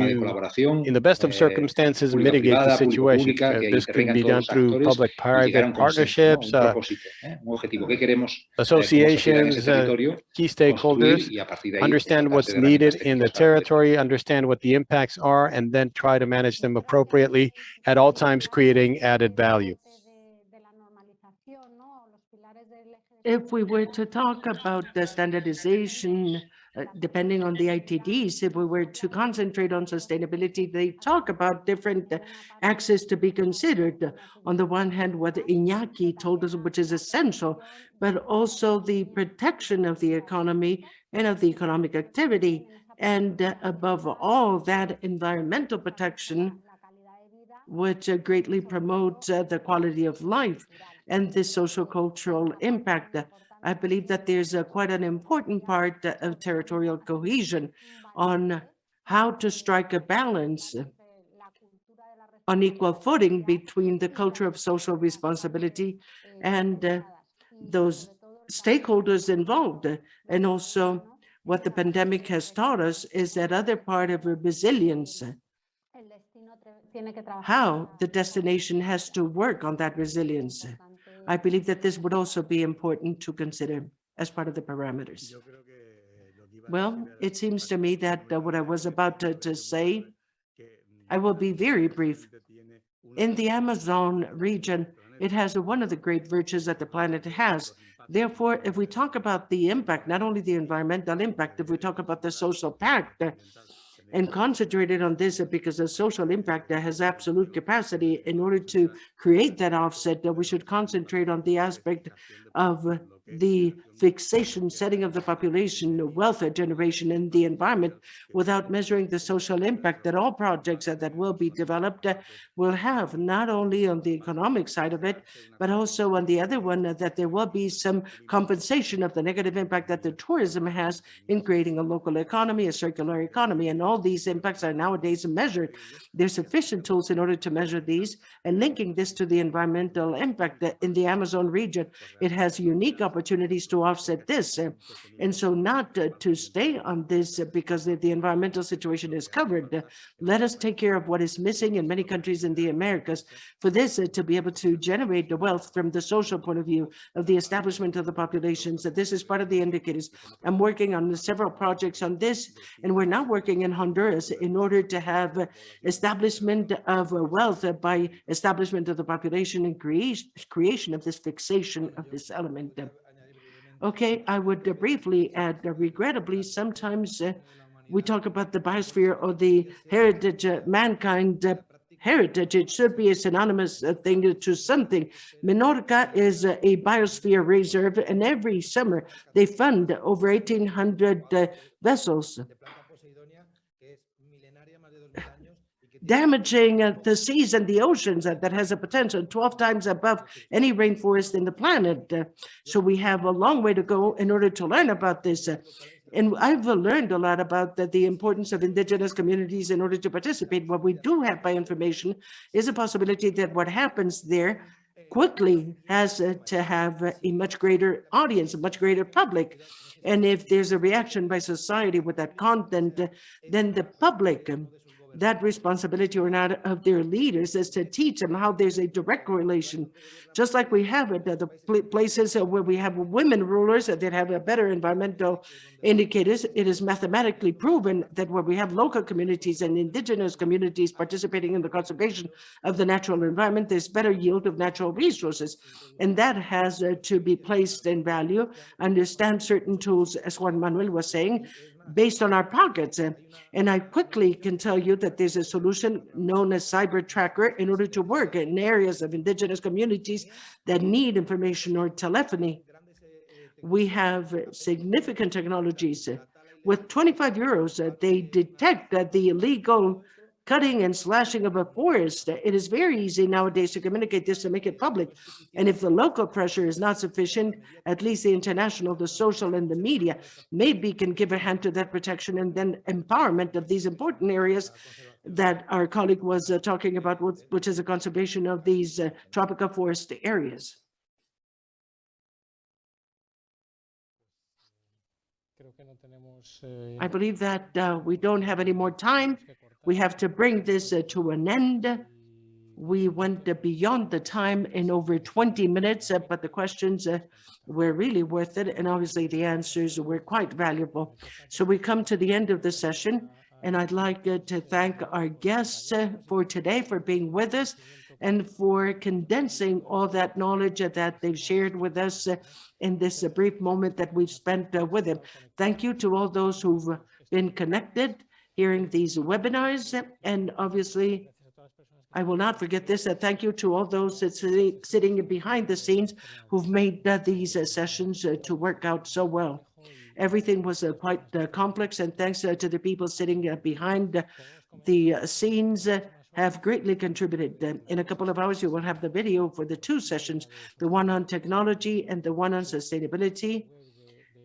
in the best of circumstances, mitigate the situation. This can be done through public-private partnerships, associations, key stakeholders, understand what's needed in the territory, understand what the impacts are, and then try to manage them appropriately, at all times creating added value. If we were to talk about the standardization, depending on the ITDs, if we were to concentrate on sustainability, they talk about different axes to be considered. On the one hand, what Iñaki told us, which is essential, but also the protection of the economy and of the economic activity. And above all, that environmental protection, which greatly promotes the quality of life and the social cultural impact. I believe that there's quite an important part of territorial cohesion on how to strike a balance on equal footing between the culture of social responsibility and those stakeholders involved, and also What the pandemic has taught us is that other part of resilience, how the destination has to work on that resilience. I believe that this would also be important to consider as part of the parameters. Well, it seems to me that what I was about to say, I will be very brief. In the Amazon region, it has one of the great virtues that the planet has. Therefore, if we talk about the impact, not only the environmental impact, if we talk about the social pact, and concentrated on this because the social impact has absolute capacity in order to create that offset, that we should concentrate on the aspect of the fixation, setting of the population, the welfare generation in the environment without measuring the social impact that all projects that will be developed will have, not only on the economic side of it, but also on the other one, that there will be some compensation of the negative impact that the tourism has in creating a local economy, a circular economy, and all these impacts are nowadays measured. There's sufficient tools in order to measure these, and linking this to the environmental impact in the Amazon region, it has unique opportunities to offset this. And so not to stay on this because the environmental situation is covered. Let us take care of what is missing in many countries in the Americas for this to be able to generate the wealth from the social point of view of the establishment of the populations. That this is part of the indicators. I'm working on several projects on this, and we're now working in Honduras in order to have establishment of wealth by establishment of the population and creation of this fixation of this element. Okay, I would briefly add, regrettably, sometimes we talk about the biosphere or the heritage, mankind heritage. It should be a synonymous thing to something. Menorca is a biosphere reserve, and every summer they fund over 1,800 vessels, damaging the seas and the oceans that has a potential 12 times above any rainforest in the planet. So we have a long way to go in order to learn about this. And I've learned a lot about the importance of indigenous communities in order to participate. What we do have by information is a possibility that what happens there quickly has to have a much greater audience, a much greater public. And if there's a reaction by society with that content, then the public, that responsibility or not of their leaders is to teach them how there's a direct correlation, just like we have it at the places where we have women rulers that have a better environmental indicators. It is mathematically proven that where we have local communities and indigenous communities participating in the conservation of the natural environment, there's better yield of natural resources. And that has to be placed in value, understand certain tools, as Juan Manuel was saying, based on our pockets. And I quickly can tell you that there's a solution known as Cyber Tracker in order to work in areas of indigenous communities that need information or telephony. We have significant technologies. With 25 euros, they detect the illegal cutting and slashing of a forest. It is very easy nowadays to communicate this, to make it public. And if the local pressure is not sufficient, at least the international, the social, and the media maybe can give a hand to that protection and then empowerment of these important areas that our colleague was talking about, which is the conservation of these tropical forest areas. I believe that we don't have any more time. We have to bring this to an end. We went beyond the time in over 20 minutes, but the questions were really worth it. And obviously the answers were quite valuable. So we come to the end of the session. And I'd like to thank our guests for today, for being with us and for condensing all that knowledge that they've shared with us in this brief moment that we've spent with them. Thank you to all those who've been connected hearing these webinars. And obviously, I will not forget this. Thank you to all those sitting behind the scenes who've made these sessions to work out so well. Everything was quite complex, and thanks to the people sitting behind the scenes have greatly contributed. In a couple of hours, you will have the video for the two sessions, the one on technology and the one on sustainability.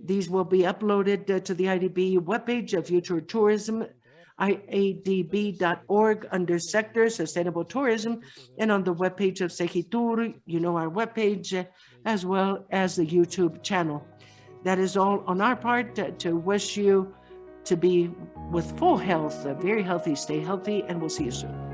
These will be uploaded to the IDB webpage of Future Tourism, iadb.org under sector sustainable tourism, and on the webpage of Segitur, you know, our webpage, as well as the YouTube channel. that is all on our part to wish you to be with full health, very healthy, stay healthy, and we'll see you soon.